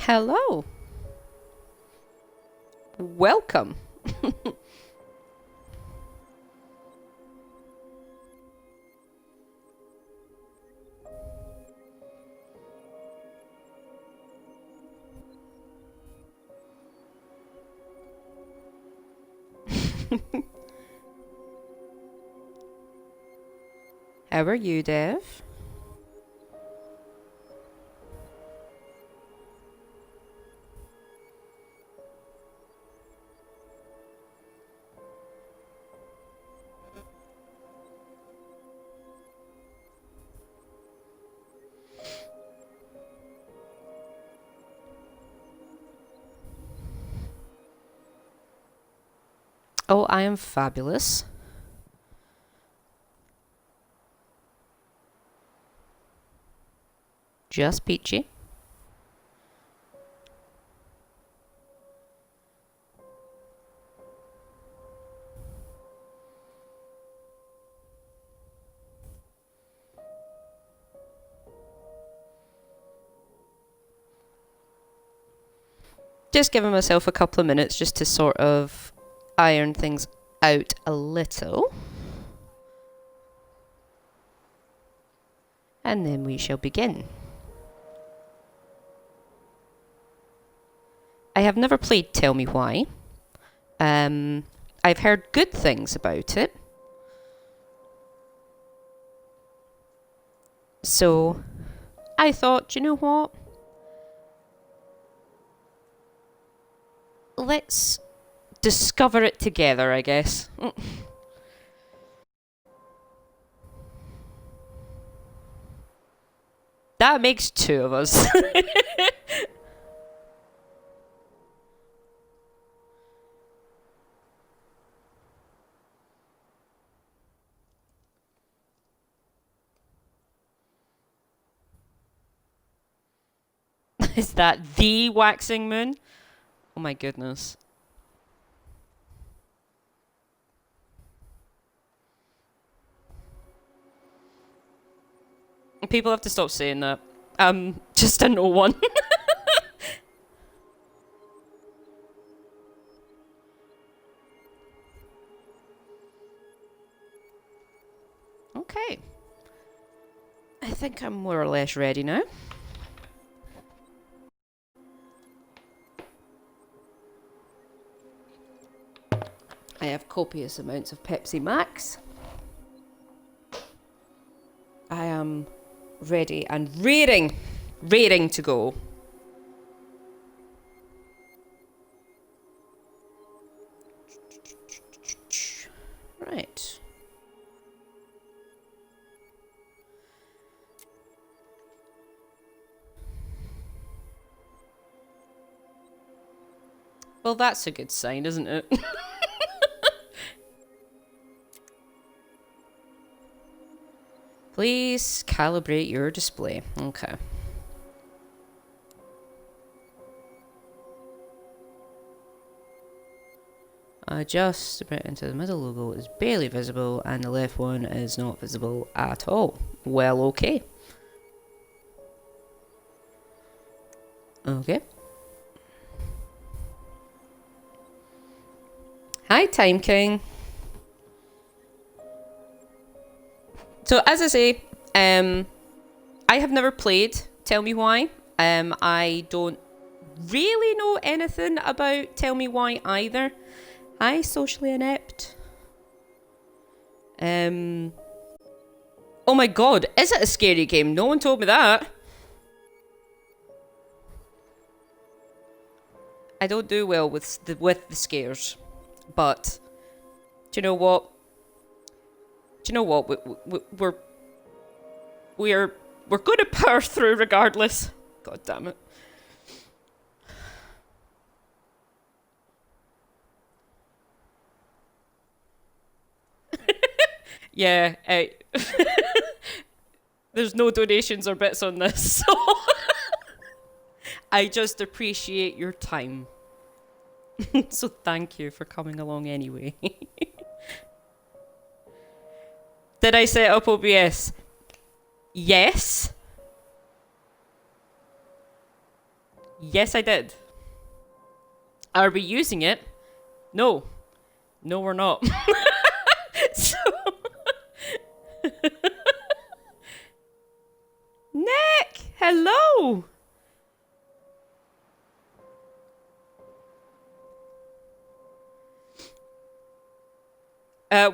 Hello. Welcome. How are you, Dev? Oh, I am fabulous. Just peachy. Just giving myself a couple of minutes just to sort of iron things out a little. And then we shall begin. I have never played Tell Me Why. I've heard good things about it. So I thought, you know what? Let's discover it together, I guess. That makes two of us. Is that the waxing moon? Oh my goodness. People have to stop saying that. Just a no one. Okay. I think I'm more or less ready now. I have copious amounts of Pepsi Max. I am ready and raring to go. Right. Well, that's a good sign, isn't it? Please calibrate your display. Okay. Adjust the print into the middle logo is barely visible and the left one is not visible at all. Well, okay. Okay. Hi, Time King. So, as I say, I have never played Tell Me Why. I don't really know anything about Tell Me Why either. Hi, Socially Inept. Oh my god, is it a scary game? No one told me that. I don't do well with the scares, but do you know what? Do you know what? We're going to power through regardless. God damn it. Yeah, there's no donations or bits on this, so I just appreciate your time. So thank you for coming along anyway. Did I set up OBS? Yes. Yes, I did. Are we using it? No. No, we're not. So, Nick, hello.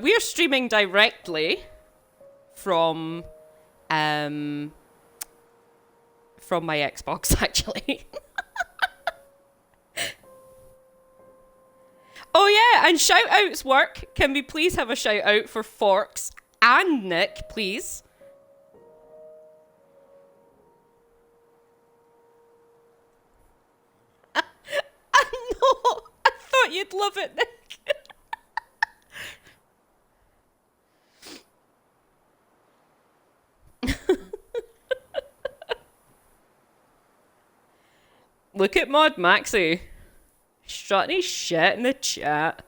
We are streaming directly from um my Xbox actually. Oh yeah, and shout outs work. Can we please have a shout out for Forks and Nick, please? I know. I thought you'd love it, Nick. Look at Mod Maxi. Strutting his shit in the chat.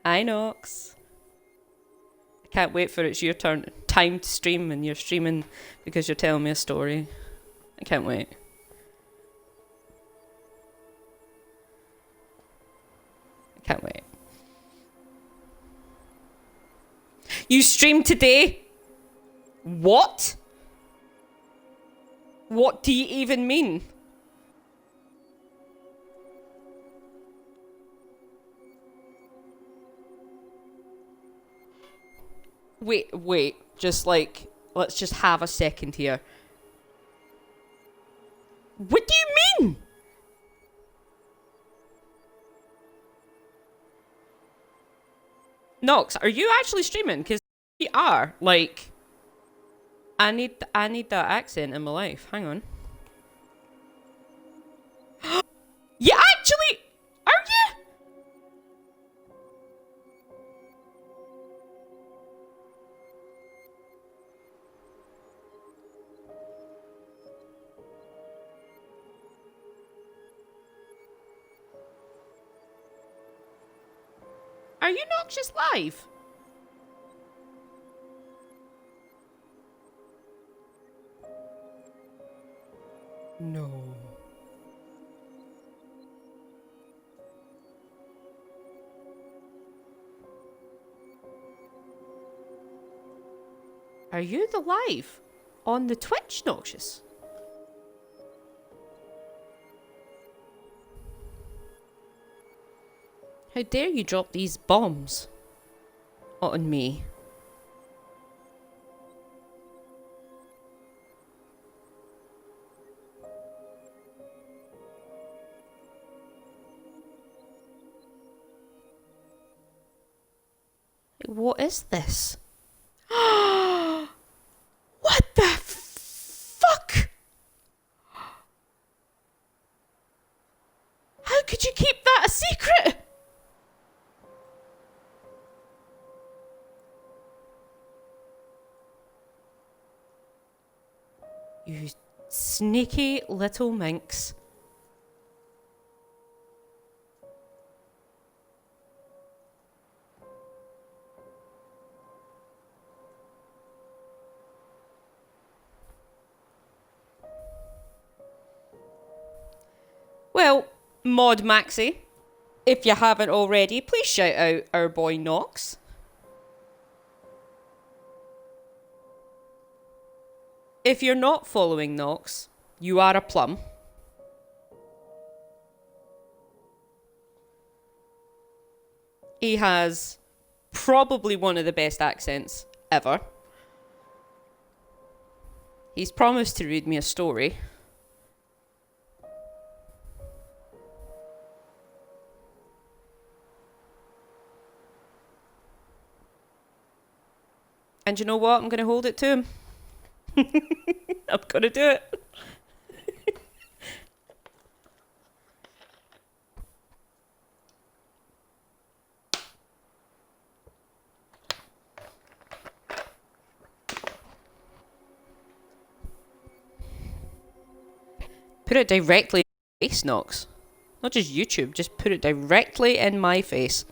Hi, Nox. I can't wait for it's your time to stream, and you're streaming because you're telling me a story. I can't wait. I can't wait. You streamed today? What? What do you even mean? Wait. Just like, let's just have a second here. What do you mean? Nox, are you actually streaming? Because we are. Like, I need that accent in my life. Hang on. You actually... Are you? Are you not just live? No. Are you the live on the Twitch, Noxious? How dare you drop these bombs on me? What is this? What the fuck? How could you keep that a secret? You sneaky little minx. Well, Mod Maxi, if you haven't already, please shout out our boy Nox. If you're not following Nox, you are a plum. He has probably one of the best accents ever. He's promised to read me a story. And you know what? I'm going to hold it to him. I'm going to do it. Put it directly in my face, Nox. Not just YouTube, just put it directly in my face.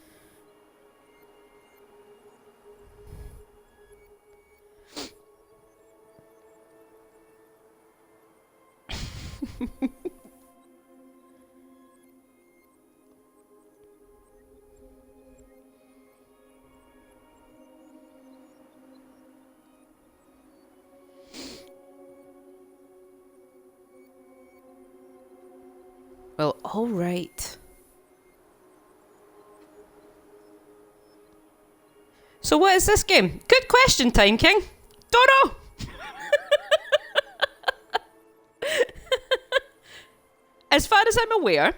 Well, all right. So what is this game? Good question, Time King. Don't know. As far as I'm aware,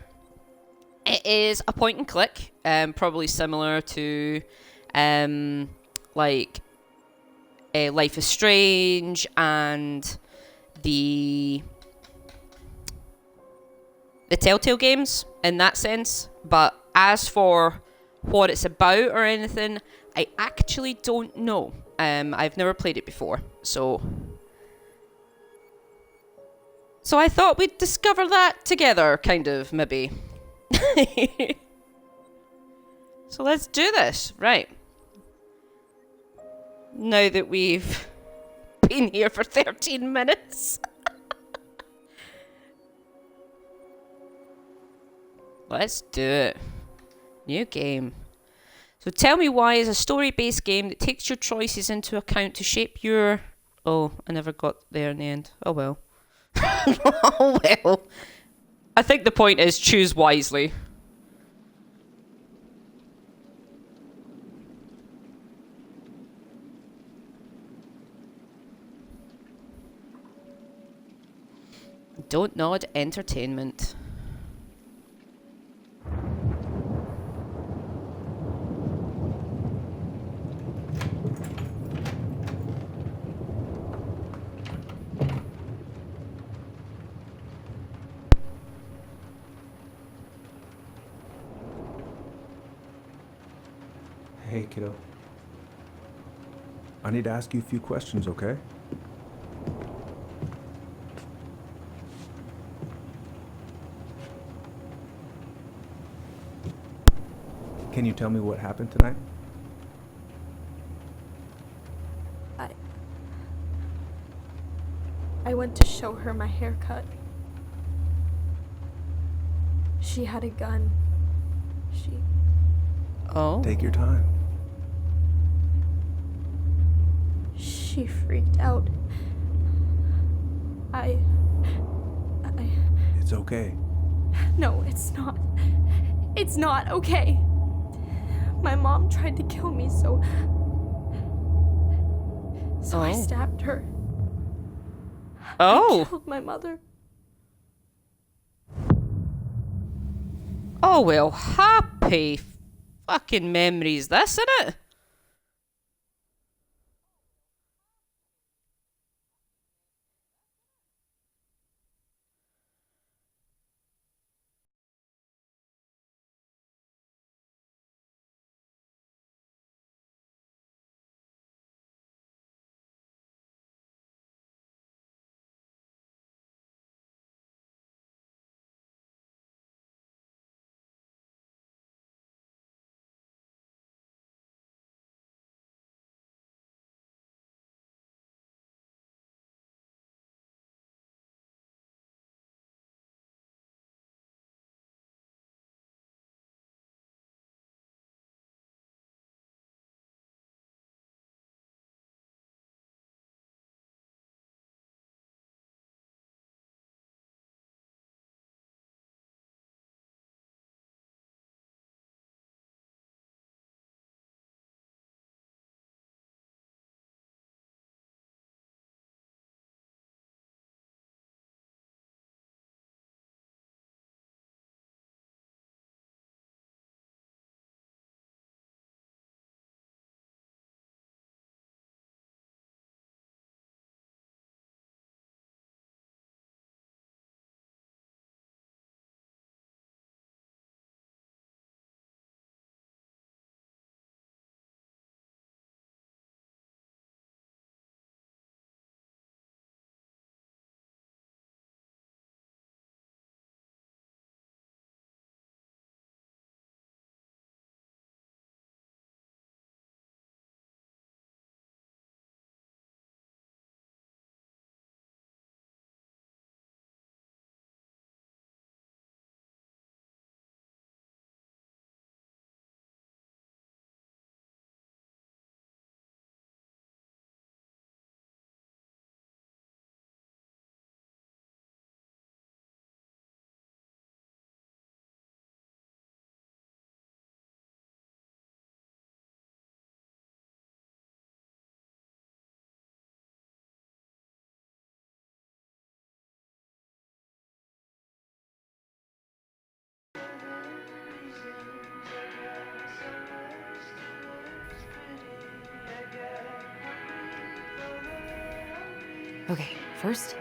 it is a point and click, probably similar to, um, like, Life is Strange and the Telltale games in that sense. But as for what it's about or anything, I actually don't know. I've never played it before, so I thought we'd discover that together, kind of, maybe. So let's do this, right? Now that we've been here for 13 minutes. Let's do it. New game. So Tell Me Why is a story-based game that takes your choices into account to shape your... Oh, I never got there in the end. Oh well. Oh well. I think the point is choose wisely. Don't nod entertainment. Hey, kiddo. I need to ask you a few questions, okay? Can you tell me what happened tonight? I went to show her my haircut. She had a gun. Oh. Take your time. She freaked out. It's okay. No, it's not. It's not okay. My mom tried to kill me, so I stabbed her. Oh. I killed my mother. Oh well, happy fucking memories this, isn't it? Okay, first,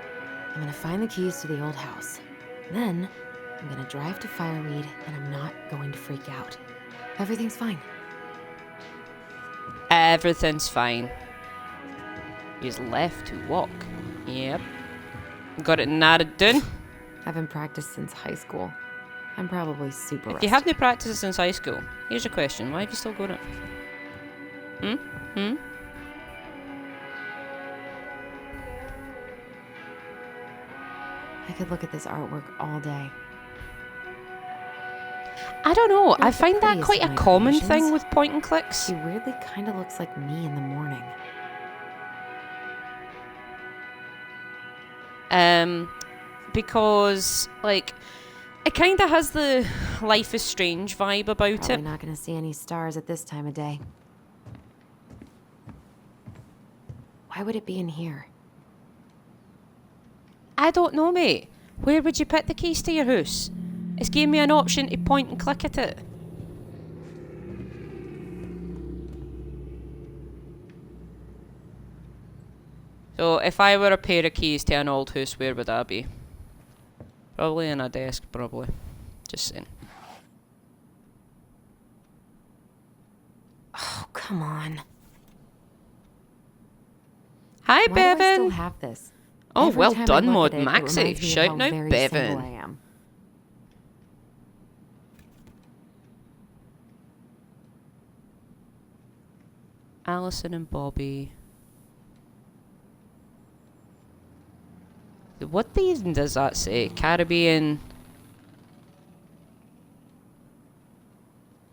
I'm gonna find the keys to the old house. Then, I'm gonna drive to Fireweed, and I'm not going to freak out. Everything's fine. Everything's fine. He's left to walk. Yep. Got it narrowed down. Haven't practiced since high school. I'm probably super If rusty. you haven't practiced since high school, here's a question. Why have you still got it? I could look at this artwork all day. I don't know. Not I the find that prettiest quite of a my common creations. thing with point and clicks. She weirdly kind of looks like me in the morning. Because, like, it kind of has the Life is Strange vibe about Probably it. not gonna see any stars at this time of day. Why would it be in here? I don't know, mate. Where would you put the keys to your house? It's gave me an option to point and click at it. So, if I were a pair of keys to an old house, where would I be? Probably in a desk, probably. Just saying. Oh, come on. Hi, Why do I still Bevan. have this? Oh, Every well time I done, look Mod at it, it Maxi. reminds me of Shout how out, very Bevan. single I am. Alison and Bobby. What even does that say? Caribbean.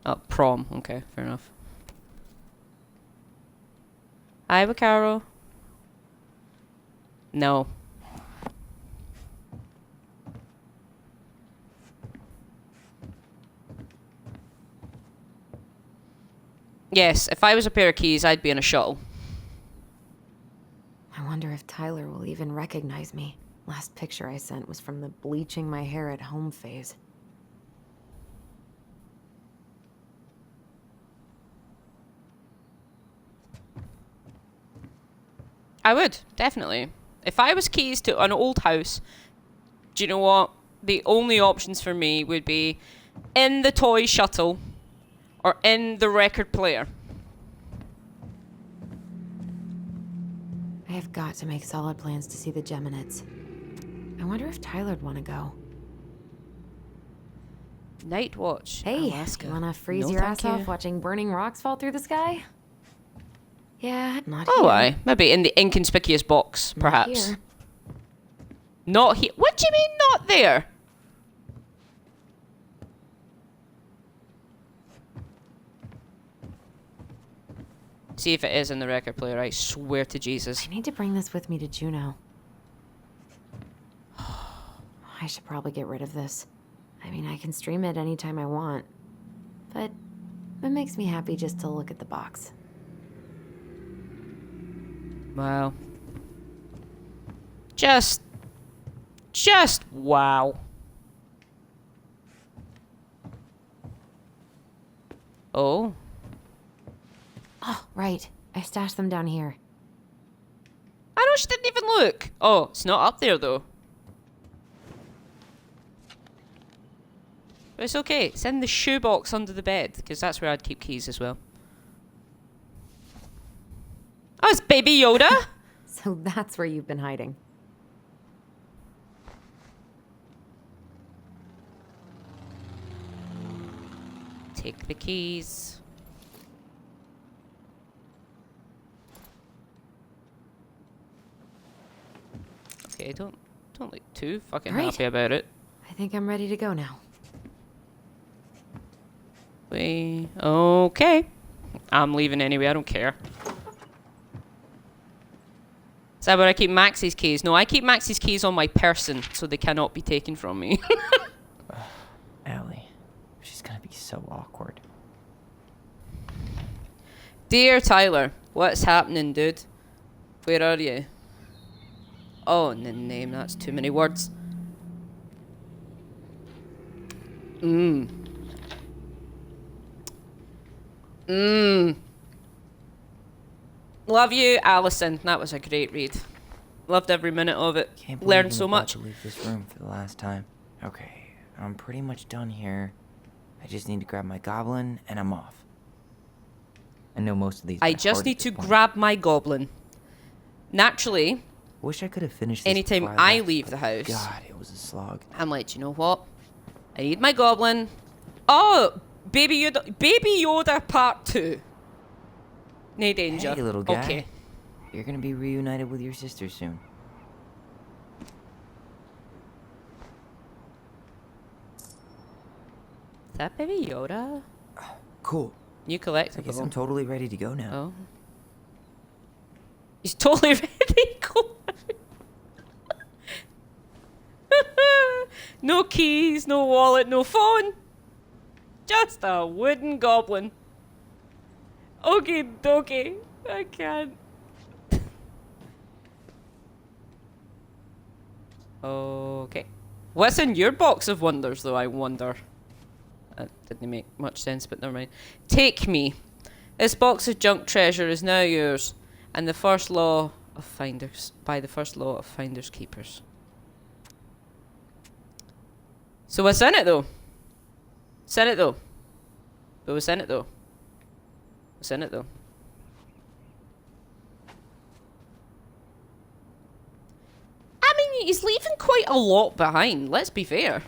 Oh, prom. Okay, fair enough. Hi, Carol. No. Yes, if I was a pair of keys, I'd be in a shuttle. I wonder if Tyler will even recognize me. Last picture I sent was from the bleaching my hair at home phase. I would, definitely. If I was keys to an old house, do you know what? The only options for me would be in the toy shuttle or in the record player. I have got to make solid plans to see the Geminids. I wonder if Tyler'd want to go. Night watch. Hey, Alaska. you wanna freeze No, your thank ass off you. watching burning rocks fall through the sky? Yeah, not Oh, here. aye. Maybe in the inconspicuous box, Not perhaps. here. Not here. What do you mean not there? See if it is in the record player. I swear to Jesus. I need to bring this with me to Juneau. I should probably get rid of this. I mean, I can stream it anytime I want. But it makes me happy just to look at the box. Wow. Just wow. Oh. Oh, right. I stashed them down here. I know she didn't even look. Oh, it's not up there though. But it's okay. It's in the shoebox under the bed, because that's where I'd keep keys as well. Oh, it's Baby Yoda. So that's where you've been hiding. Take the keys. Okay, don't look too fucking Right. happy about it. I think I'm ready to go now. Okay. I'm leaving anyway, I don't care. Is that where I keep Maxie's keys? No, I keep Maxie's keys on my person, so they cannot be taken from me. Allie, she's gonna be so awkward. Dear Tyler, what's happening, dude? Where are you? Oh, name, that's too many words. Love you, Alison. That was a great read. Loved every minute of it. Can't believe Learned I'm so about much. to leave this room for the last time. Okay, I'm pretty much done here. I just need to grab my goblin and I'm off. I know most of these. I by just heart need at to this point. grab my goblin. Naturally, Wish I could have finished this anytime before I left, leave but the house, God, it was a slog. I'm like, "Do you know what? I need my goblin. Oh, Baby Yoda Part 2. No danger. Hey, little guy. Okay. You're gonna be reunited with your sister soon. Is that Baby Yoda? Cool. New I guess I'm collectible. totally ready to go now. Oh. He's totally ready. Cool. No keys, no wallet, no phone. Just a wooden goblin. Okay, dokie. I can't. Okay. What's in your box of wonders, though, I wonder? That didn't make much sense, but never mind. Take me. This box of junk treasure is now yours, and the first law of finders, by the first law of finders keepers. So what's in it, though? What's in it, though? But what's in it, though? What's in it, though? I mean, he's leaving quite a lot behind, let's be fair.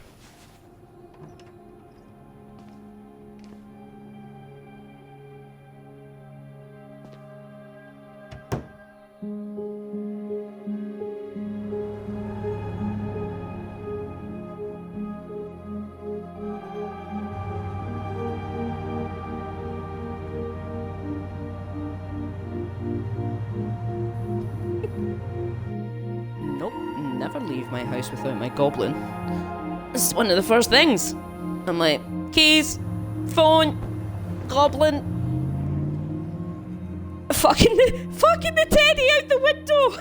Nope, never leave my house without my goblin. This is one of the first things. I'm like, keys, phone, goblin. Fucking the teddy out the window.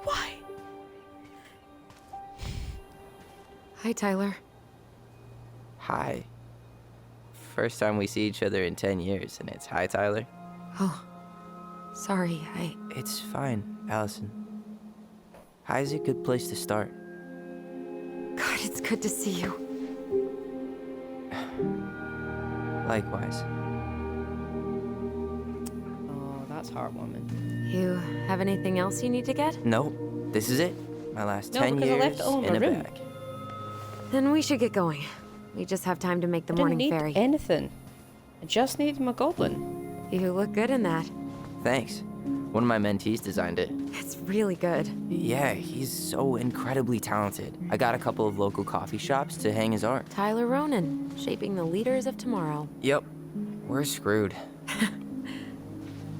Why? Hi, Tyler. Hi. First time we see each other in 10 years, and it's hi, Tyler. Oh, sorry, It's fine, Allison. Hi's a good place to start. God, it's good to see you. Likewise. Oh, that's heartwarming. You have anything else you need to get? Nope, this is it. My last No, 10 because I years left it all in in my a room. bag. Then we should get going. We just have time to make the I morning didn't need ferry. anything. I just need my goblin. You look good in that. Thanks. One of my mentees designed it. It's really good. Yeah, he's so incredibly talented. I got a couple of local coffee shops to hang his art. Tyler Ronan, shaping the leaders of tomorrow. Yep, we're screwed.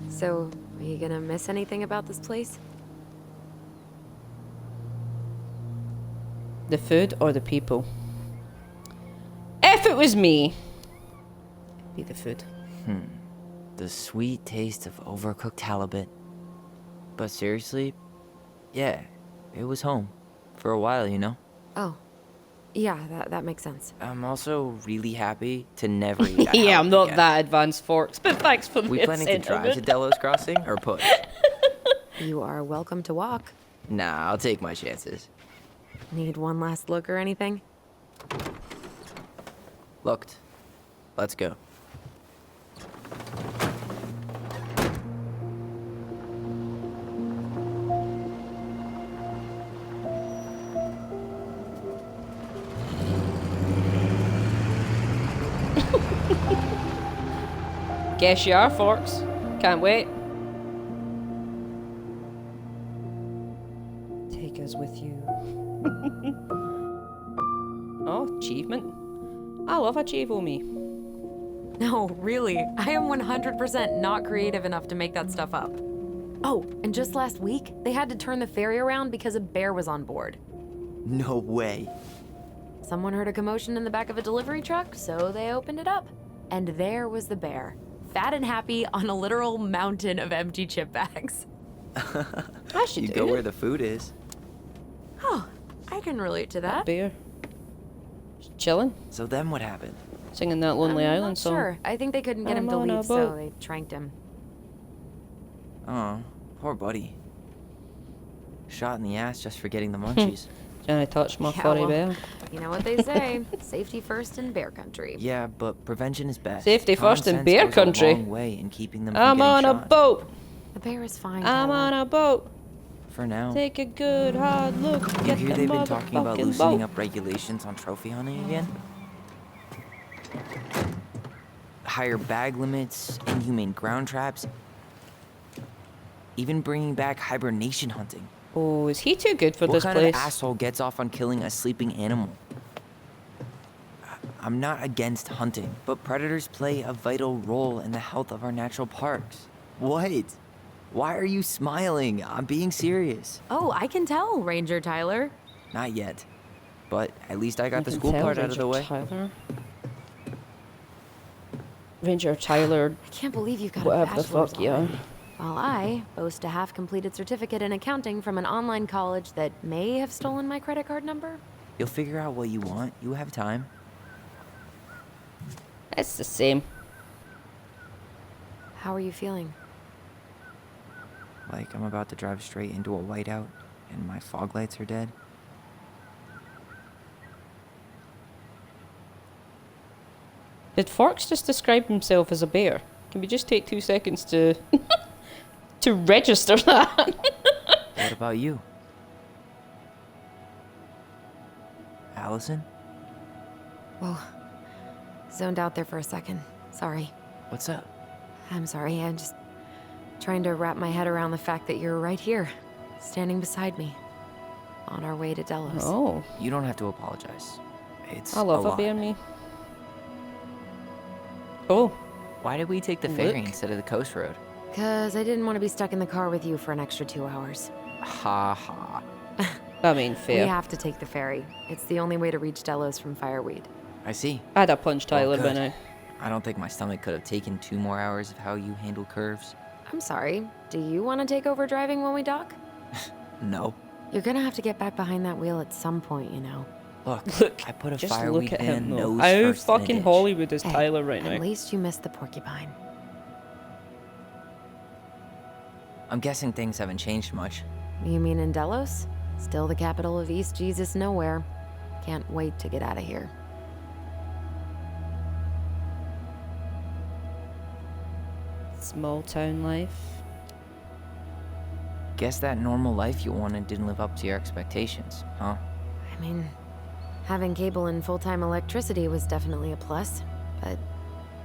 So, are you gonna miss anything about this place? The food or the people? If it was me, it'd be the food. The sweet taste of overcooked halibut. But seriously, yeah, it was home. For a while, you know? Oh, yeah, that makes sense. I'm also really happy to never eat a Yeah, I'm halibut not again. that advanced, Forks, but thanks for We the planning to drive to sentiment. Delos Crossing or push? You are welcome to walk. Nah, I'll take my chances. Need one last look or anything? Looked. Let's go. Guess you are, Forks. Can't wait. Take us with you. Oh, achievement. I love Achievo Me. No, really. I am 100% not creative enough to make that stuff up. Oh, and just last week, they had to turn the ferry around because a bear was on board. No way. Someone heard a commotion in the back of a delivery truck, so they opened it up. And there was the bear, fat and happy on a literal mountain of empty chip bags. I should You do go it. where the food is. Oh, I can relate to that. Bear. Just chilling. So then what happened? Singing that Lonely I'm Island not song. sure. I think they couldn't get him I'm to on a leave, so boat. they tranked him. Oh, poor buddy. Shot in the ass just for getting the munchies. Johnny touched my Yeah, furry well, bear. You know what they say, safety first in bear country. Yeah, but prevention is best. Safety Common first in sense bear goes country. A long way in keeping them from I'm getting on a shot. boat. The bear is fine, I'm Tyler. on a boat. For now. Take a good hard look. You Get hear the they've been talking about motherfucking loosening boat. up regulations on trophy hunting again? Higher bag limits, inhumane ground traps, even bringing back hibernation hunting. Oh, is he too good for What this kind place? of asshole gets off on killing a sleeping animal? I'm not against hunting, but predators play a vital role in the health of our natural parks. What? Why are you smiling? I'm being serious. Oh, I can tell, Ranger Tyler. Not yet. But at least I got You the can school tell part out of the Ranger way. Tyler. Ranger Tyler, I can't believe you've got a whatever the bachelor's fuck, yeah. already. While I boast a half-completed certificate in accounting from an online college that may have stolen my credit card number. You'll figure out what you want. You have time. It's the same. How are you feeling? Like I'm about to drive straight into a whiteout and my fog lights are dead. Did Forks just describe himself as a bear? Can we just take 2 seconds to to register that? What about you? Allison? Whoa. Zoned out there for a second. Sorry. What's up? I'm sorry. I'm just trying to wrap my head around the fact that you're right here, standing beside me, on our way to Delos. Oh, You don't have to apologize. It's I love a a lot. bear me. Oh, Why did we take the ferry Look. instead of the coast road? Because I didn't want to be stuck in the car with you for an extra 2 hours. Ha ha. I mean, fair. We have to take the ferry. It's the only way to reach Delos from Fireweed. I see. I'd have punched Tyler by good. now. I don't think my stomach could have taken 2 more hours of how you handle curves. I'm sorry. Do you want to take over driving when we dock? No. You're gonna have to get back behind that wheel at some point, you know. Look, I put a Just fireweed look at van him, though. nose How first in a fucking ditch. Hollywood is Hey, Tyler right At now? least you missed the porcupine. I'm guessing things haven't changed much. You mean in Delos? Still the capital of East Jesus Nowhere. Can't wait to get out of here. Small town life. Guess that normal life you wanted didn't live up to your expectations, huh? I mean, having cable and full-time electricity was definitely a plus, but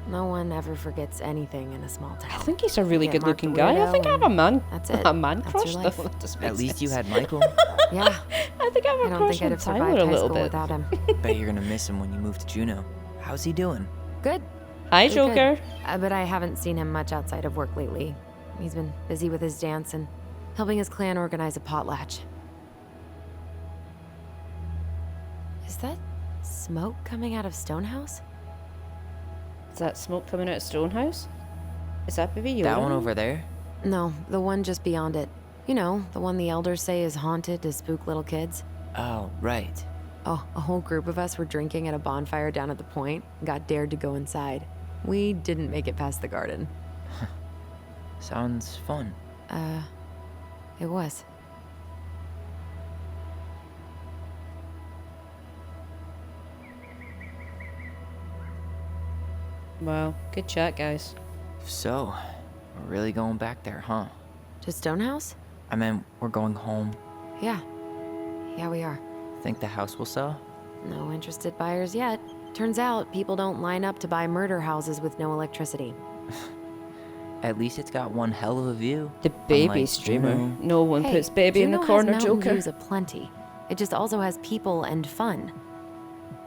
no one ever forgets anything in a small I town. think he's a really You get good-looking marked a guy. I think I have a weirdo man, That's it. a man That's your crush. life. though. That doesn't At make least you sense. had Michael. Yeah, I think I have I a don't crush think I'd on have Tyler survived a high little school bit. without him. Bet you're gonna miss him when you move to Juneau. How's he doing? Good. Hi, Good, Joker. good. But I haven't seen him much outside of work lately. He's been busy with his dance and helping his clan organize a potlatch. Is that smoke coming out of Stonehouse? Is that smoke coming out of Stonehouse? Is that baby Yoda? That one over there? No, the one just beyond it. You know, the one the elders say is haunted to spook little kids. Oh, right. Oh, a whole group of us were drinking at a bonfire down at the point and got dared to go inside. We didn't make it past the garden. Sounds fun. It was. Wow, good chat, guys. So, we're really going back there, huh? To Stonehouse? I mean, we're going home. Yeah. Yeah, we are. Think the house will sell? No interested buyers yet. Turns out people don't line up to buy murder houses with no electricity. At least it's got one hell of a view. The baby Unlike streamer. Juneau. No one Hey, puts baby in the Juneau corner, has mountain Joker. views aplenty. It just also has people and fun.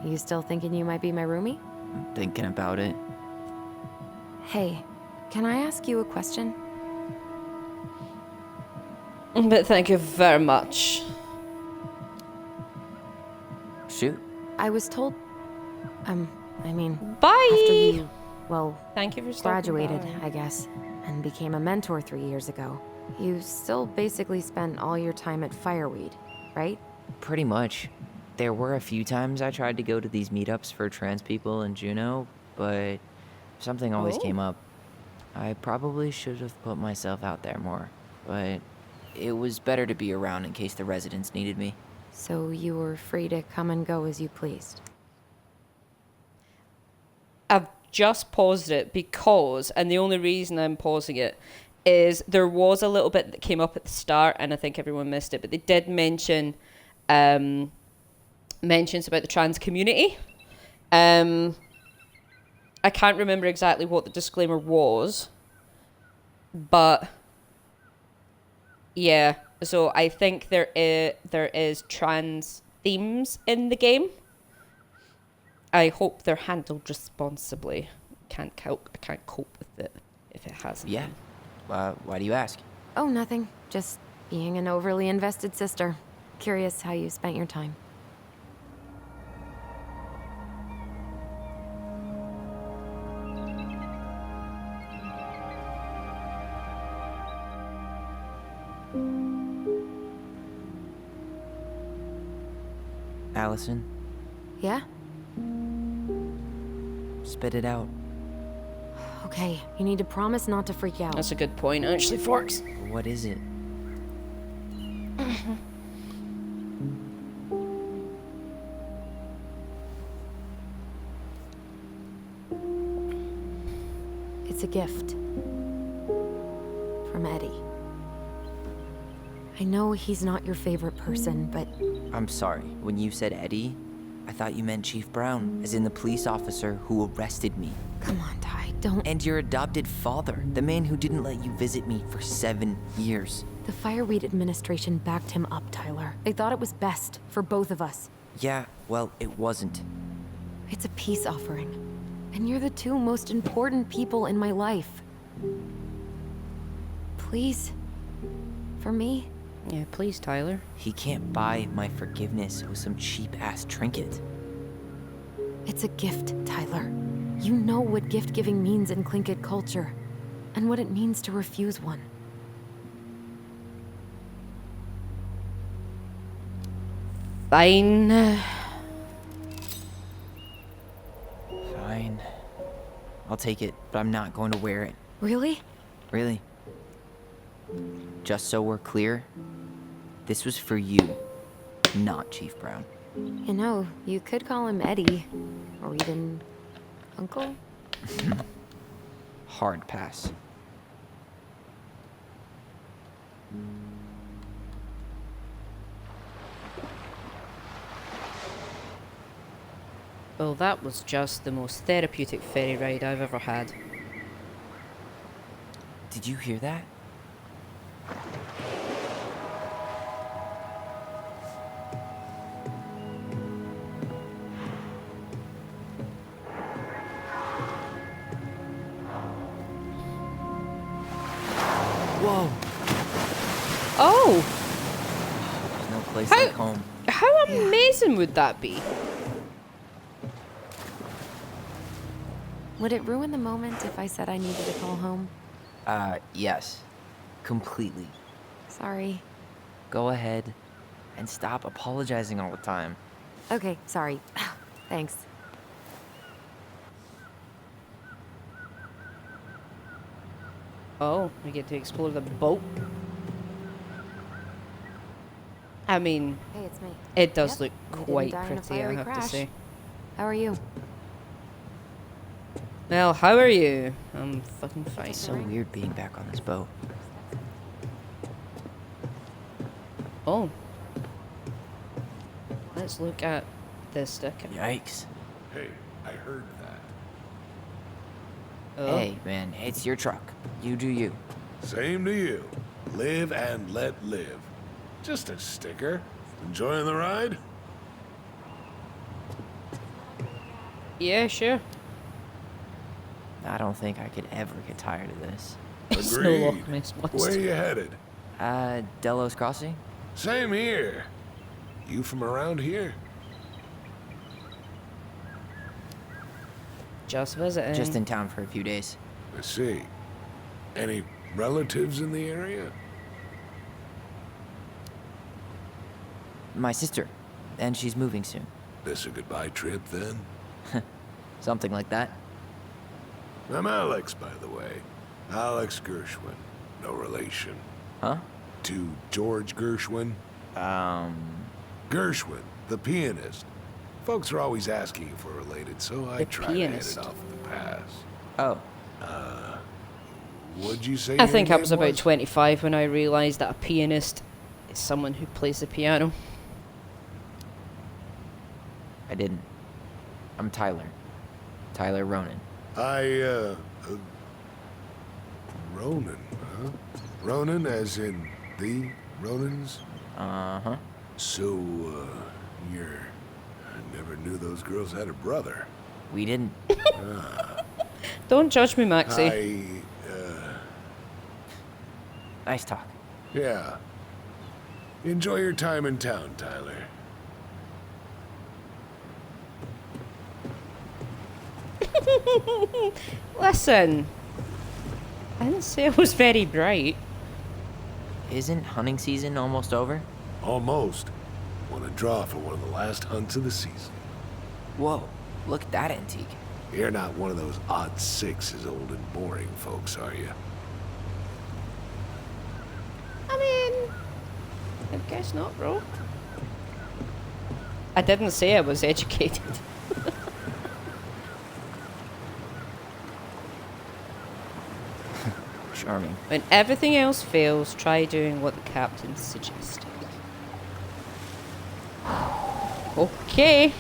You still thinking you might be my roomie? I'm thinking about it. Hey, can I ask you a question? But thank you very much. Shoot. I was told... I mean, Bye! after you, well, Thank you for stopping graduated, by. I guess, and became a mentor 3 years ago, you still basically spent all your time at Fireweed, right? Pretty much. There were a few times I tried to go to these meetups for trans people in Juneau, but something always Oh. came up. I probably should have put myself out there more, but it was better to be around in case the residents needed me. So you were free to come and go as you pleased. I've just paused it because, and the only reason I'm pausing it is there was a little bit that came up at the start, and I think everyone missed it, but they did mention mentions about the trans community. I can't remember exactly what the disclaimer was, but yeah. So I think there is trans themes in the game. I hope they're handled responsibly. I can't cope with it if it hasn't. Yeah. Why do you ask? Oh, nothing. Just being an overly invested sister. Curious how you spent your time. Allison, Yeah? spit it out. Okay, you need to promise not to freak out. That's a good point, actually, Forks. What is it? It's a gift. From Eddie. I know he's not your favorite person, but I'm sorry. When you said Eddie, I thought you meant Chief Brown, as in the police officer who arrested me. come on, Ty, don't. And your adopted father, the man who didn't let you visit me for 7 years. The Fireweed administration backed him up, Tyler. They thought it was best for both of us. Yeah, well, it wasn't. It's a peace offering. And you're the two most important people in my life. Please? For me? Yeah, please, Tyler. He can't buy my forgiveness with some cheap-ass trinket. It's a gift, Tyler. You know what gift-giving means in Tlingit culture, and what it means to refuse one. Fine. Fine. I'll take it, but I'm not going to wear it. Really? Really. Just so we're clear, this was for you, not Chief Brown. You know, you could call him Eddie, or even Uncle. Hard pass. Well, that was just the most therapeutic ferry ride I've ever had. Did you hear that? Whoa! Oh! There's no place How- like home. How amazing would that be? Would it ruin the moment if I said I needed to call home? Yes. Completely. Sorry. Go ahead and stop apologizing all the time. Okay, sorry. Thanks. Oh, we get to explore the boat. I mean, Hey, it's me. it does Yep, look you didn't quite die in a pretty, I fiery have to crash. say. How are you? Well, how are you? I'm fucking fine. It's so weird being back on this boat. Oh. Let's look at this sticker. Yikes. Hey, I heard that. Oh. Hey, man, it's your truck. You do you. Same to you. Live and let live. Just a sticker. Enjoying the ride? Yeah, sure. I don't think I could ever get tired of this. It's no Agreed. Loch Ness Where Monster. you headed? Delos Crossing? Same here. You from around here? Just visiting. Just in town for a few days. I see. Any relatives in the area? My sister. and she's moving soon. This a goodbye trip, then? Something like that. I'm Alex, by the way. Alex Gershwin. No relation. Huh? To George Gershwin. Gershwin, the pianist. Folks are always asking if we're related, so I The try pianist. to hit it off at the pass. Oh, What'd you say? I your think I name was about 25 when I realised that a pianist is someone who plays the piano. I didn't. I'm Tyler. Tyler Ronan. Ronan, huh? Ronan as in the Ronans? Uh-huh. So, you're... I never knew those girls had a brother. We didn't. Don't judge me, Maxie. Nice talk. Yeah. Enjoy your time in town, Tyler. Listen, I didn't say I was very bright. Isn't hunting season almost over? Almost. Want to draw for one of the last hunts of the season. Whoa, look at that antique. You're not one of those odd sixes, old and boring folks, are you? I mean, I guess not, bro. I didn't say I was educated. Charming. When everything else fails, try doing what the captain suggested. Okay.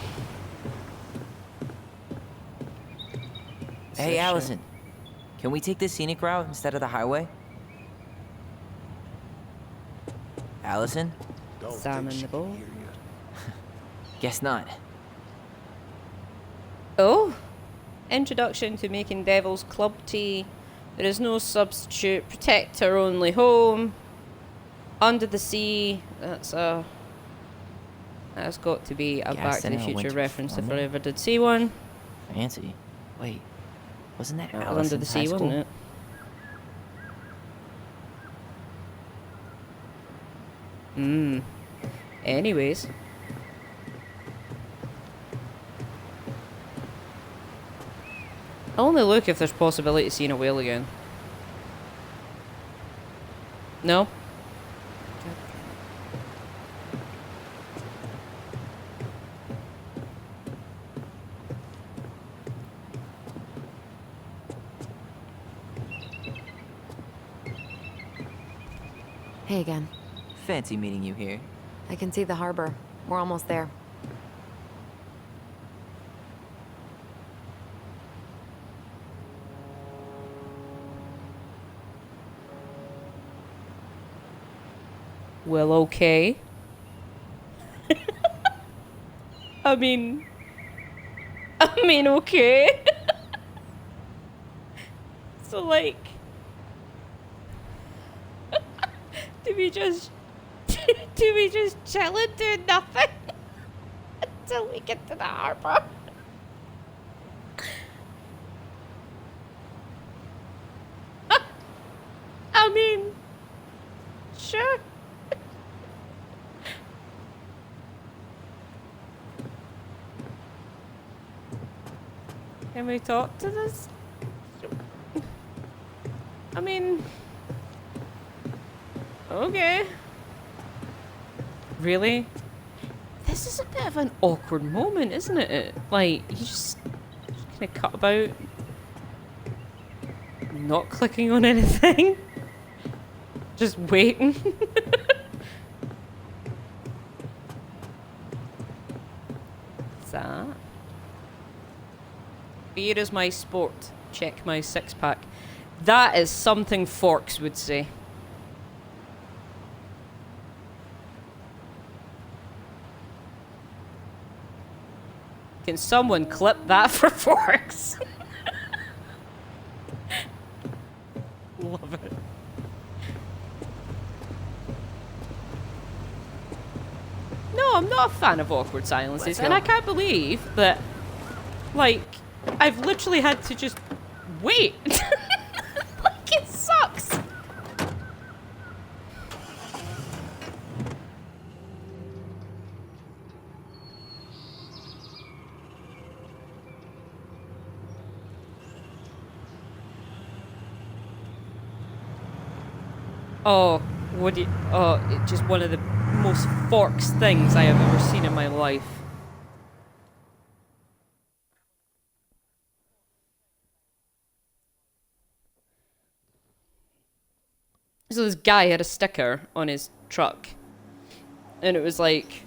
Hey, Allison. Can we take the scenic route instead of the highway? Allison? Don't Salmon think she the can bowl. hear you. Guess not. Oh, introduction to making Devil's Club tea. There is no substitute. Protect our only home. Under the sea. That's got to be a Gas Back to in the a Future winter reference if I formal. ever did see one. Fancy. Wait, wasn't that That was Allison's Under the high Sea, school? wasn't it? Anyways. I'll only look if there's possibility of seeing a whale again. No? Hey again. Fancy meeting you here. I can see the harbor. We're almost there. Well, okay. I mean, okay. So, like, do we just chill and do nothing until we get to the harbor? I mean, sure. Can we talk to this? I mean, okay. Really? This is a bit of an awkward moment, isn't it? Like, you just kind of cut about, not clicking on anything, just waiting. What's that? Beer is my sport. Check my six-pack. That is something Forks would say. Can someone clip that for Forks? Love it. No, I'm not a fan of awkward silences, Let's and go. I can't believe that, like, I've literally had to just wait. Like, it sucks. Oh, what do you... Oh, it's just one of the most forks things I have ever seen in my life. So this guy had a sticker on his truck. And it was like...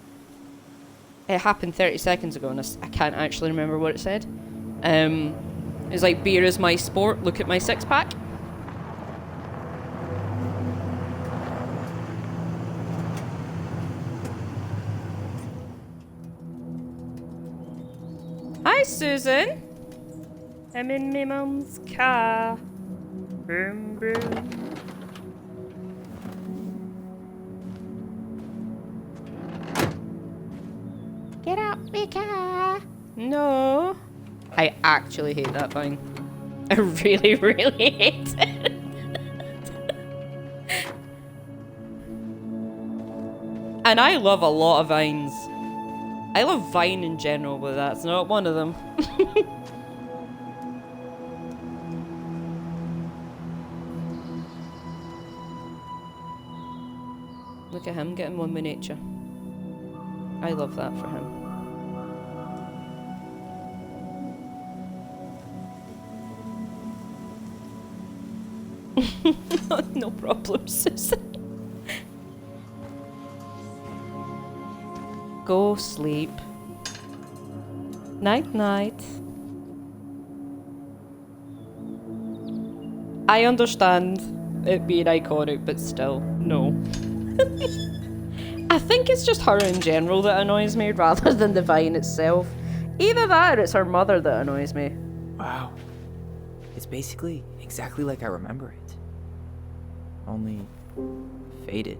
It happened 30 seconds ago and I can't actually remember what it said. It was like, beer is my sport, look at my six-pack. Hi, Susan. I'm in my mum's car. Vroom, vroom. Get out my car. No. I actually hate that thing. I really, really hate it. And I love a lot of vines. I love Vine in general, but that's not one of them. Look at him getting one with nature. I love that for him. No problem, Susan. Go sleep. Night night. I understand it being iconic, but still, no. I think it's just her in general that annoys me rather than the vine itself. Either that or it's her mother that annoys me. Wow. It's basically exactly like I remember it. Only faded.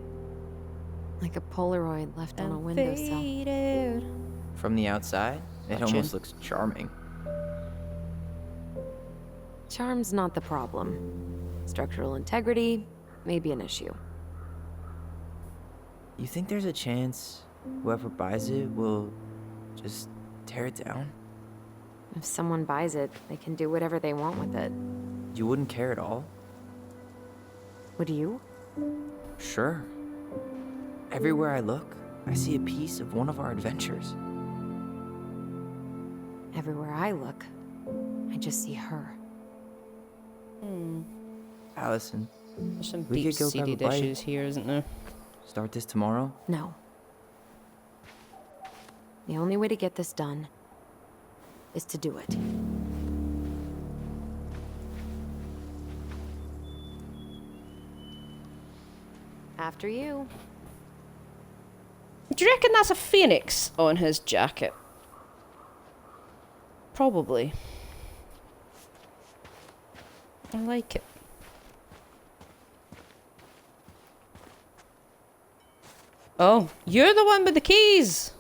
Like a Polaroid left on a windowsill. Faded. From the outside, it Gotcha. almost looks charming. Charm's not the problem. Structural integrity may be an issue. You think there's a chance whoever buys it will just tear it down? If someone buys it, they can do whatever they want with it. You wouldn't care at all? Would you? Sure. Everywhere I look, I see a piece of one of our adventures. Everywhere I look, I just see her. Allison, There's some We deep could go grab seated a bite. issues here, isn't there? start this tomorrow? No. The only way to get this done is to do it. After you. Do you reckon that's a phoenix on his jacket? Probably. I like it. Oh, you're the one with the keys!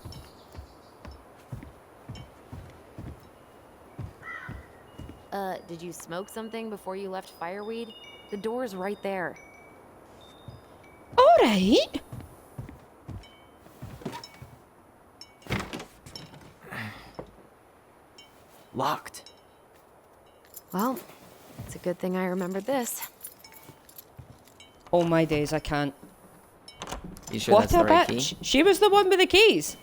Did you smoke something before you left Fireweed? The door's right there. Alright! Locked. Well, it's a good thing I remembered this. Oh my days, I can't. You sure What that's a the right bitch! key? She was the one with the keys!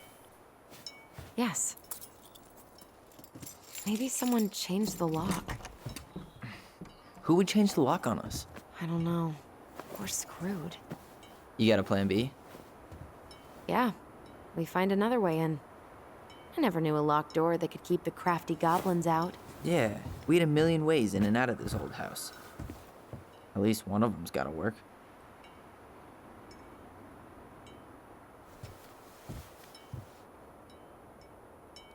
Yes. Maybe someone changed the lock. Who would change the lock on us? I don't know. We're screwed. You got a plan B? Yeah, we find another way in. I never knew a locked door that could keep the crafty goblins out. Yeah, we had a million ways in and out of this old house. At least one of them's gotta work.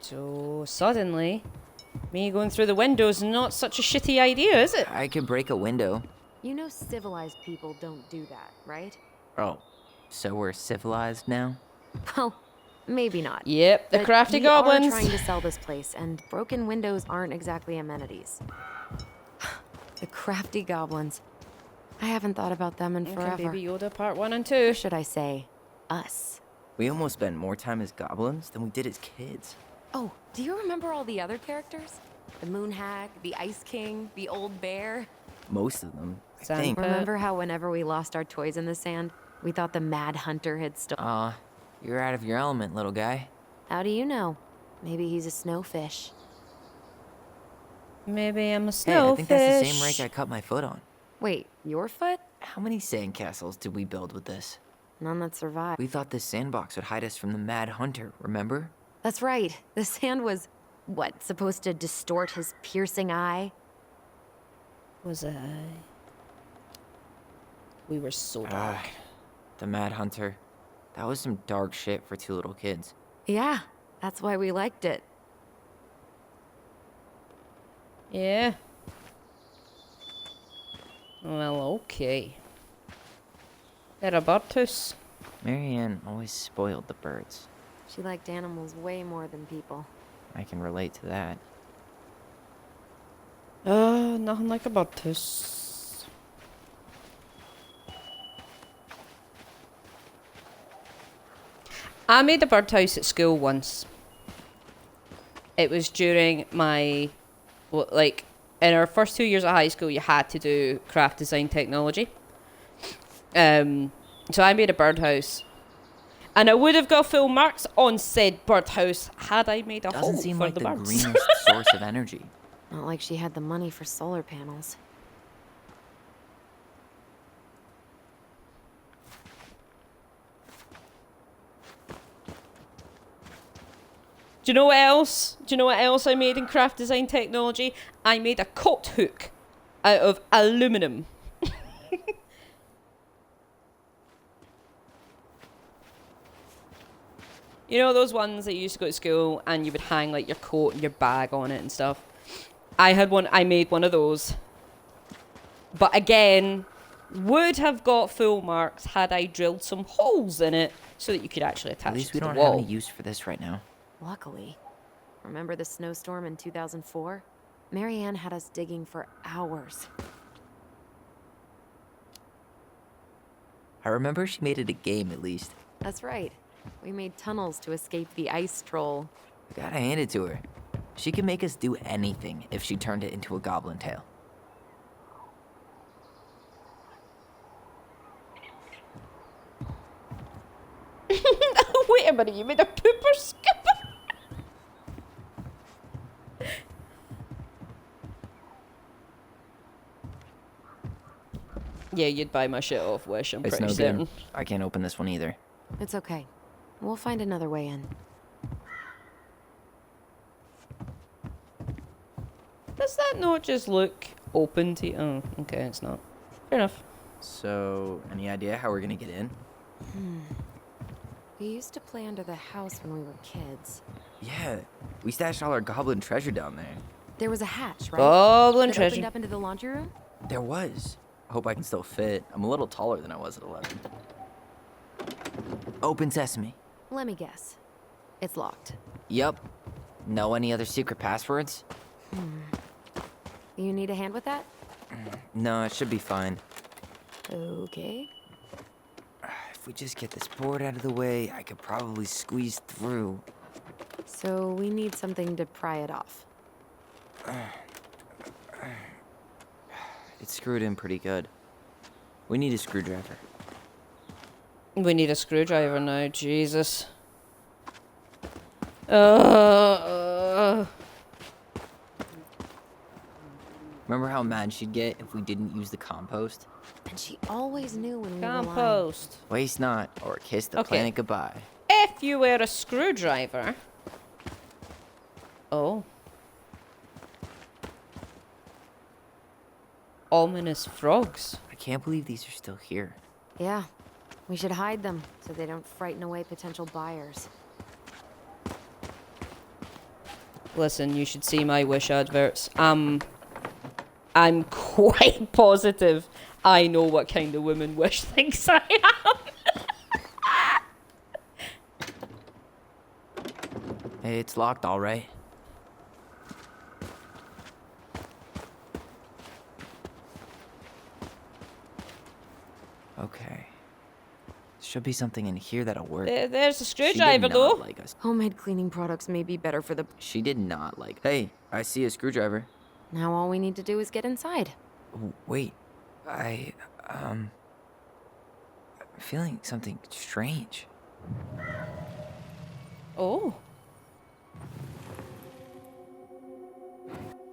So, suddenly, me going through the window's not such a shitty idea, is it? I could break a window. You know civilized people don't do that, right? Oh, so we're civilized now? Well, maybe not. Yep, the But crafty we are goblins. trying to sell this place, and broken windows aren't exactly amenities. The crafty goblins. I haven't thought about them in Okay, forever. Baby Yoda part 1 and Or 2. should I say, us? We almost spent more time as goblins than we did as kids. Oh, do you remember all the other characters? The Moon Hag, the Ice King, the Old Bear? Most of them. I think. Remember how whenever we lost our toys in the sand, we thought the Mad Hunter had stolen? Aw, you're out of your element, little guy. How do you know? Maybe he's a snowfish. Maybe I'm a Hey, I think that's the same snowfish. rake I cut my foot on. Wait, your foot? How many sandcastles did we build with this? None that survived. We thought this sandbox would hide us from the Mad Hunter, remember? That's right. The sand was, what, supposed to distort his piercing eye? Was I? We were so dark. The Mad Hunter. That was some dark shit for two little kids. Yeah, that's why we liked it. Yeah. Well, okay. Erebartus. Marianne always spoiled the birds. She liked animals way more than people. I can relate to that. Nothing like a Bartus. I made a birdhouse at school once. It was during my, well, like, in our first 2 years of high school, you had to do craft design technology. So I made a birdhouse. And I would have got full marks on said birdhouse had I made a hole Doesn't seem for like the the birds. greenest source of energy. Not like she had the money for solar panels. Do you know what else? Do you know what else I made in craft design technology? I made a coat hook out of aluminum. You know those ones that you used to go to school and you would hang like your coat and your bag on it and stuff? I made one of those. But again, would have got full marks had I drilled some holes in it so that you could actually attach At it least to we the don't wall. have any use for this right now. Luckily. Remember the snowstorm in 2004? Marianne had us digging for hours. I remember she made it a game at least. That's right. We made tunnels to escape the ice troll. Gotta hand it to her. She could make us do anything if she turned it into a goblin tail. Wait a minute, you made a pooper skipper? Yeah, you'd buy my shit off Wish, I'm It's pretty no certain. good. I can't open this one either. It's okay. We'll find another way in. Does that not just look open to you? Oh, okay, it's not. Fair enough. So, any idea how we're gonna get in? We used to play under the house when we were kids. Yeah, we stashed all our goblin treasure down there. There was a hatch, right? Goblin That treasure. opened up into the laundry room? There was. I hope I can still fit. I'm a little taller than I was at 11. Open sesame. Let me guess. It's locked. Yup. Know any other secret passwords? You need a hand with that? No, it should be fine. Okay. If we just get this board out of the way, I could probably squeeze through. So we need something to pry it off. It's screwed in pretty good. We need a screwdriver. We need a screwdriver now, Jesus. Remember how mad she'd get if we didn't use the compost? And she always knew when we were lying. Compost. Waste not, or kiss the Okay. planet goodbye. If you were a screwdriver. Oh. Ominous frogs. I can't believe these are still here. Yeah. We should hide them so they don't frighten away potential buyers. Listen, you should see my Wish adverts. I'm quite positive I know what kind of woman Wish thinks I am. Hey, it's locked, all right. Okay. Should be something in here that'll work. There's a She did screwdriver, not though. like us. Homemade cleaning products may be better for the... She did not like. Hey, I see a screwdriver. Now all we need to do is get inside. Oh, wait. I'm feeling something strange. Oh.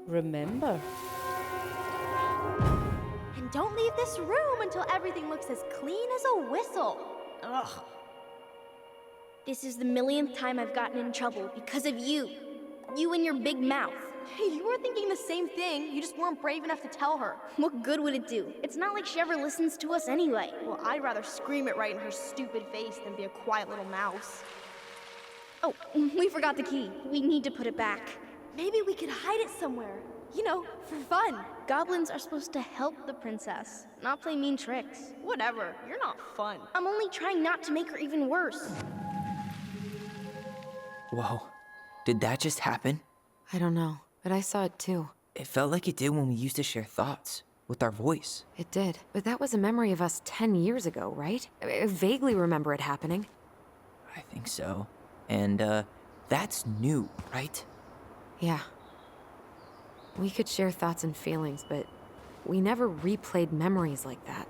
Remember. And don't leave this room until everything looks as clean as a whistle. Ugh. This is the millionth time I've gotten in trouble because of you. You and your big mouth. You were thinking the same thing. You just weren't brave enough to tell her. What good would it do? It's not like she ever listens to us anyway. Well, I'd rather scream it right in her stupid face than be a quiet little mouse. Oh, we forgot the key. We need to put it back. Maybe we could hide it somewhere. You know, for fun. Goblins are supposed to help the princess, not play mean tricks. Whatever, you're not fun. I'm only trying not to make her even worse. Whoa. Did that just happen? I don't know, but I saw it too. It felt like it did when we used to share thoughts with our voice. It did. But that was a memory of us 10 years ago, right? I vaguely remember it happening. I think so. And, that's new, right? Yeah. We could share thoughts and feelings, but we never replayed memories like that.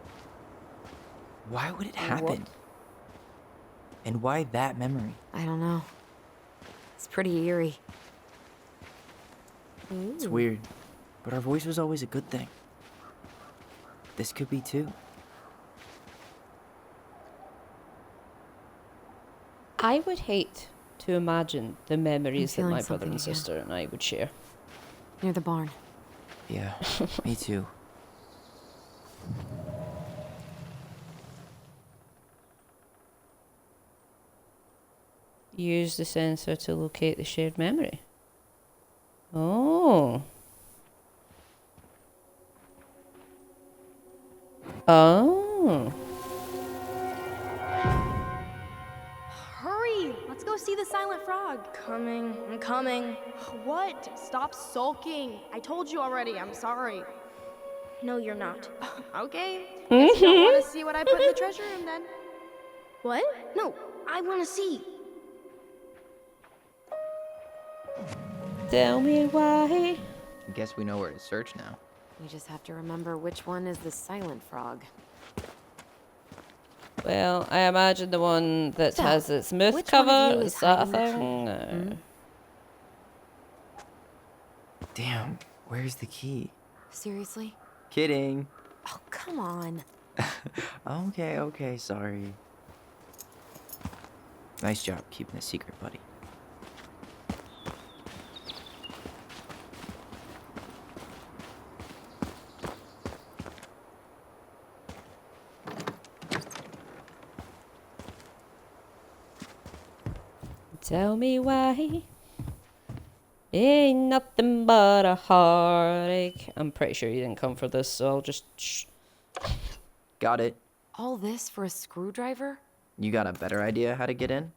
Why would it happen? And why that memory? I don't know. It's pretty eerie. It's weird, but our voice was always a good thing. This could be too. I would hate to imagine the memories that feeling my brother something and again. sister and I would share. Near the barn. Yeah, me too. Use the sensor to locate the shared memory. Oh. Oh. Hurry! Let's go see the silent frog. I'm coming. What? Stop sulking. I told you already, I'm sorry. No, you're not. Okay. Guess you don't want to see what I put in the treasure room then. What? No, I want to see. Tell me why. I guess we know where to search now. We just have to remember which one is the silent frog. Well, I imagine the one that So, has its mouth which one of cover. you Is is that a hiding the key? thing? No. Damn, where's the key? Seriously? Kidding. Oh, come on. Okay, sorry. Nice job keeping a secret, buddy. Tell me why. Ain't nothing but a heartache. I'm pretty sure you didn't come for this, so I'll just shh. Got it. All this for a screwdriver? You got a better idea how to get in?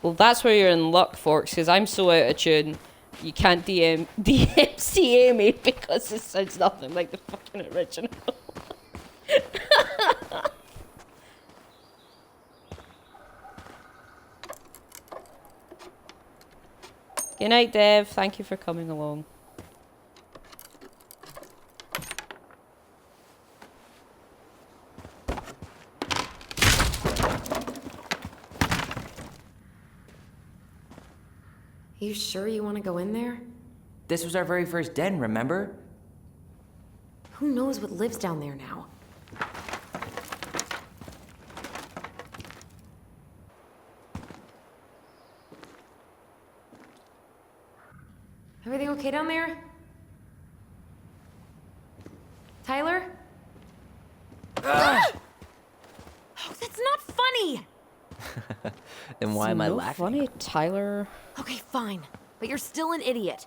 Well, that's where you're in luck, Forks, because I'm so out of tune. You can't DMCA me because it sounds nothing like the fucking original. Good night, Dev. Thank you for coming along. You sure you want to go in there? This was our very first den, remember? Who knows what lives down there now? Everything okay down there? Tyler? Oh, that's not funny! Then why am I No laughing? funny, Tyler. Okay, fine. But you're still an idiot.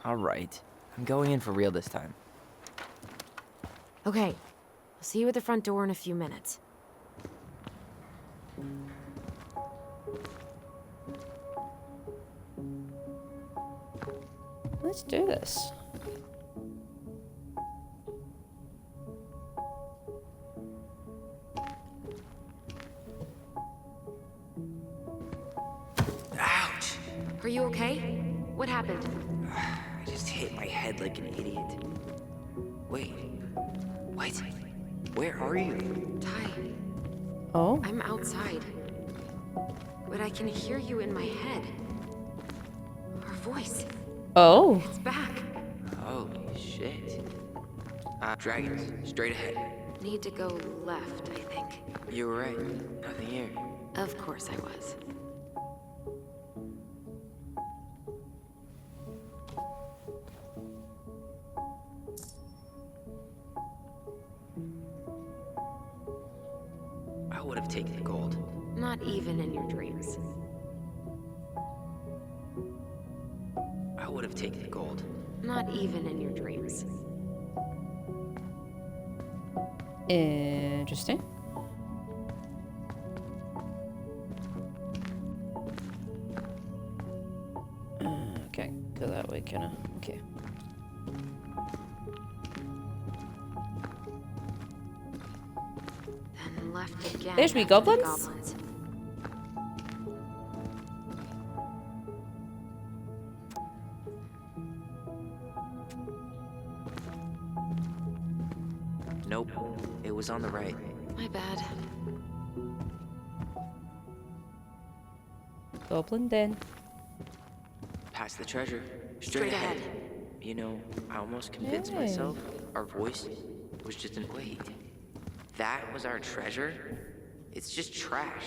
All right. I'm going in for real this time. Okay. I'll see you at the front door in a few minutes. Let's do this. Ouch! Are you okay? What happened? I just hit hit my head like an idiot. Wait. What? Where are you? Ty, Oh. I'm outside. But I can hear you in my head. Our voice. Oh. It's back. Holy shit. Dragons, straight ahead. Need to go left, I think. You were right. Nothing here. Of course I was. I would have taken the gold. Not even in your dreams. I would have taken the gold. Not even in your dreams. Interesting. Okay, go that way, kinda. Okay. Then left again. There's me after the goblins. Nope. It was on the right. My bad. Goblin den. Past the treasure. Straight ahead. You know, I almost convinced Yay. myself our voice was just an wait. That was our treasure? It's just trash.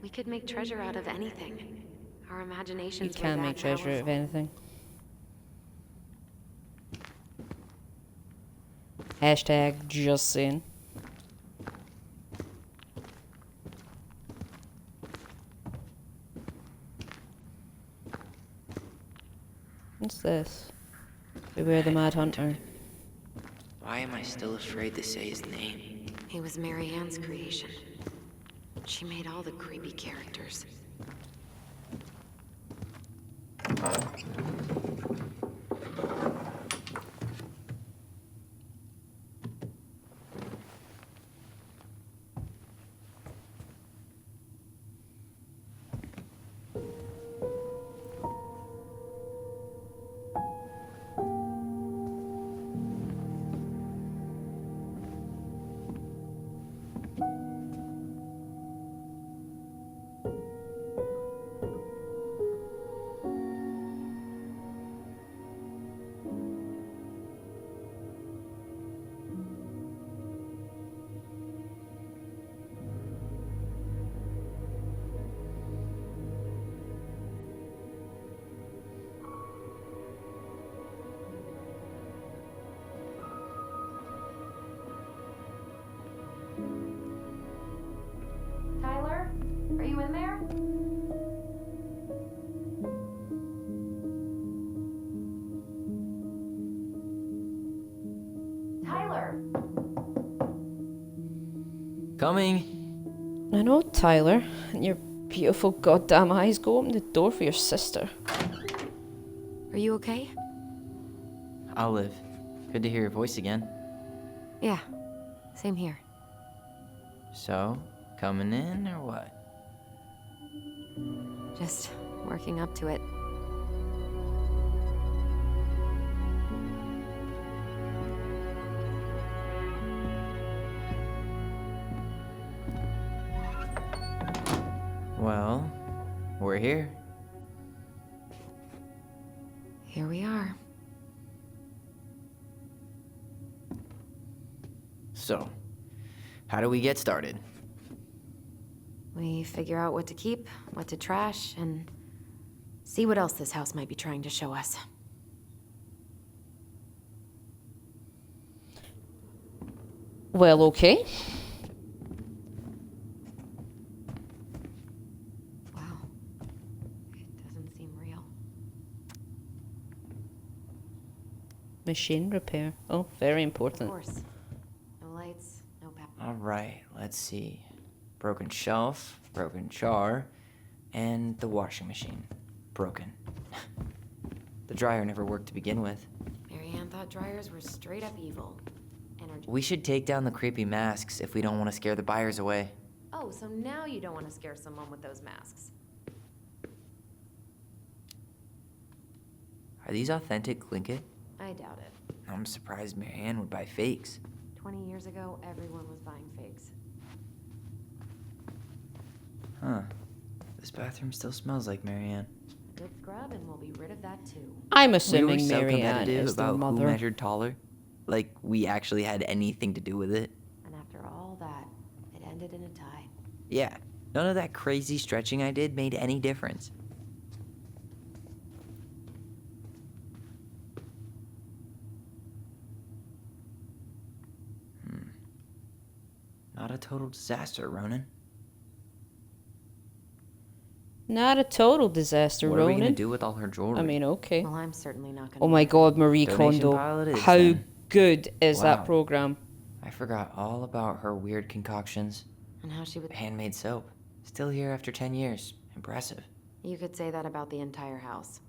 We could make treasure out of anything. Our You imaginations were can that make treasure out of powerful. anything. Hashtag just saying. What's this? Beware the Mad Hunter. Why am I still afraid to say his name? He was Mary Ann's creation. She made all the creepy characters. Tyler, are you in there? Tyler! Coming! I know, Tyler. And your beautiful goddamn eyes. Go open the door for your sister. Are you okay? I'll live. Good to hear your voice again. Yeah. Same here. So, coming in or what? Just working up to it. Well, we're here. Here we are. So, how do we get started? We figure out what to keep, what to trash, and see what else this house might be trying to show us. Well, okay. Wow. It doesn't seem real. Machine repair. Oh, very Of important. course. No lights, no power. Alright, let's see. Broken shelf, broken jar, and the washing machine. Broken. The dryer never worked to begin with. Mary Ann thought dryers were straight up evil. Energy. We should take down the creepy masks if we don't want to scare the buyers away. Oh, so now you don't want to scare someone with those masks. Are these authentic Tlingit? I doubt it. I'm surprised Marianne would buy fakes. 20 years ago, everyone was buying fakes. Huh. This bathroom still smells like Marianne. Good scrub, and we'll be rid of that too. I'm We were assuming so Marianne competitive is their about who mother. measured taller. Like we actually had anything to do with it. And after all that, it ended in a tie. Yeah. None of that crazy stretching I did made any difference. Not a total disaster, Ronan. Not a total disaster, What are we Ronan. gonna do with all her jewelry? I mean, okay. Well, I'm certainly not gonna. Oh my god, Marie Donation Kondo. pile it is, How then. good is Wow. that program? I forgot all about her weird concoctions. And how she would. Handmade soap. Still here after 10 years. Impressive. You could say that about the entire house.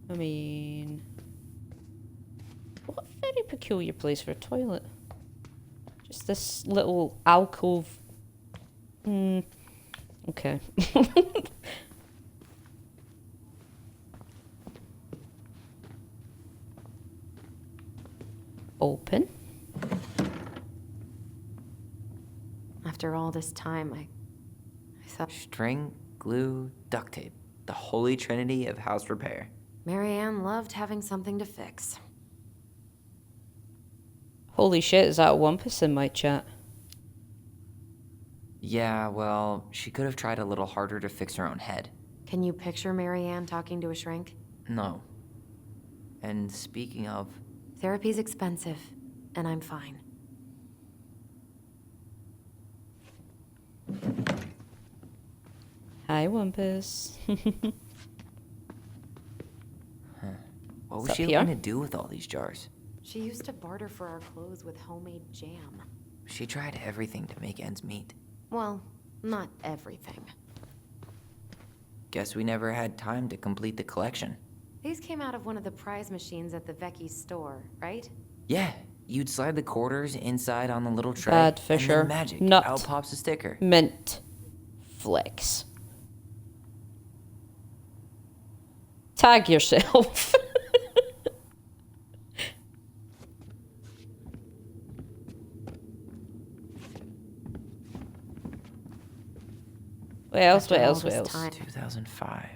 I mean, what a very peculiar place for a toilet. Just this little alcove. Okay. Open. After all this time, I thought String, glue, duct tape. The holy trinity of house repair. Marianne loved having something to fix. Holy shit, is that a Wampus in my chat? Yeah, well, she could have tried a little harder to fix her own head. Can you picture Marianne talking to a shrink? No. And speaking of, Therapy's expensive, and I'm fine. Hi, Wampus. what was What's she up here? going to do with all these jars? She used to barter for our clothes with homemade jam. She tried everything to make ends meet. Well, not everything. Guess we never had time to complete the collection. These came out of one of the prize machines at the Vecchi store, right? Yeah, you'd slide the quarters inside on the little tray. Bad And Fisher. then magic. Nut. Out pops a sticker. Mint. Flex. Tag yourself. What else? After What all else? What this else? time- 2005.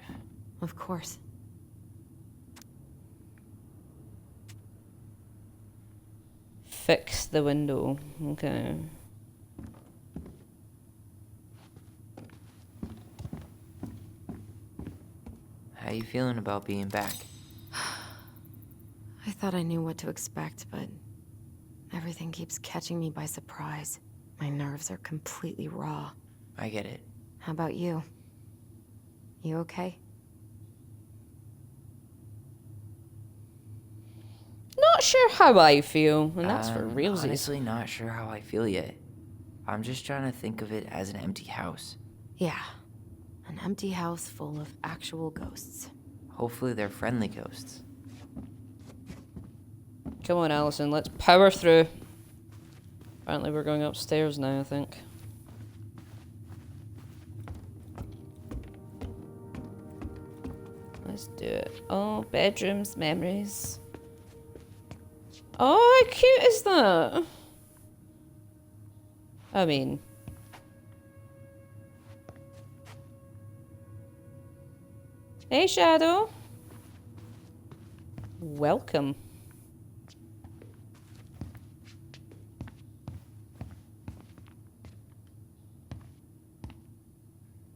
Of course. Fix the window. Okay. How you feeling about being back? I thought I knew what to expect, but everything keeps catching me by surprise. My nerves are completely raw. I get it. How about you? You okay? Not sure how I feel, and that's for I'm realsies. honestly not sure how I feel yet. I'm just trying to think of it as an empty house. Yeah. An empty house full of actual ghosts. Hopefully they're friendly ghosts. Come on, Allison, let's power through. Apparently we're going upstairs now, I think. Let's do it. Oh, bedrooms, memories. Oh, how cute is that? I mean... Hey, Shadow. Welcome.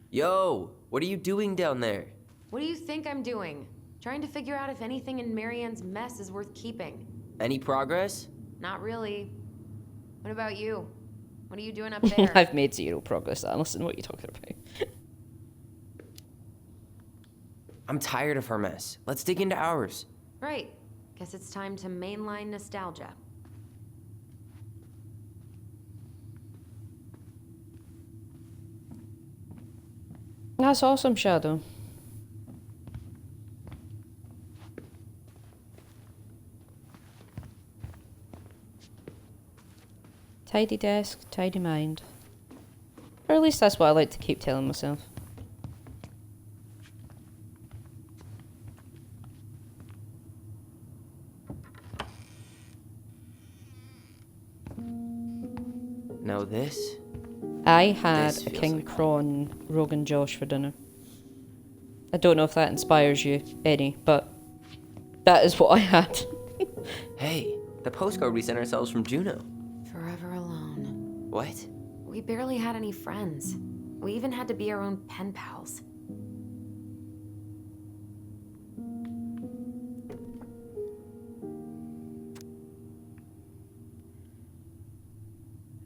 Yo, what are you doing down there? What do you think I'm doing? Trying to figure out if anything in Marianne's mess is worth keeping. Any progress? Not really. What about you? What are you doing up there? I've made zero progress, Alison. What are you talking about? I'm tired of her mess. Let's dig into ours. Right. Guess it's time to mainline nostalgia. That's awesome, Shadow. Tidy desk, tidy mind. at least that's what I like to keep telling myself. Now this? I had This a feels King like Prawn Rogan Josh for dinner. I don't know if that inspires you any, but that is what I had. Hey, the postcard we sent ourselves from Juneau. Forever alone. What? We barely had any friends. We even had to be our own pen pals.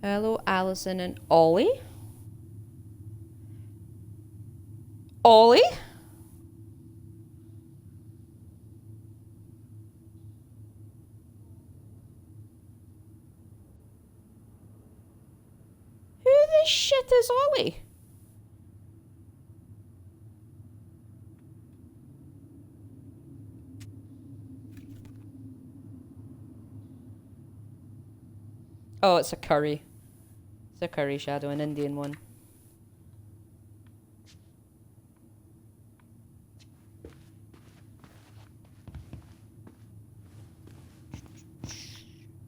Hello, Allison and Ollie. Ollie? Who the shit is Ollie? Oh, it's a curry. It's a curry shadow, an Indian one.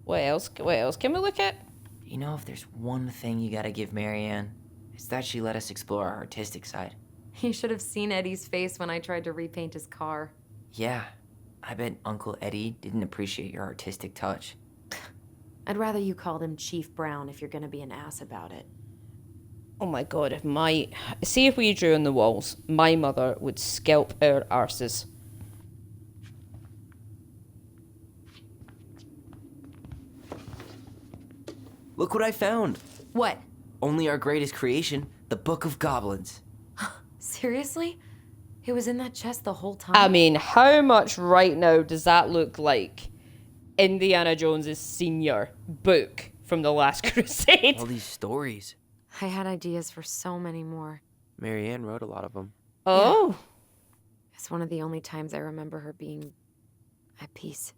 What else? What else can we look at? You know, if there's one thing you gotta give Marianne, it's that she let us explore our artistic side. You should have seen Eddie's face when I tried to repaint his car. Yeah, I bet Uncle Eddie didn't appreciate your artistic touch. I'd rather you called him Chief Brown if you're gonna be an ass about it. Oh my god, see if we drew on the walls, my mother would scalp our arses. Look what I found. What? Only our greatest creation, the Book of Goblins. Seriously? It was in that chest the whole time? I mean, how much right now does that look like Indiana Jones's senior book from the Last Crusade? All these stories. I had ideas for so many more. Marianne wrote a lot of them. Oh. It's one of the only times I remember her being at peace.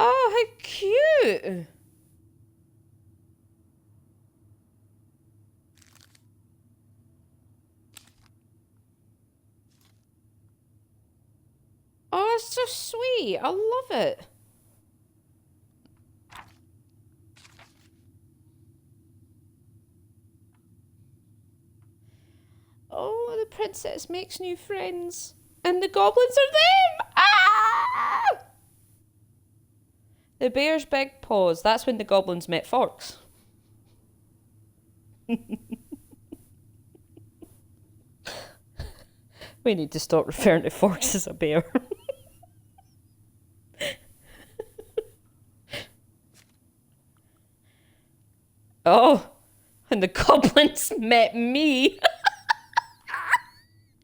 Oh, how cute. Oh, it's so sweet. I love it. Oh, the princess makes new friends. And the goblins are them! Ah! The bear's big paws. That's when the goblins met Forks. We need to stop referring to Forks as a bear. Oh, and the goblins met me.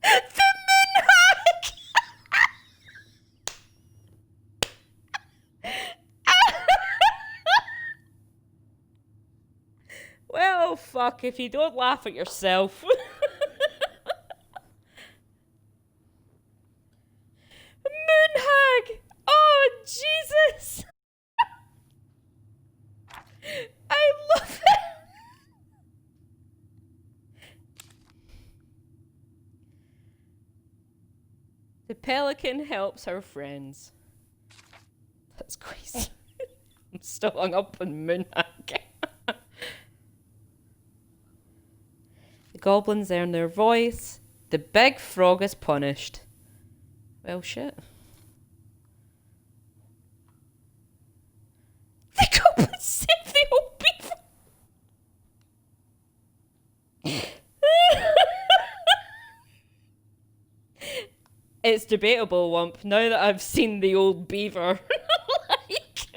The moon hag. Well, fuck if you don't laugh at yourself. Moon hag. Oh, Jesus. I love it. The pelican helps her friends. That's crazy. I'm still hung up on Moonhag. The goblins earn their voice. The big frog is punished. Well, shit. The goblins saved the old beaver. It's debatable, Wump, now that I've seen the old beaver. Like...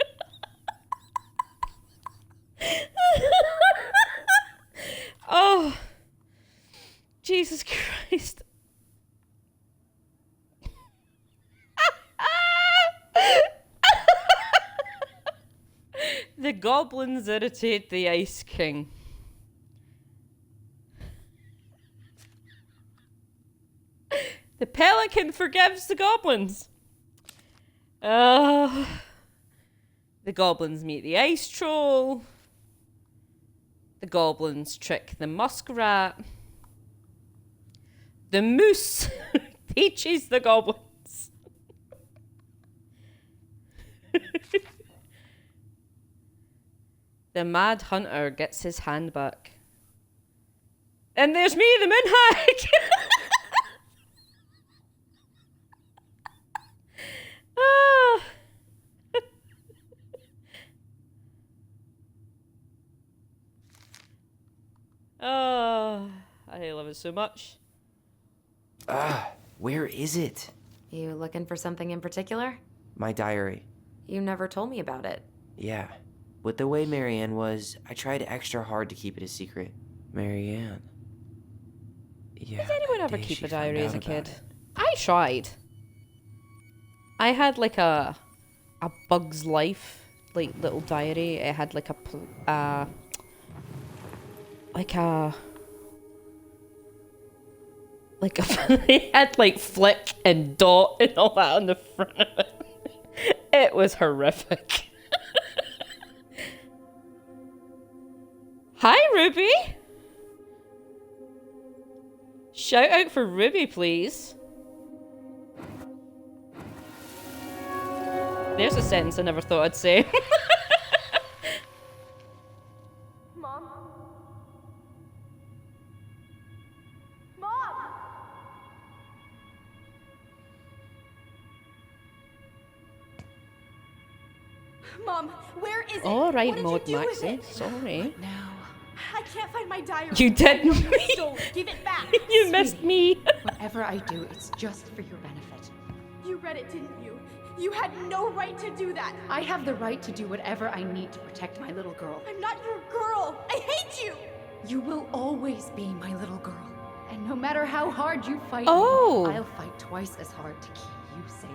Oh. Jesus Christ. The goblins irritate the Ice King. The pelican forgives the goblins. The goblins meet the ice troll. The goblins trick the muskrat. The moose teaches the goblins. The mad hunter gets his hand back. And there's me, the moon hag! Ah. Oh, I love it so much. Where is it? You looking for something in particular? My diary. You never told me about it. Yeah. With the way Marianne was, I tried extra hard to keep it a secret. Marianne. Yeah. Did anyone that ever day keep she a diary found as a out about kid? it. I tried. I had like a Bug's Life like little diary. It had like it had like flick and dot and all that on the front of it. It was horrific. Hi, Ruby. Shout out for Ruby, please. There's a sentence I never thought I'd say. Mom? Mom! Mom, where is it? All right, What did Maud you do with Maxie. it? Sorry. I can't find my diary. You did I know me. you stole it. Give it back. You missed me. Whatever I do, it's just for your benefit. You read it, didn't you? You had no right to do that. I have the right to do whatever I need to protect my little girl. I'm not your girl. I hate you. You will always be my little girl. And no matter how hard you fight Oh. me, I'll fight twice as hard to keep you safe.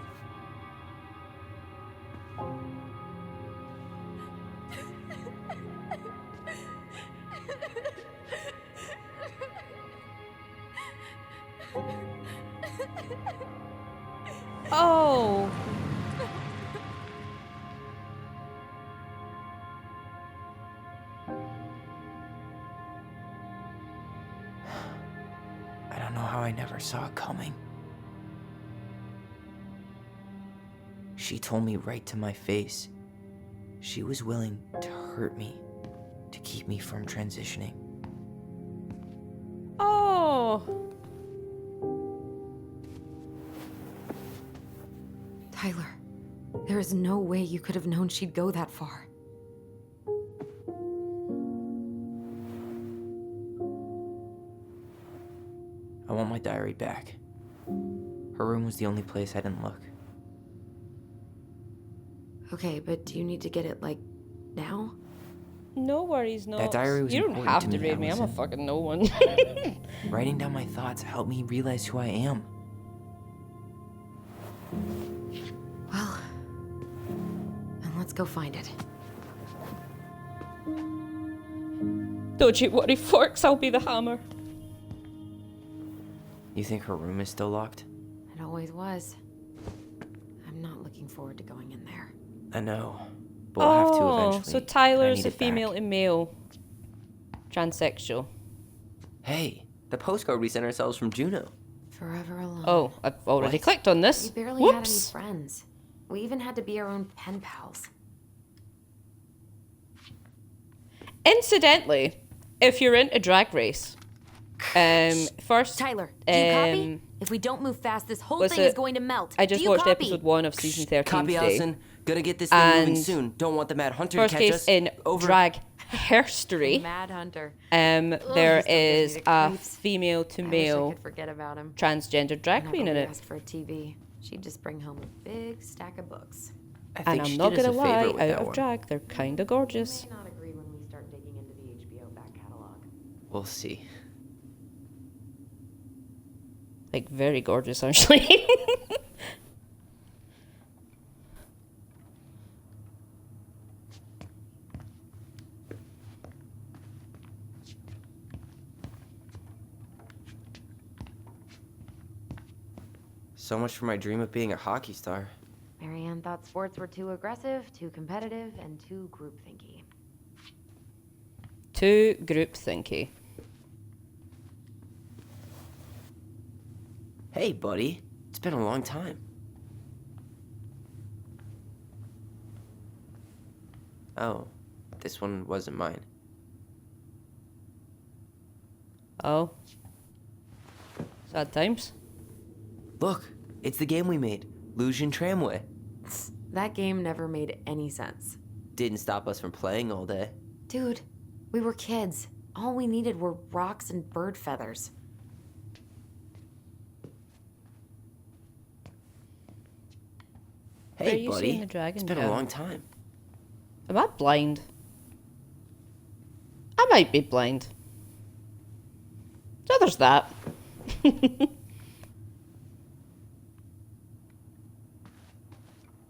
Oh. I don't know how I never saw it coming. She told me right to my face. She was willing to hurt me to keep me from transitioning. Oh. Tyler, there is no way you could have known she'd go that far. I want my diary back. Her room was the only place I didn't look. Okay, but do you need to get it, like, now? No worries, no. That diary was You don't important have to to me, read me. I'm a Allison. fucking no one. Writing down my thoughts helped me realize who I am. Well, then let's go find it. Don't you worry, Forks. I'll be the hammer. You think her room is still locked? It always was. I'm not looking forward to going in there. I know. But we'll have to eventually. So and I Tyler's need a it female back. to male. Transsexual. Hey, the postcard we sent ourselves from Juno. Forever alone. Oh, I've already What? clicked on this. We barely had any Whoops. friends. We even had to be our own pen pals. Incidentally, if you're into Drag Race, first, Tyler, do you copy? um, If we don't move fast, this whole was thing is it- going to melt. I Do just you watched copy? episode 1 of season 13 Copy, today. Allison. Gonna get this thing moving And soon. Don't want the Mad Hunter First to catch case us. in Over. drag history. Mad Hunter. There Ugh, this stuff gives is me the a creeps. female to I wish I male could forget about him. transgender drag Whenever queen in we it. asked for a TV, she'd just bring home a big stack of books. I And think I'm she not did us gonna a lie, favor with out that of one. drag, they're kind of gorgeous. May not agree when we start digging into the HBO back catalog. We'll see. Like, very gorgeous, actually. So much for my dream of being a hockey star. Marianne thought sports were too aggressive, too competitive, and too groupthinky. Too group thinky. Hey, buddy. It's been a long time. Oh, this one wasn't mine. Oh. Sad times. Look, it's the game we made, Lucian Tramway. That game never made any sense. Didn't stop us from playing all day. Dude, we were kids. All we needed were rocks and bird feathers. Where are Hey, you buddy. seeing the dragon It's been a go? long time. Am I blind? I might be blind. So there's that.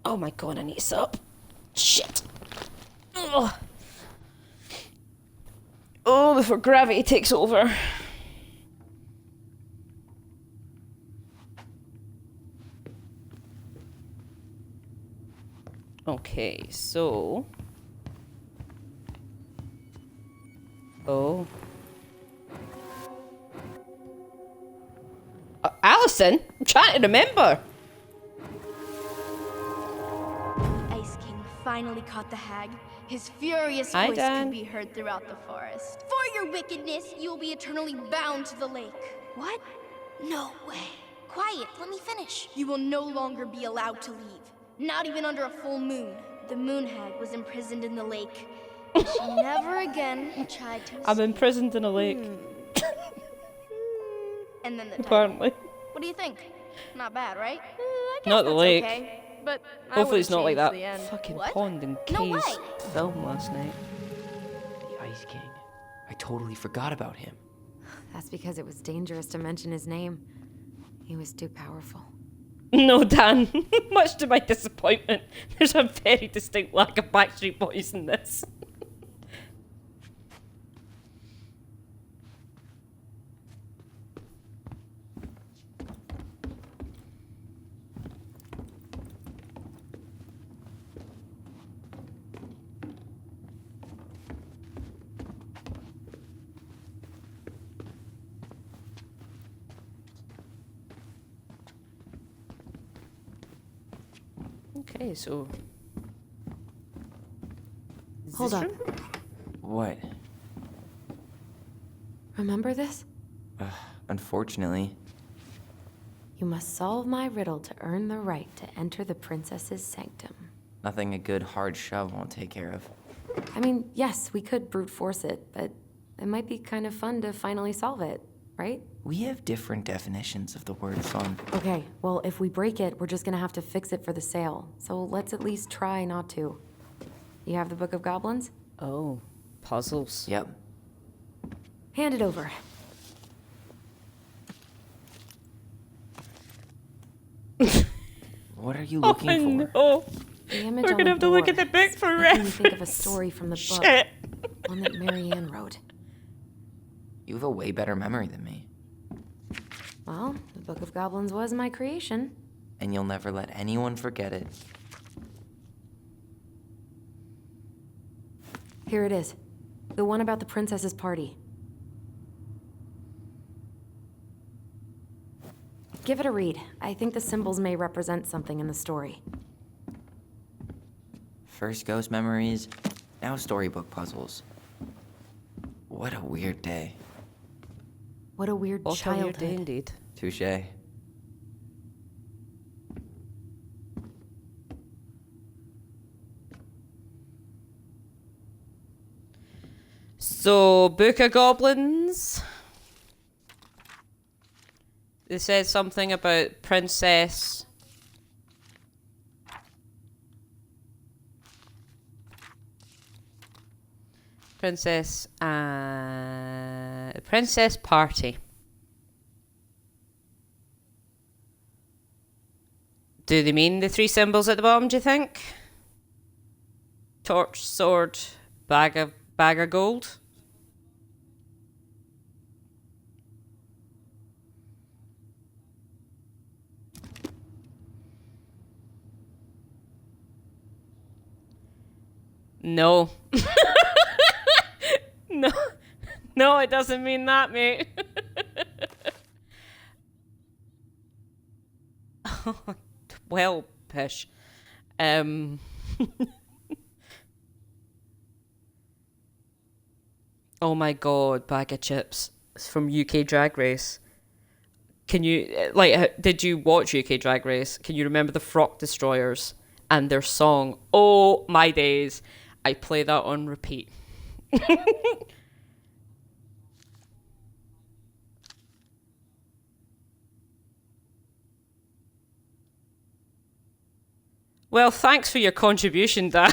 Oh my god, I need to sit up. Shit. Ugh. Oh, before gravity takes over. Okay, so... Oh. Allison? I'm trying to remember. Ice King finally caught the hag. His furious Hi, voice Dan. could be heard throughout the forest. For your wickedness, you will be eternally bound to the lake. What? No way. Quiet, let me finish. You will no longer be allowed to leave. Not even under a full moon. The moon hag was imprisoned in the lake. And she never again tried to escape. I'm imprisoned in a lake. And then the title. Apparently. What do you think? Not bad, right? I guess Not the that's lake. Okay. But I Hopefully it's would've not like that changed the end. fucking What? pond in No Kay's way. film last night. The Ice King. I totally forgot about him. That's because it was dangerous to mention his name. He was too powerful. No, Dan. Much to my disappointment, there's a very distinct lack of Backstreet Boys in this. Okay, so... Is Hold this up. room? What? Remember this? Unfortunately. You must solve my riddle to earn the right to enter the princess's sanctum. Nothing a good hard shove won't take care of. I mean, yes, we could brute force it, but it might be kind of fun to finally solve it, right? We have different definitions of the word fun. Okay, well, if we break it, we're just gonna have to fix it for the sale. So let's at least try not to. You have the Book of Goblins? Oh, puzzles. Yep. Hand it over. What are you Oh, looking for? no. The image We're on gonna the have to look at door the book for is making me reference. think of a story from the book. Shit. One that Marianne wrote. You have a way better memory than me. Well, the Book of Goblins was my creation. And you'll never let anyone forget it. Here it is. The one about the princess's party. Give it a read. I think the symbols may represent something in the story. First ghost memories, now storybook puzzles. What a weird day. What a weird Also your childhood. day indeed. Touche. So, Book of Goblins. It says something about Princess. Princess Party. Do they mean the three symbols at the bottom, do you think? Torch, sword, bag of gold. No. No. No, it doesn't mean that, mate. Well, pish. Oh my god, bag of chips. It's from UK Drag Race. Can you, did you watch UK Drag Race? Can you remember the Frock Destroyers and their song? Oh my days. I play that on repeat. Well, thanks for your contribution, Dan.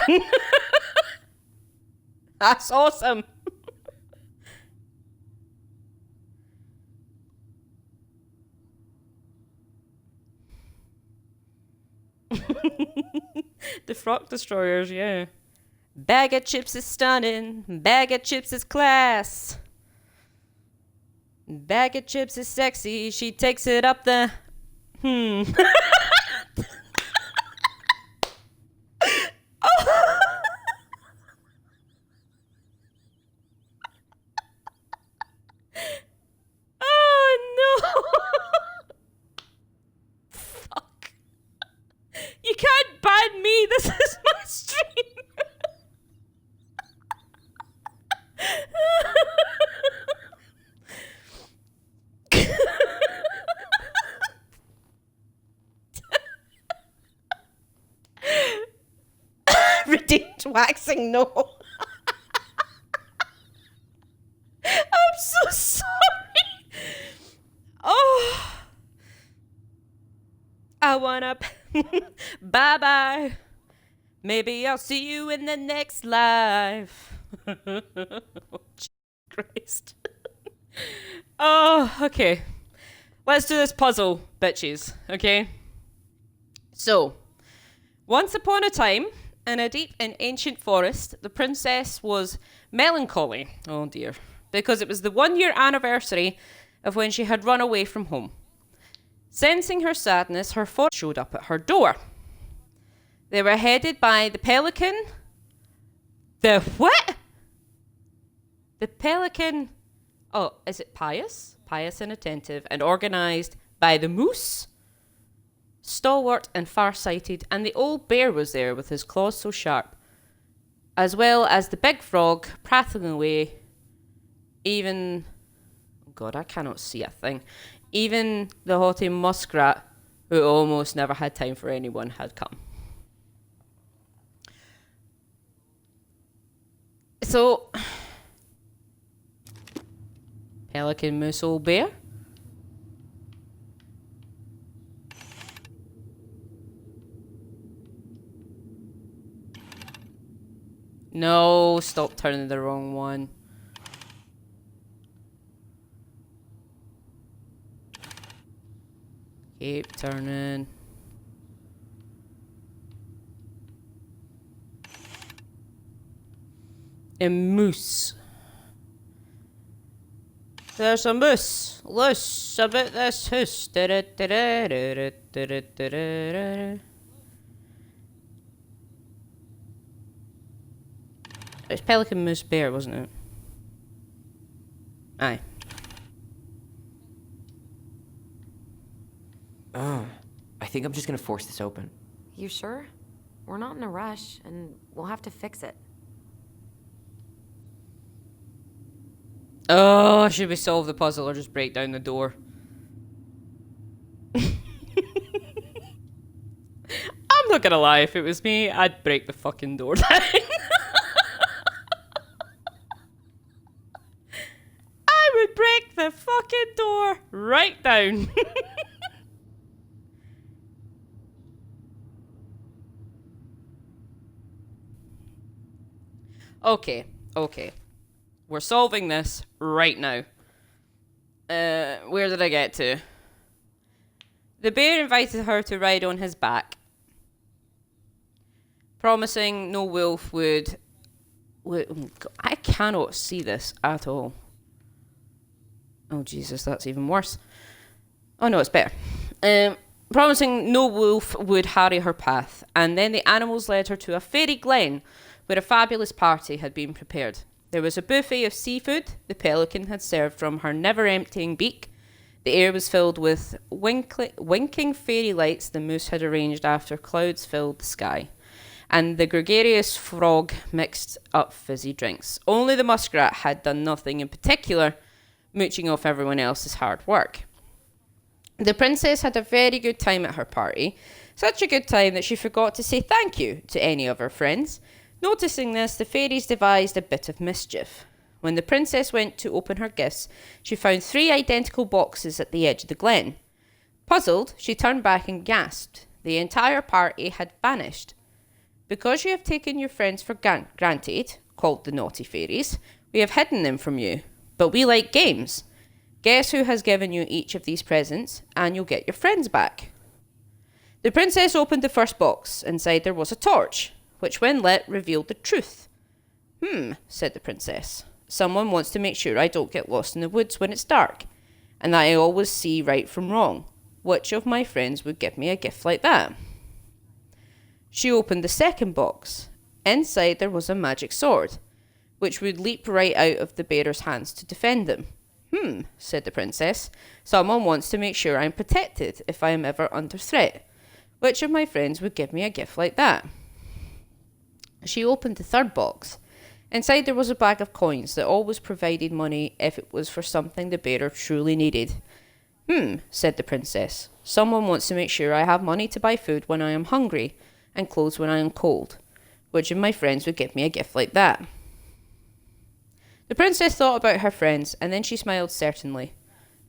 That's awesome. The Frock Destroyers, yeah. Bag of chips is stunning. Bag of chips is class. Bag of chips is sexy. She takes it up the... Oh no! Fuck. You can't ban me. This is my stream. Redeemed waxing, no. I'm so sorry. Oh. I wanna... Bye-bye. Maybe I'll see you in the next life. Oh, Christ. Oh, okay. Let's do this puzzle, bitches, okay? So, once upon a time, in a deep and ancient forest, the princess was melancholy. Oh dear. Because it was the 1-year anniversary of when she had run away from home. Sensing her sadness, her forest showed up at her door. They were headed by the pelican. The what? The pelican. Oh, is it pious? Pious and attentive, and organised by the moose. Stalwart and far-sighted, and the old bear was there with his claws so sharp, as well as the big frog prattling away. Even, oh God, I cannot see a thing. Even the haughty muskrat, who almost never had time for anyone, had come. So, pelican, moose, old bear. No, stop turning the wrong one. Keep turning. A moose. There's a moose loose about this house. It's pelican, moose, bear, wasn't it? Aye. I think I'm just gonna force this open. You sure? We're not in a rush, and we'll have to fix it. Oh, should we solve the puzzle or just break down the door? I'm not gonna lie, if it was me, I'd break the fucking door down. I would break the fucking door right down. Okay. We're solving this right now. Where did I get to? The bear invited her to ride on his back, promising no wolf would I cannot see this at all. Oh Jesus, that's even worse. Oh no, it's better. Promising no wolf would harry her path, and then the animals led her to a fairy glen where a fabulous party had been prepared. There was a buffet of seafood the pelican had served from her never-emptying beak. The air was filled with winking fairy lights the moose had arranged after clouds filled the sky. And the gregarious frog mixed up fizzy drinks. Only the muskrat had done nothing in particular, mooching off everyone else's hard work. The princess had a very good time at her party, such a good time that she forgot to say thank you to any of her friends. Noticing this, the fairies devised a bit of mischief. When the princess went to open her gifts, she found 3 identical boxes at the edge of the glen. Puzzled, she turned back and gasped. The entire party had vanished. Because you have taken your friends for granted, called the naughty fairies, we have hidden them from you. But we like games. Guess who has given you each of these presents, and you'll get your friends back. The princess opened the first box. Inside there was a torch, which when lit revealed the truth. Said the princess. Someone wants to make sure I don't get lost in the woods when it's dark, and that I always see right from wrong. Which of my friends would give me a gift like that? She opened the second box. Inside there was a magic sword, which would leap right out of the bearer's hands to defend them. Said the princess. Someone wants to make sure I'm protected if I am ever under threat. Which of my friends would give me a gift like that? She opened the third box. Inside there was a bag of coins that always provided money if it was for something the bearer truly needed. Said the princess. Someone wants to make sure I have money to buy food when I am hungry and clothes when I am cold. Which of my friends would give me a gift like that? The princess thought about her friends, and then she smiled certainly.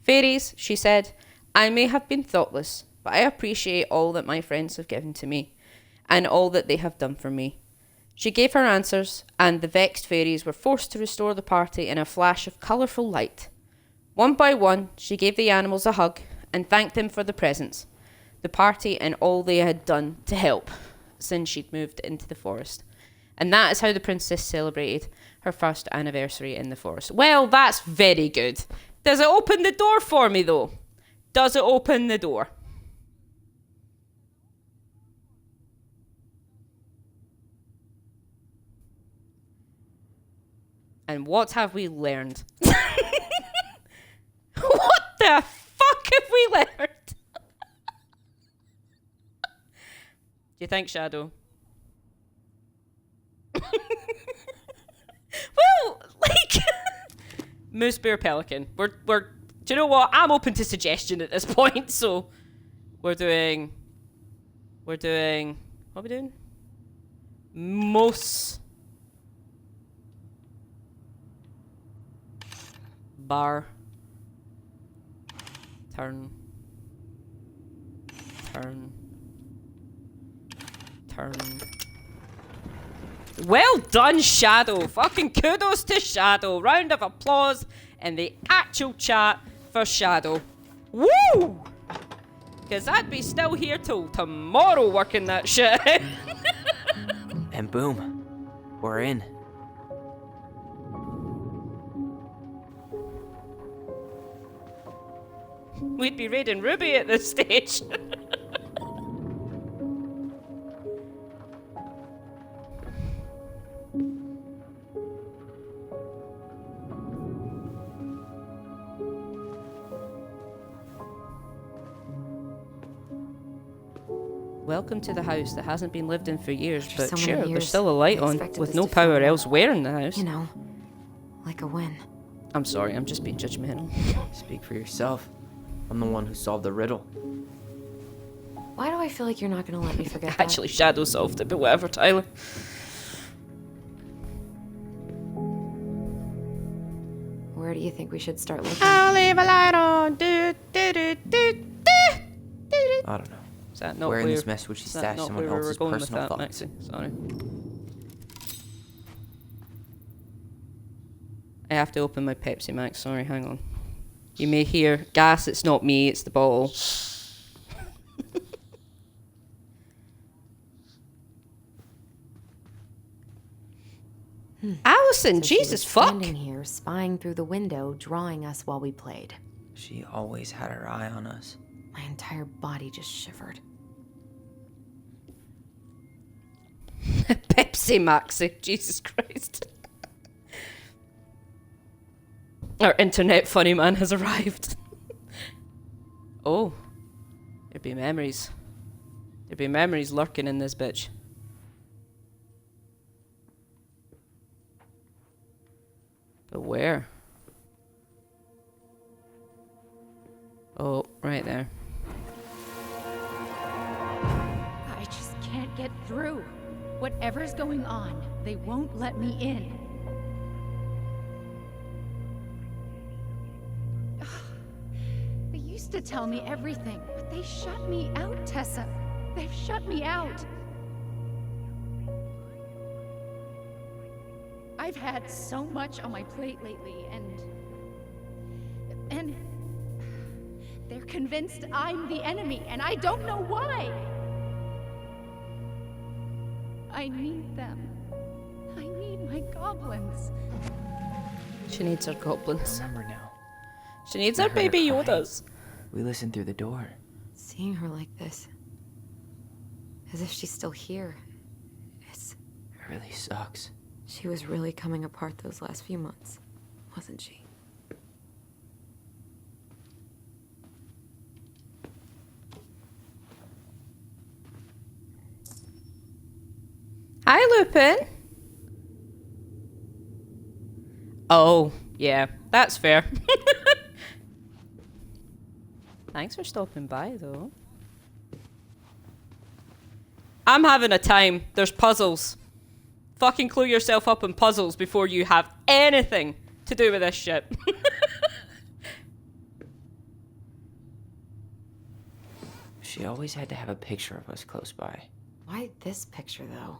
Fairies, she said, I may have been thoughtless, but I appreciate all that my friends have given to me, and all that they have done for me. She gave her answers, and the vexed fairies were forced to restore the party in a flash of colourful light. One by one, she gave the animals a hug, and thanked them for the presents, the party and all they had done to help since she'd moved into the forest. And that is how the princess celebrated her first anniversary in the forest. Well, that's very good. Does it open the door for me, though? Does it open the door? And what have we learned? What the fuck have we learned? Do you think, Shadow? Well, like moose, bear, pelican. We're do you know what? I'm open to suggestion at this point, so we're doing what are we doing? Moose, bar, turn. Well done, Shadow. Fucking kudos to Shadow. Round of applause in the actual chat for Shadow. Woo! Because I'd be still here till tomorrow working that shit. And boom, we're in. We'd be raiding Ruby at this stage. Welcome to the house that hasn't been lived in for years, After but so many sure, there's years, still a light I on, expected with this no to feel power more, elsewhere in the house. You know, like a win. I'm sorry, I'm just being judgmental. Speak for yourself. I'm the one who solved the riddle. Why do I feel like you're not gonna let me forget that? Actually, Shadow solved it, but whatever, Tyler. Where do you think we should start looking? I'll leave a light on. Do, do, do, do, do, do. I don't know. Is that not Where in where, this mess would she is that stash not someone where we were else's going with personal that, thoughts? Maxie? Sorry. I have to open my Pepsi Max. Sorry, hang on. You may hear gas. It's not me. It's the bottle. Allison, So she was Jesus fuck. standing here, spying through the window, drawing us while we played. She always had her eye on us. My entire body just shivered. Pepsi Maxi, Jesus Christ. Our internet funny man has arrived. Oh. There'd be memories. There'd be memories lurking in this bitch. But where? Oh, right there. I just can't get through. Whatever's going on, they won't let me in. They used to tell me everything, but they shut me out, Tessa. They've shut me out. I've had so much on my plate lately, and they're convinced I'm the enemy, and I don't know why. I need them. I need my goblins. She needs her goblins. Remember now. She needs I her heard baby her crying. Yodas. We listened through the door. Seeing her like this, as if she's still here, It really sucks. she was really coming apart those last few months, wasn't she? Hi, Lupin. Oh, yeah, that's fair. Thanks for stopping by, though. I'm having a time. There's puzzles. Fucking clue yourself up in puzzles before you have anything to do with this shit. She always had to have a picture of us close by. Why this picture, though?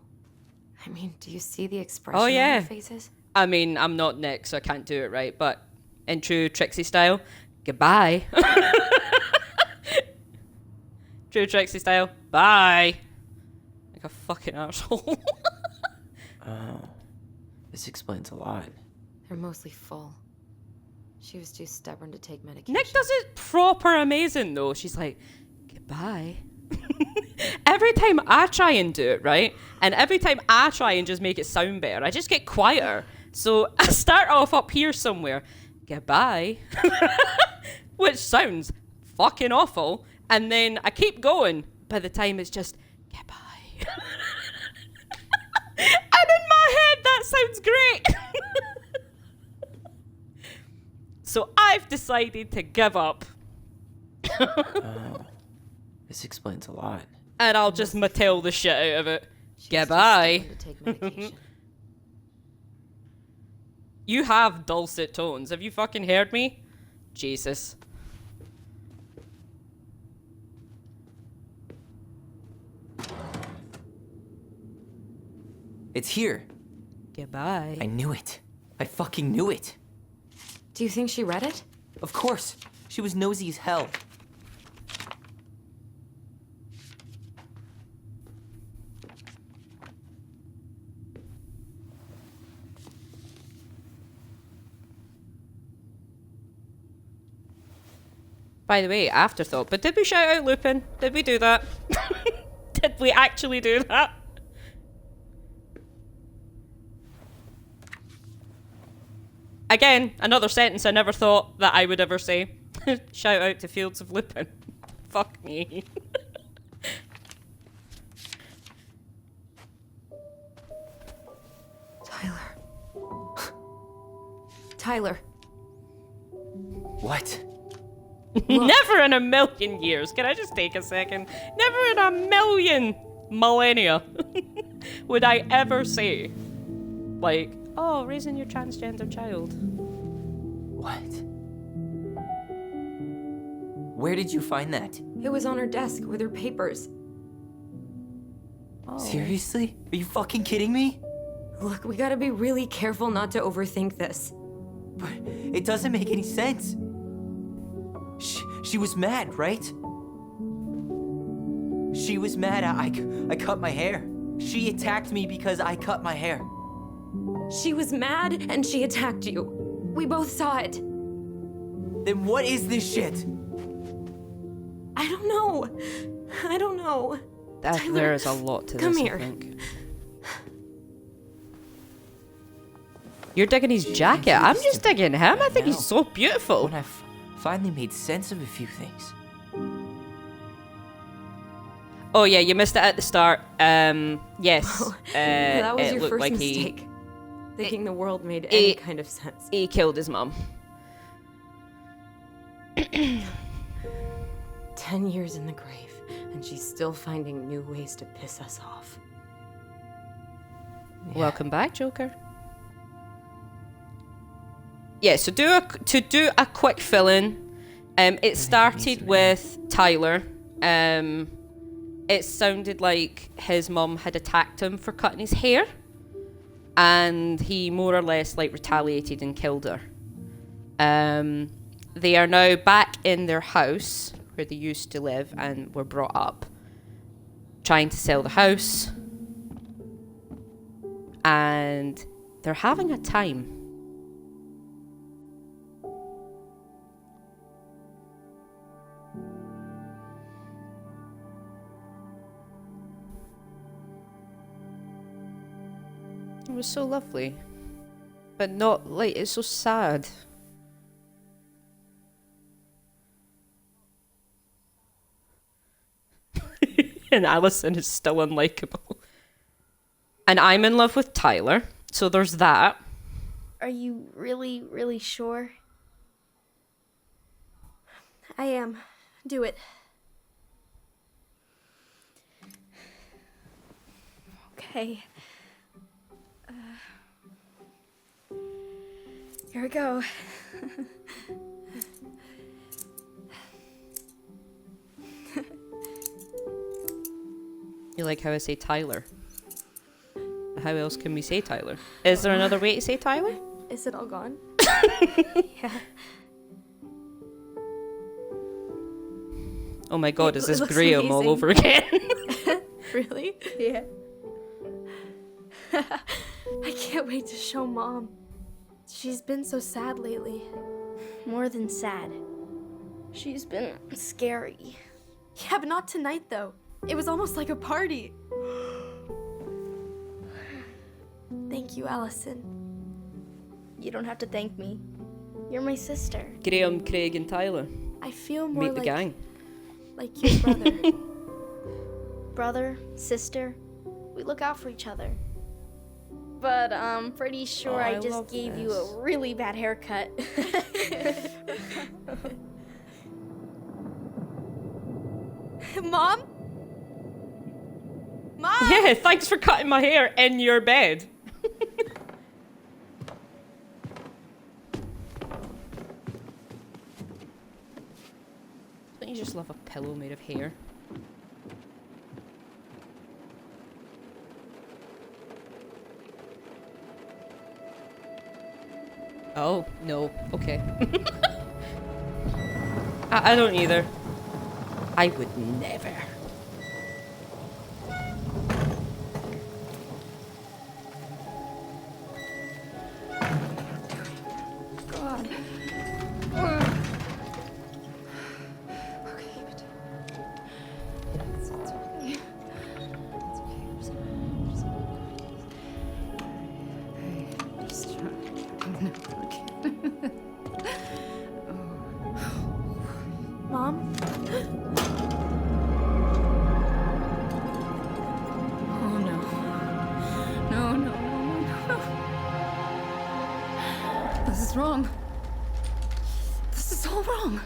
I mean, do you see the expression Oh, on yeah. their faces? I mean, I'm not Nick, so I can't do it right, but in true Trixie style, goodbye. True Trixie style, bye. Like a fucking arsehole. Oh. This explains a lot. They're mostly full. She was too stubborn to take medication. Nick does it proper amazing, though. She's like, goodbye. Every time I try and do it, right? And every time I try and just make it sound better, I just get quieter. So I start off up here somewhere, goodbye, which sounds fucking awful. And then I keep going. By the time it's just, goodbye. And in my head, that sounds great. So I've decided to give up. Oh. This explains a lot. And I'll just Mattel the shit out of it. She was too Goodbye. stubborn to take medication. You have dulcet tones. Have you fucking heard me? Jesus. It's here. Goodbye. I knew it. I fucking knew it. Do you think she read it? Of course. She was nosy as hell. By the way, afterthought. But did we shout out Lupin? Did we do that? Did we actually do that? Again, another sentence I never thought that I would ever say. Shout out to Fields of Lupin. Fuck me. Tyler. What? Never in a million years. Can I just take a second? Never in a million millennia would I ever say, like, oh, raising your transgender child. What? Where did you find that? It was on her desk with her papers. Oh. Seriously? Are you fucking kidding me? Look, we gotta be really careful not to overthink this. But it doesn't make any sense. She was mad, right? She was mad I cut my hair. She attacked me because I cut my hair. She was mad and she attacked you. We both saw it. Then what is this shit? I don't know. I don't know. Tyler, There is a lot to come this, here. I think. You're digging his jacket. I'm just digging him. I think he's so beautiful. When I finally made sense of a few things. Oh yeah, you missed it at the start. Yes. That was it your looked first like mistake. Thinking the world made any kind of sense. he killed his mum. 10 years in the grave, and she's still finding new ways to piss us off. Welcome back, Joker. Yeah, so to do a quick fill-in, it started with Tyler. It sounded like his mum had attacked him for cutting his hair, and he more or less like retaliated and killed her. They are now back in their house where they used to live and were brought up, trying to sell the house, and they're having a time. It was so lovely, but not like, it's so sad. And Allison is still unlikable. And I'm in love with Tyler, so there's that. Are you really, really sure? I am. Do it. Okay. Here we go. You like how I say Tyler? How else can we say Tyler? Is there another way to say Tyler? Is it all gone? Yeah. Oh my god, is It this looks Graham all amazing. over again? Really? Yeah. I can't wait to show Mom. She's been so sad lately. More than sad. She's been scary. Yeah, but not tonight though. It was almost like a party. Thank you, Allison. You don't have to thank me. You're my sister. Graham, Craig and Tyler. I feel more Meet the gang. like your brother. Brother, sister, we look out for each other. But I'm pretty sure Oh, I I just love gave you this. a really bad haircut. Mom? Mom? Yeah, thanks for cutting my hair in your bed. Don't you just love a pillow made of hair? Oh, no. Okay. I don't either. I would never. God. Okay, but it's okay. It's okay. Just try. Mom? Oh no. No, no, no, no. This is wrong. This is all wrong.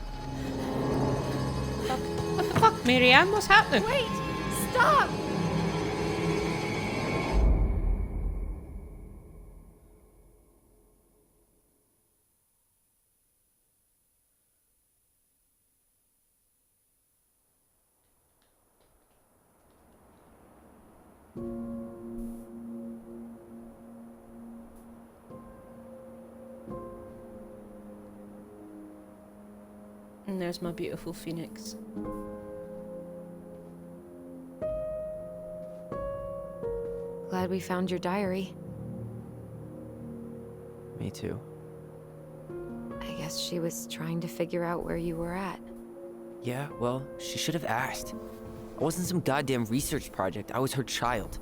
What the fuck, Marianne? What's happening? Wait! Stop! And there's my beautiful phoenix. Glad we found your diary. Me too. I guess she was trying to figure out where you were at. Yeah, well, she should have asked. I wasn't some goddamn research project. I was her child.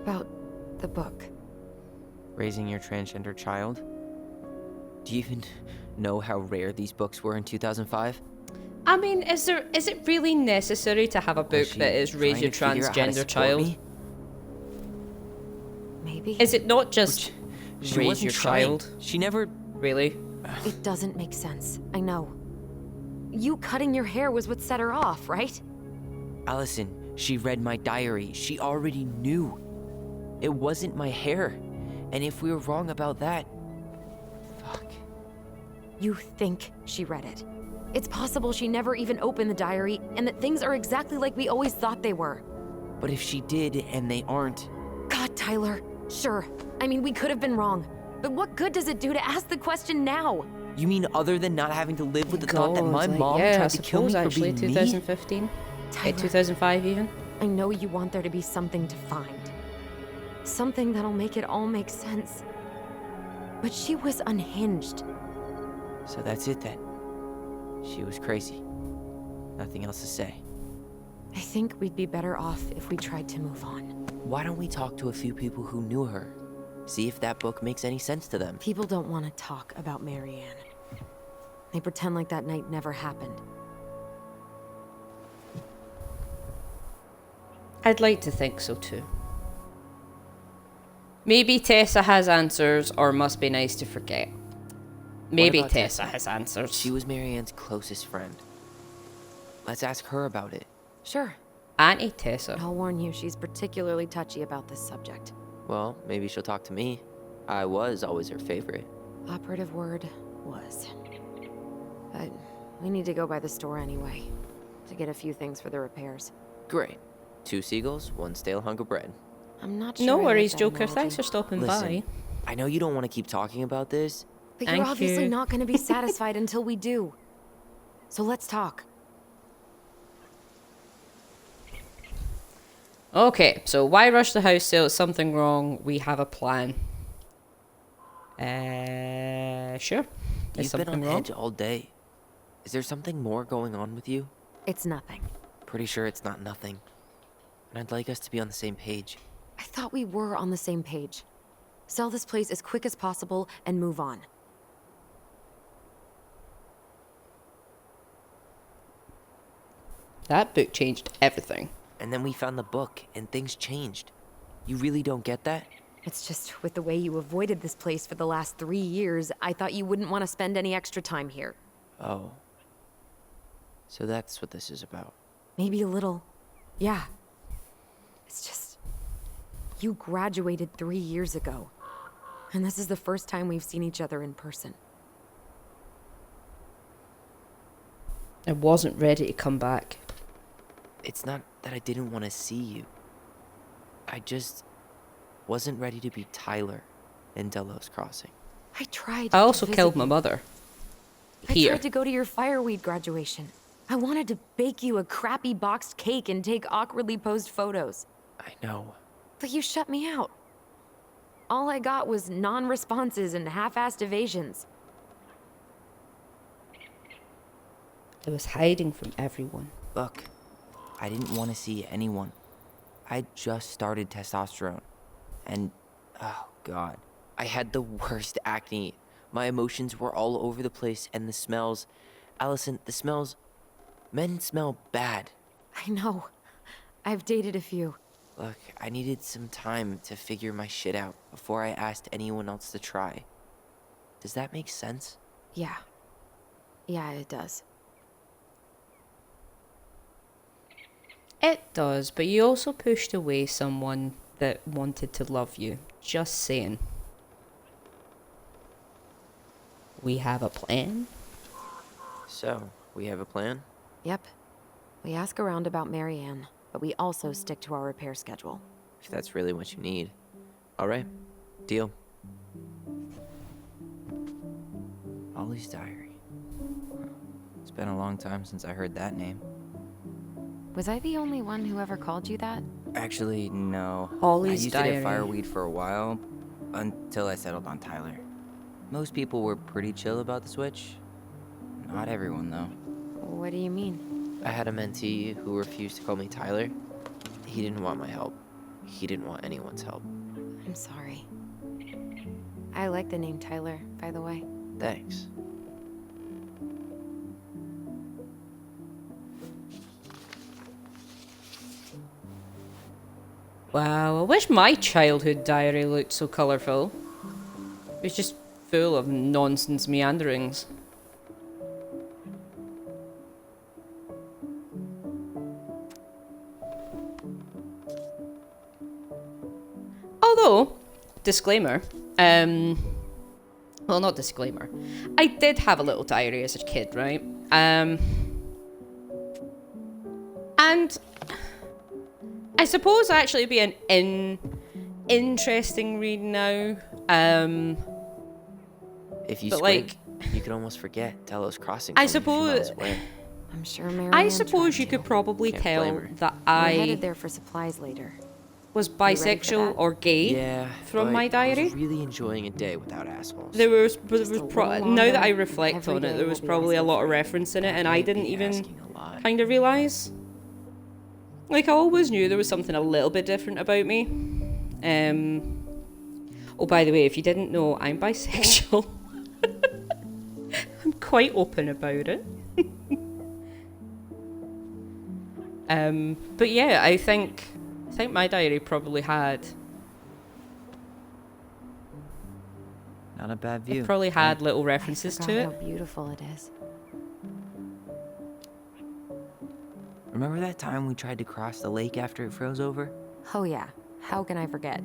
About the book. Raising your transgender child? Do you even know how rare these books were in 2005? I mean, is it really necessary to have a book she that is raise trying your to figure out how to transgender support child? me? Maybe. Is it not just She raise wasn't your trying. child? She never... Really? It doesn't make sense. I know. You cutting your hair was what set her off, right? Allison, she read my diary. She already knew. It wasn't my hair. And if we were wrong about that... Fuck. You think she read it. It's possible she never even opened the diary, and that things are exactly like we always thought they were. But if she did, and they aren't... God, Tyler. Sure. I mean, we could have been wrong. But what good does it do to ask the question now? You mean other than not having to live with the thought that my mom yeah, tried to kill me for actually, being me? 2015. Tyler, 2005 even. I know you want there to be something to find. Something that'll make it all make sense. But she was unhinged. So that's it then. She was crazy. Nothing else to say. I think we'd be better off if we tried to move on. Why don't we talk to a few people who knew her? See if that book makes any sense to them. People don't want to talk about Marianne. They pretend like that night never happened. I'd like to think so too. Maybe Tessa has answers, or must be nice to forget. Maybe about Tessa Tessa? has answers. She was Marianne's closest friend. Let's ask her about it. Sure. Auntie Tessa. I'll warn you, she's particularly touchy about this subject. Well, maybe she'll talk to me. I was always her favorite. Operative word was. But we need to go by the store anyway, to get a few things for the repairs. Great. 2 seagulls, 1 stale hunk of bread. I'm not sure. No I like worries, that Joker. analogy. Thanks for stopping Listen, by. I know you don't want to keep talking about this. But Thank you're obviously you. not going to be satisfied until we do. So let's talk. Okay, so why rush the house sale? Is something wrong? We have a plan. Sure. Is You've been something on wrong? edge all day. Is there something more going on with you? It's nothing. Pretty sure it's not nothing. And I'd like us to be on the same page. I thought we were on the same page. Sell this place as quick as possible and move on. That book changed everything. And then we found the book, and things changed. You really don't get that? It's just with the way you avoided this place for the last 3 years, I thought you wouldn't want to spend any extra time here. Oh. So that's what this is about. Maybe a little. Yeah. It's just... You graduated 3 years ago. And this is the first time we've seen each other in person. I wasn't ready to come back. It's not that I didn't want to see you. I just wasn't ready to be Tyler in Delos Crossing. I tried I also to killed visit my you. mother. I Here. tried to go to your fireweed graduation. I wanted to bake you a crappy boxed cake and take awkwardly posed photos. I know. But you shut me out. All I got was non-responses and half-assed evasions. I was hiding from everyone. Look, I didn't want to see anyone. I just started testosterone. And, oh god, I had the worst acne. My emotions were all over the place, and the smells... Allison, the smells... Men smell bad. I know. I've dated a few. Look, I needed some time to figure my shit out before I asked anyone else to try. Does that make sense? Yeah. Yeah, it does. It does, but you also pushed away someone that wanted to love you. Just saying. We have a plan? So, we have a plan? Yep. We ask around about Marianne, but we also stick to our repair schedule. If that's really what you need. Alright, deal. Ollie's diary. It's been a long time since I heard that name. Was I the only one who ever called you that? Actually, no. Ollie's I used diary. it at Fireweed for a while, until I settled on Tyler. Most people were pretty chill about the switch. Not everyone, though. What do you mean? I had a mentee who refused to call me Tyler. He didn't want my help. he didn't want anyone's help. I'm sorry. I like the name Tyler, by the way. Thanks. Wow, I wish my childhood diary looked so colourful. It was just full of nonsense meanderings. Although, disclaimer, well, not disclaimer, I did have a little diary as a kid, right? And I suppose actually it'd be an interesting read now. If you But, squint, you could almost forget Delos Crossing. I from a few miles suppose- away. I'm sure Marianne I suppose tried you to. could probably Can't tell blame her. that We're headed I there for supplies later. was ready for bisexual that? or gay Yeah, from but my I diary. was really enjoying a day without assholes. There was, Just a little now that I longer, reflect every on it, day there will was be probably a lot of hassle-free. reference in it, That and I might didn't be even asking a lot. kind of realise. Like, I always knew there was something a little bit different about me. Oh, by the way, if you didn't know, I'm bisexual. I'm quite open about it. But yeah, I think my diary probably had Not a bad view. probably had little I references forgot to how it. beautiful it is. Remember that time we tried to cross the lake after it froze over? Oh yeah, how can I forget?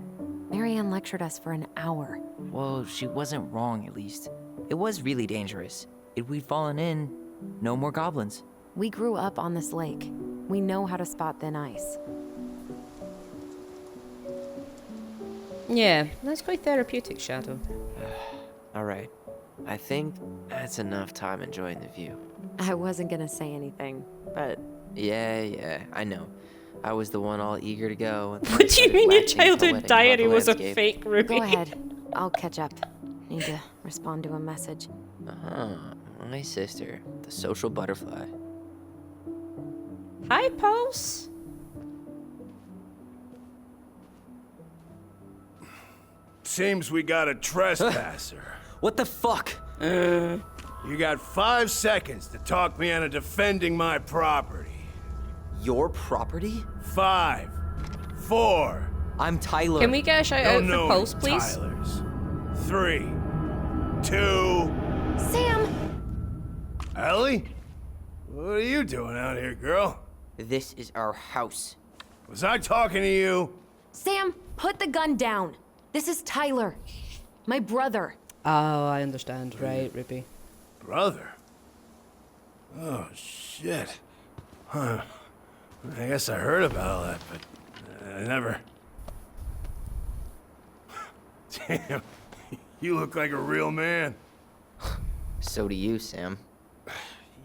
Marianne lectured us for an hour. Well, she wasn't wrong, at least. It was really dangerous. If we'd fallen in, no more goblins. We grew up on this lake. We know how to spot thin ice. Yeah, that's quite therapeutic, Shadow. Alright. I think that's enough time enjoying the view. I wasn't gonna say anything, but Yeah, I know. I was the one all eager to go. And What do you started mean your waxing childhood poetic about the diary was a landscape. fake, Ruby? go ahead. I'll catch up. Need to respond to a message. Uh-huh. My sister, the social butterfly. Hi, Pulse. Seems we got a trespasser. What the fuck? You got 5 seconds to talk me into defending my property. Your property? 5, 4. I'm Tyler. Can we get a shout out for Pulse, please? Tylers. 3, 2. Sam! Ellie? What are you doing out here, girl? This is our house. Was I talking to you? Sam, put the gun down. This is Tyler. My brother. Oh, I understand. Right, Ruby. Brother? Oh, shit. Huh. I guess I heard about all that, but I never... Damn, you look like a real man. So do you, Sam.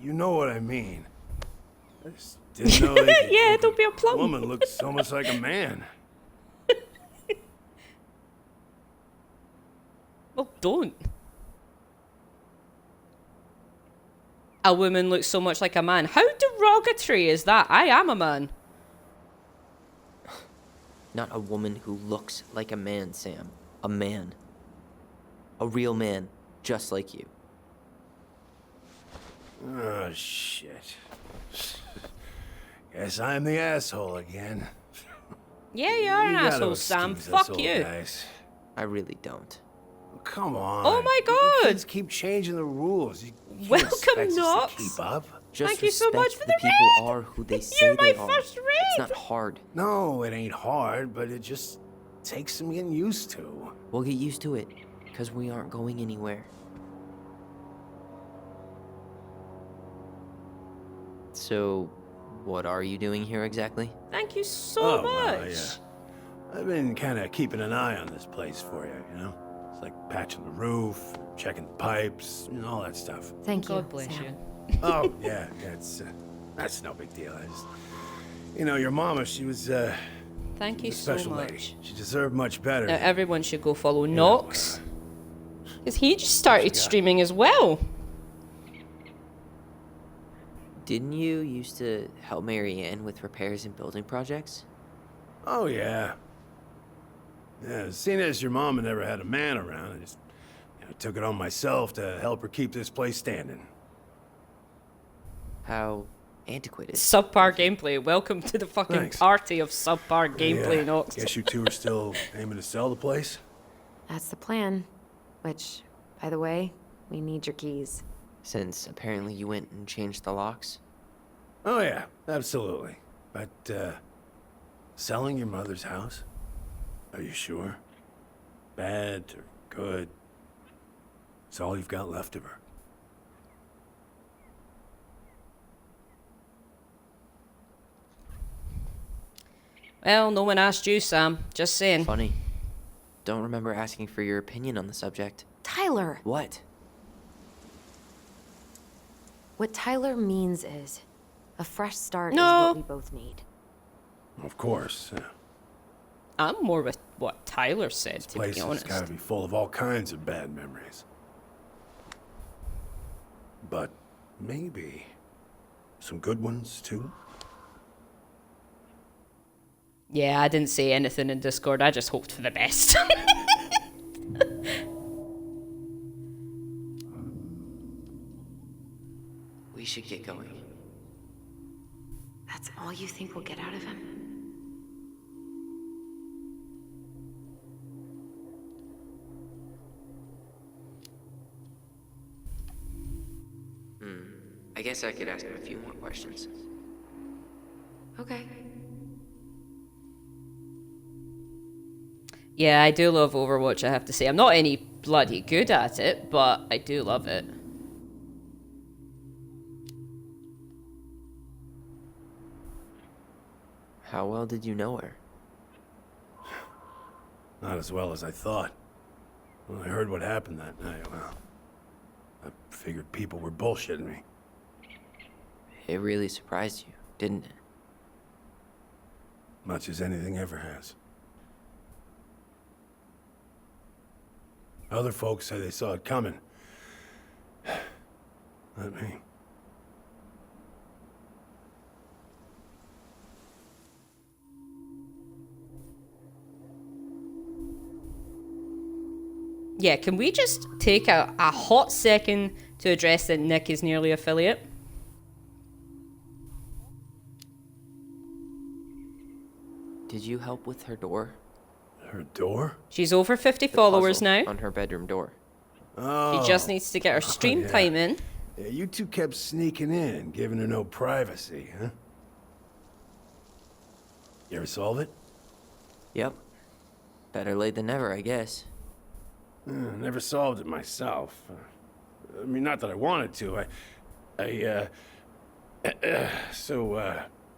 You know what I mean. I just didn't know they could Yeah, make don't be a plum. woman look so much like a man. Well, don't. A woman looks so much like a man. How derogatory is that? I am a man. Not a woman who looks like a man, Sam. A man. A real man, just like you. Oh, shit. Guess I'm the asshole again. Yeah, you're an You gotta asshole, Sam. excuse us Fuck old you. guys. I really don't. Come on. Oh my You God. kids keep changing the rules. You can't Welcome, expect us to Knox. keep up. Just Thank you so respect much for the people raid. are who they say You're my they are. first It's raid. not hard. No, it ain't hard, but it just takes some getting used to. We'll get used to it, because we aren't going anywhere. So, what are you doing here exactly? Thank you so Oh, much. well, yeah. I've been kind of keeping an eye on this place for you, you know? It's like patching the roof, checking the pipes, and all that stuff. Thank you. God bless Sam. you. Oh, yeah, it's, that's no big deal. I just, you know, your mama, she was, Thank you a so special much. lady. She deserved much better. Now everyone should go follow Knox. Because he just started Yeah. streaming as well. Didn't you used to help Marianne with repairs and building projects? Oh, yeah. Yeah, seeing as your mama never had a man around, I just took it on myself to help her keep this place standing. How antiquated. Subpar gameplay. Welcome to the fucking Thanks. party of subpar gameplay, Yeah, Nox. guess you two are still aiming to sell the place? That's the plan. Which, by the way, we need your keys. Since apparently you went and changed the locks. Oh yeah, absolutely. But, selling your mother's house? Are you sure? Bad or good? It's all you've got left of her. Well, no one asked you, Sam. Just saying. Funny. Don't remember asking for your opinion on the subject. Tyler! What? What Tyler means is, a fresh start No. is what we both need. Of course. I'm more with what Tyler said, This to place be has honest. gotta be full of all kinds of bad memories. But maybe some good ones, too? Yeah, I didn't say anything in Discord. I just hoped for the best. We should get going. That's all you think we'll get out of him? I guess I could ask him a few more questions. Okay. Yeah, I do love Overwatch, I have to say. I'm not any bloody good at it, but I do love it. How well did you know her? Not as well as I thought. When I heard what happened that night, well, I figured people were bullshitting me. It really surprised you, didn't it? Much as anything ever has. Other folks say they saw it coming. Not me. Yeah, can we just take a hot second to address that Nick is nearly affiliate? Did you help with her door? Her door? She's over 50 The followers puzzle now. on her bedroom door. Oh. She just needs to get her stream yeah. time in. Yeah, you two kept sneaking in, giving her no privacy, huh? You ever solve it? Yep. Better late than never, I guess. Never solved it myself. I mean, not that I wanted to.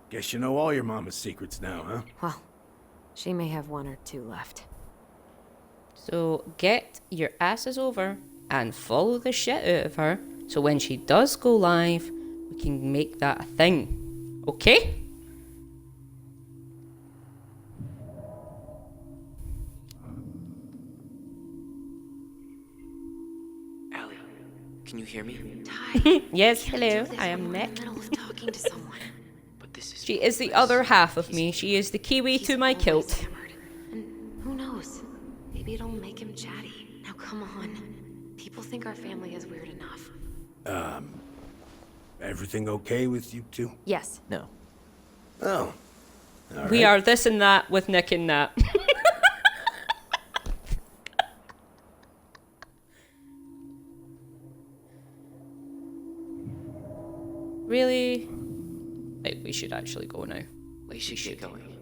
Guess you know all your mama's secrets now, huh? Well, she may have one or two left. So get your asses over and follow the shit out of her. So when she does go live, we can make that a thing. Okay? Allie, can you hear me? Yes, hello. I am Nick. In the middle of talking to someone. But this is She is the other half of me. She is the kiwi to my He's kilt. always hammered. And who knows? Maybe it'll make him chatty. Now come on. People think our family is weird enough. Everything okay with you two? Yes. No. Oh. All We right. are this and that with Nick and that. Really? Wait, we should actually go now. We should get going.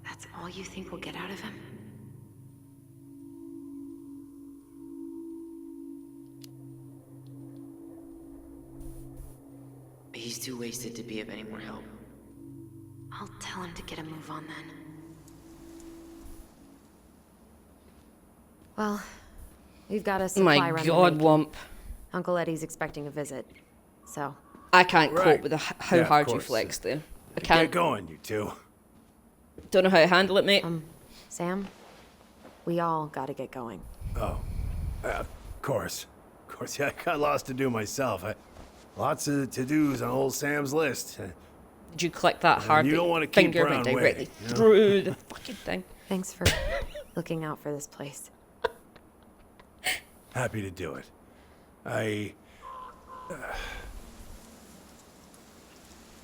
That's all you think we'll get out of him? He's too wasted to be of any more help. I'll tell him to get a move on then. Well, we've got a supply My run to god, make. Wump. Uncle Eddie's expecting a visit. So, I can't cope Right. with how Yeah, of hard you course. flexed there. I Get can't. going, you two. Don't know how to handle it, mate. Sam, we all gotta get going. Oh. Of course. Of course, yeah, I got lots to do myself. Lots of to-dos on old Sam's list. Did you click that hard you don't wanna keep finger her went on directly way, you know? through the fucking thing? Thanks for looking out for this place. Happy to do it.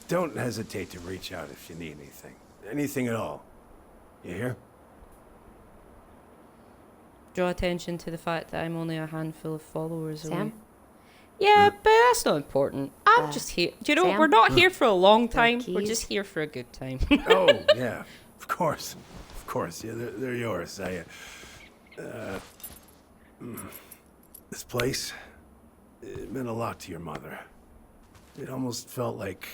Don't hesitate to reach out if you need anything. Anything at all. You hear? Draw attention to the fact that I'm only a handful of followers away. Sam? Yeah, but that's not important. I'm just here. You know, Sam? we're not here for a long time. We're keys? just here for a good time. Oh, yeah. Of course. Of course. Yeah, they're yours. This place, it meant a lot to your mother. It almost felt like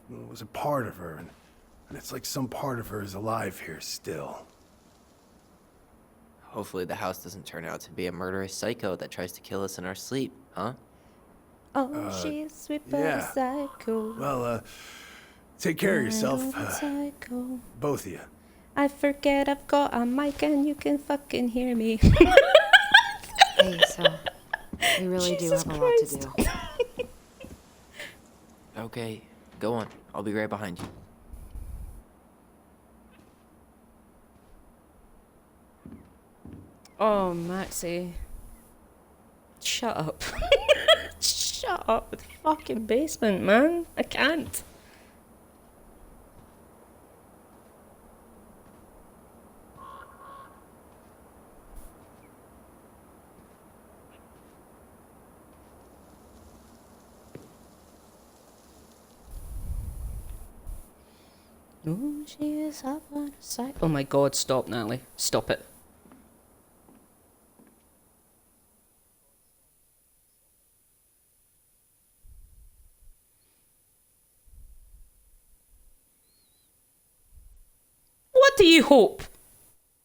it was a part of her, and it's like some part of her is alive here still. Hopefully the house doesn't turn out to be a murderous psycho that tries to kill us in our sleep, huh? Oh, she's sweet but yeah. a psycho. Well, take care of yourself, Psycho. both of you. I forget I've got a mic and you can fucking hear me. Hey, so we really Jesus do have a lot to do. Okay, go on. I'll be right behind you. Oh, Maxie. Shut up. Shut up with the fucking basement, man. I can't. Oh, she is up on a side. Oh my god, stop, Natalie. Stop it. What do you hope?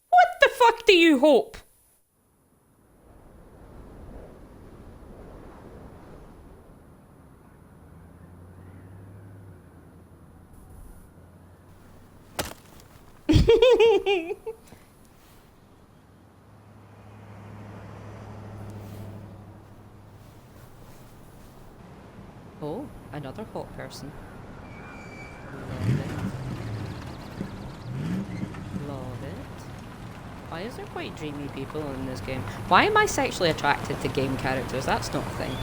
What the fuck do you hope? Oh, another hot person. Love it. Why is there quite dreamy people in this game? Why am I sexually attracted to game characters? That's not a thing.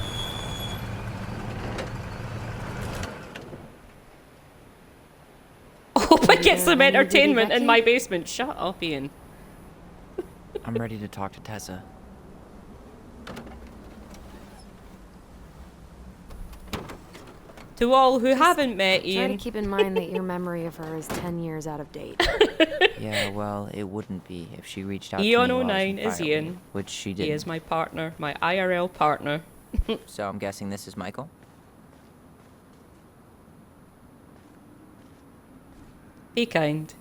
I hope I get some entertainment in my basement. Shut up, Ian. I'm ready to talk to Tessa. To all who haven't met Try Ian. to keep in mind that your memory of her is 10 years out of date. Yeah, well, it wouldn't be if she reached out to Eon me while I was 09 in is fire Ian. leave, which she He didn't. is my partner, my IRL partner. So I'm guessing this is Michael? Be kind.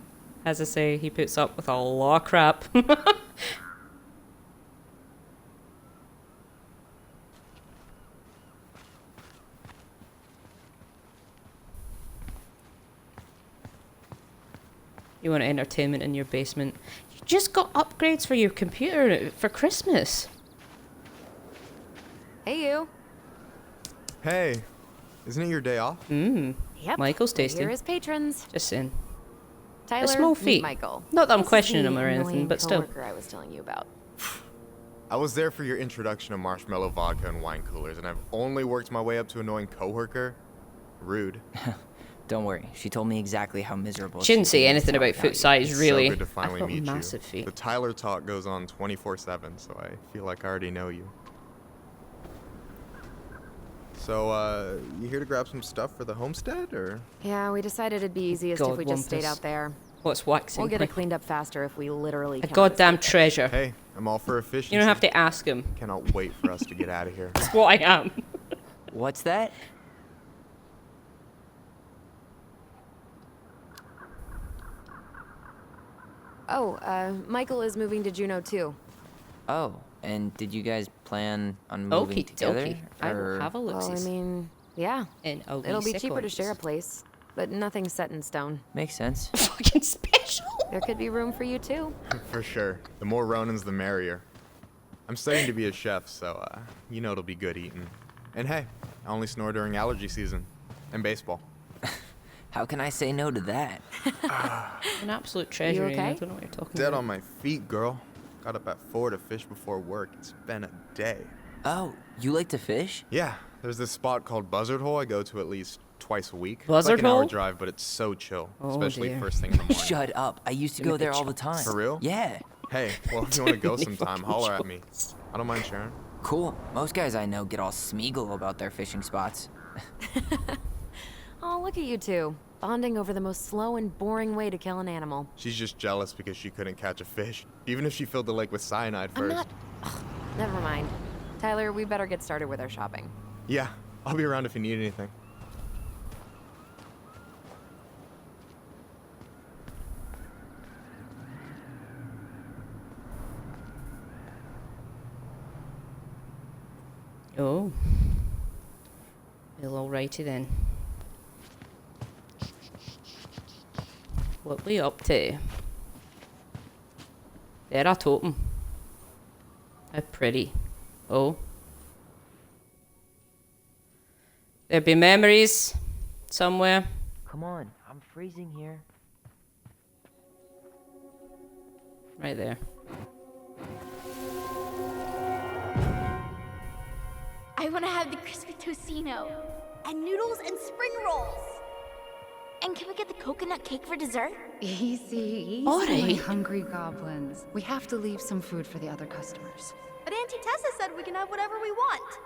As I say, he puts up with a lot of crap. You want entertainment in your basement. You just got upgrades for your computer for Christmas. Hey, you. Hey, isn't it your day off? Yep. Michael's we're tasty. Here as patrons. Just saying. Tyler, a small meet feat. Michael. Not that I'm This is questioning the him or anything, annoying but still. coworker I was telling you about. I was there for your introduction to marshmallow vodka and wine coolers, and I've only worked my way up to annoying coworker. Rude. Don't worry, she told me exactly how miserable She didn't say was anything to about tell foot you. size, It's really. so good to finally I thought meet massive you. feet. The Tyler talk goes on 24/7, so I feel like I already know you. So, you here to grab some stuff for the homestead, or? Yeah, we decided it'd be easiest God, if we just stayed Wampus. out there. What's waxing? We'll get it Like cleaned up faster if we literally a cannot goddamn escape it. treasure. Hey, I'm all for efficiency. You don't have to ask him. Cannot wait for us to get out of here. That's what I am. What's that? Oh, Michael is moving to Juneau too. Oh, and did you guys plan on Okie moving together? dokie. I will or- have a look. Well, I mean, yeah. In a It'll wee be cheaper to seconds. share a place, but nothing's set in stone. Makes sense. Fucking special. There could be room for you too. For sure. The more Ronins, the merrier. I'm studying to be a chef, so, you know it'll be good eating. And hey, I only snore during allergy season. And baseball. How can I say no to that? An absolute treasure. okay? I don't know what you're talking Dead about. on my feet, girl. Got up at 4 to fish before work. It's been a day. Oh, you like to fish? Yeah, there's this spot called Buzzard Hole I go to at least twice a week. It's Buzzard like an hour Hole? drive, but it's so chill, Oh, especially dear. first thing in the morning. Shut up. I used to Give me go there the all the time. For real? Yeah. Hey, well, if you want to go Any sometime, fucking holler at me. chance. I don't mind sharing. Cool. Most guys I know get all smeagol about their fishing spots. Oh, look at you two. Bonding over the most slow and boring way to kill an animal. She's just jealous because she couldn't catch a fish, even if she filled the lake with cyanide I'm first. not... Ugh, never mind. Tyler, we better get started with our shopping. Yeah, I'll be around if you need anything. Oh. Well, alrighty then. What we up to? There, a totem. How pretty. Oh. There be memories somewhere. Come on, I'm freezing here. Right there. I want to have the crispy tocino, and noodles and spring rolls. And can we get the coconut cake for dessert? Easy, my Alright. hungry goblins. We have to leave some food for the other customers. But Auntie Tessa said we can have whatever we want.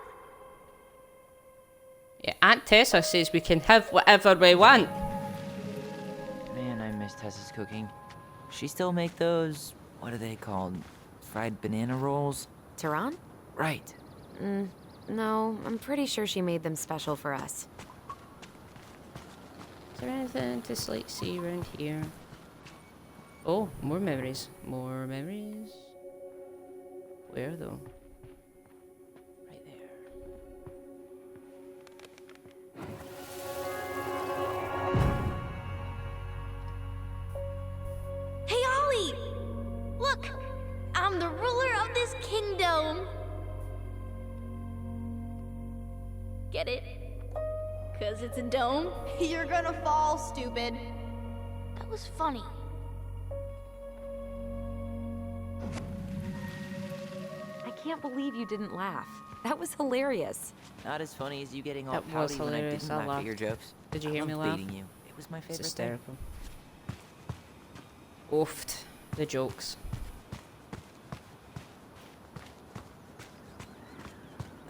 Yeah, Aunt Tessa says we can have whatever we want. Man, I miss Tessa's cooking. She still make those, what are they called? Fried banana rolls? Tehran? Right. No, I'm pretty sure she made them special for us. Is there anything to like see around here? Oh, more memories. More memories. Where though? Right there. Hey, Ollie! Look! I'm the ruler of this kingdom! Get it? 'Cause it's a dome? You're gonna fall, stupid. That was funny. I can't believe you didn't laugh. That was hilarious. Not as funny as you getting all That was pouty when I hilarious, didn't I laugh at laughed. your jokes. Did you I hear me love laugh? baiting you. It was my It's favorite thing. hysterical. Oofed. The jokes.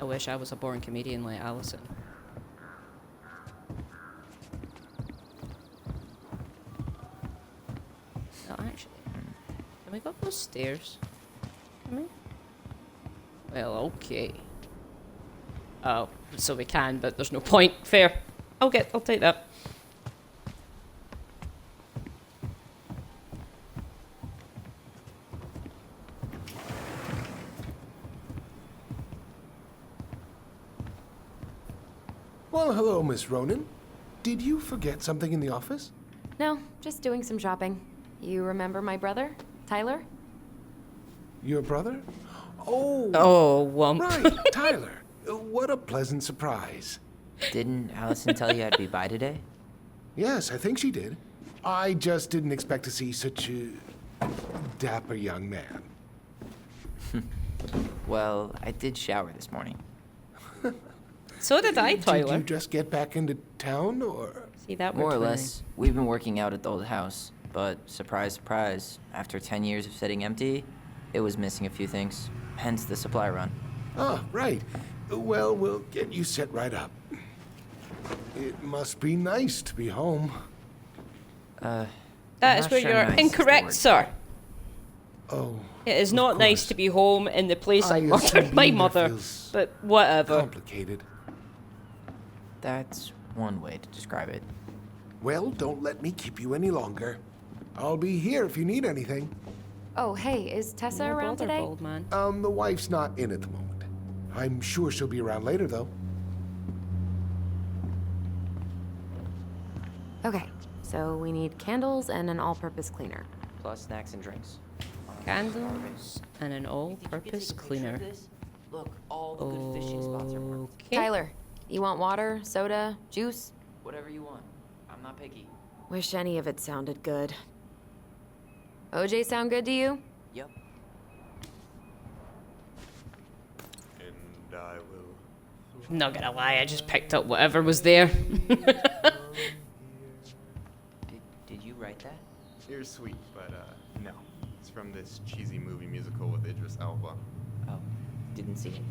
I wish I was a born comedian like Allison. No, actually. Can we go up those stairs? Can we? Well, okay. Oh, so we can, but there's no point. Fair. I'll take that. Well, hello, Miss Ronan. Did you forget something in the office? No, just doing some shopping. You remember my brother, Tyler? Your brother? Oh, Oh, wump. right, Tyler. What a pleasant surprise. Didn't Allison tell you I'd be by today? Yes, I think she did. I just didn't expect to see such a dapper young man. Well, I did shower this morning. So did I, Did Tyler. you just get back into town, or? See that? More we're or twinning. less. We've been working out at the old house, but surprise, surprise, after 10 years of sitting empty, it was missing a few things. Hence the supply run. Ah, right. Well, we'll get you set right up. It must be nice to be home. That I'm is not where sure you're nice is the incorrect, word. sir. Oh, It is of not nice course. to be home in the place I murdered assume my that mother. feels But whatever. complicated. That's one way to describe it. Well, don't let me keep you any longer. I'll be here if you need anything. Oh, hey, is Tessa Your around brother, today? bald man. The wife's not in at the moment. I'm sure she'll be around later, though. Okay, so we need candles and an all-purpose cleaner. Plus snacks and drinks. Candles and an all-purpose cleaner. Look, all the good fishing spots are marked. Okay. Tyler, you want water, soda, juice? Whatever you want. I'm I'm not picky. Wish any of it sounded good. OJ sound good to you? Yep. And I will. Not gonna lie, I just picked up whatever was there. Did you write that? You're sweet, but no. It's from this cheesy movie musical with Idris Elba. Oh, didn't see it.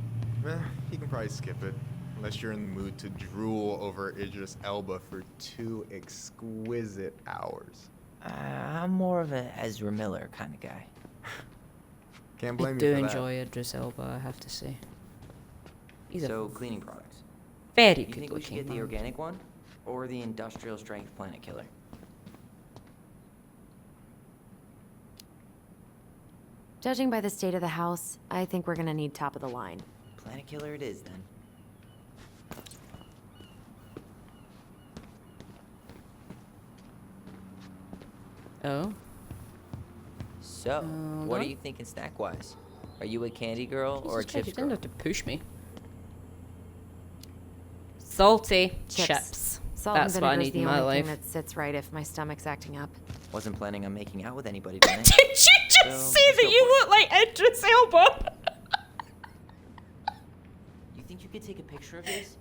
You can probably skip it. Unless you're in the mood to drool over Idris Elba for 2 exquisite hours. I'm more of a Ezra Miller kind of guy. Can't blame I you do for enjoy Idris Elba, I have to say. He's So, a cleaning products. very You good think we should looking get the man. organic one? Or the industrial strength planet killer? Judging by the state of the house, I think we're gonna need top of the line. Planet killer it is, then. Oh. So, Hold what are on. you thinking snack-wise? Are you a candy girl or a Jesus Christ, chips you didn't girl? have to push me. Salty chips. Salt That's and what I vinegar's need the in my only life. thing that sits right if my stomach's acting up. Wasn't planning on making out with anybody tonight. Did you just So, say let's that go you for it. look like Idris Elba? You think you could take a picture of this?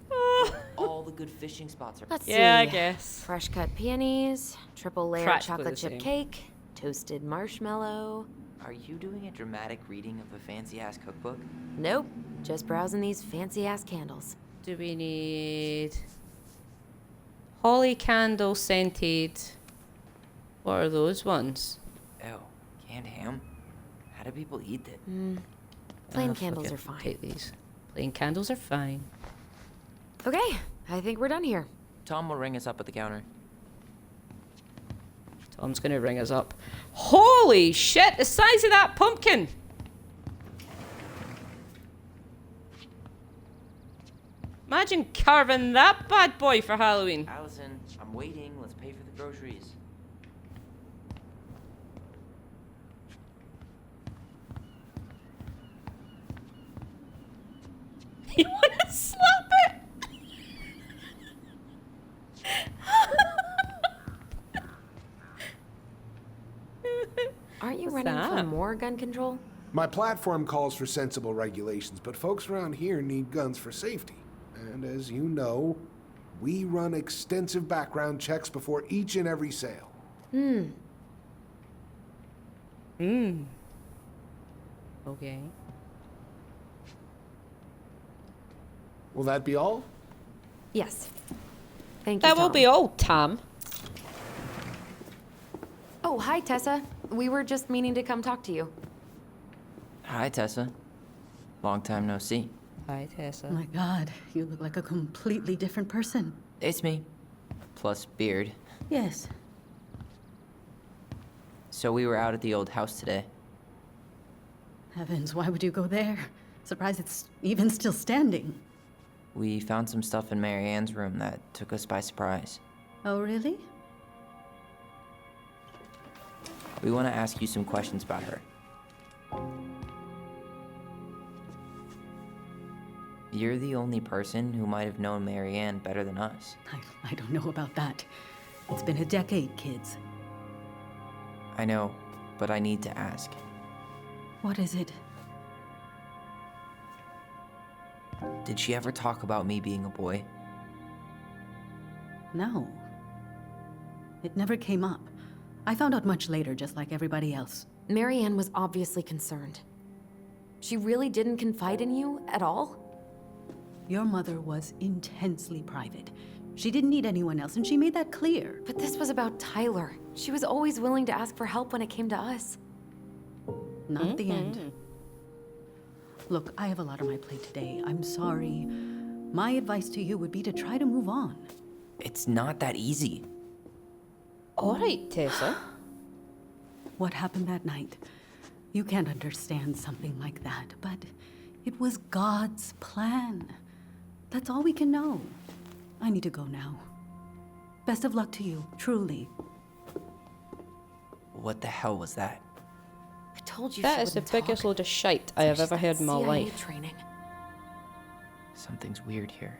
All the good fishing spots are. Let's Yeah, I see. guess. Fresh cut peonies, triple layer Practically chocolate the chip same. cake, toasted marshmallow. Are you doing a dramatic reading of a fancy-ass cookbook? Nope, just browsing these fancy ass candles. Do we need holly candle scented? What are those ones? Ew, canned ham? How do people eat it? Plain Oh, fuck candles it, are fine. Take these. Plain candles are fine. Okay, I think we're done here. Tom will ring us up at the counter. Tom's gonna ring us up. Holy shit! The size of that pumpkin. Imagine carving that bad boy for Halloween. Allison, I'm waiting. Let's pay for the groceries. You wanna slap it? Aren't you What's running for that? more gun control? My platform calls for sensible regulations, but folks around here need guns for safety. And as you know, we run extensive background checks before each and every sale. Okay. Will that be all? Yes. Thank you, That will Tom. be all, Tam. Oh, hi, Tessa. We were just meaning to come talk to you. Hi, Tessa. Long time no see. Hi, Tessa. Oh my god, you look like a completely different person. It's me. Plus beard. Yes. So we were out at the old house today. Heavens, why would you go there? Surprised it's even still standing. We found some stuff in Mary Ann's room that took us by surprise. Oh, really? We want to ask you some questions about her. You're the only person who might have known Mary Ann better than us. I don't know about that. It's been a decade, kids. I know, but I need to ask. What is it? Did she ever talk about me being a boy? No. It never came up. I found out much later, just like everybody else. Mary Ann was obviously concerned. She really didn't confide in you at all? Your mother was intensely private. She didn't need anyone else, and she made that clear. But this was about Tyler. She was always willing to ask for help when it came to us. Not at the end. Look, I have a lot on my plate today. I'm sorry. My advice to you would be to try to move on. It's not that easy. All right, Tessa. What happened that night? You can't understand something like that, but it was God's plan. That's all we can know. I need to go now. Best of luck to you, truly. What the hell was that? I told you That she is the wouldn't biggest talk. load of shite I have She's ever got heard in my CIA life. training. Something's weird here.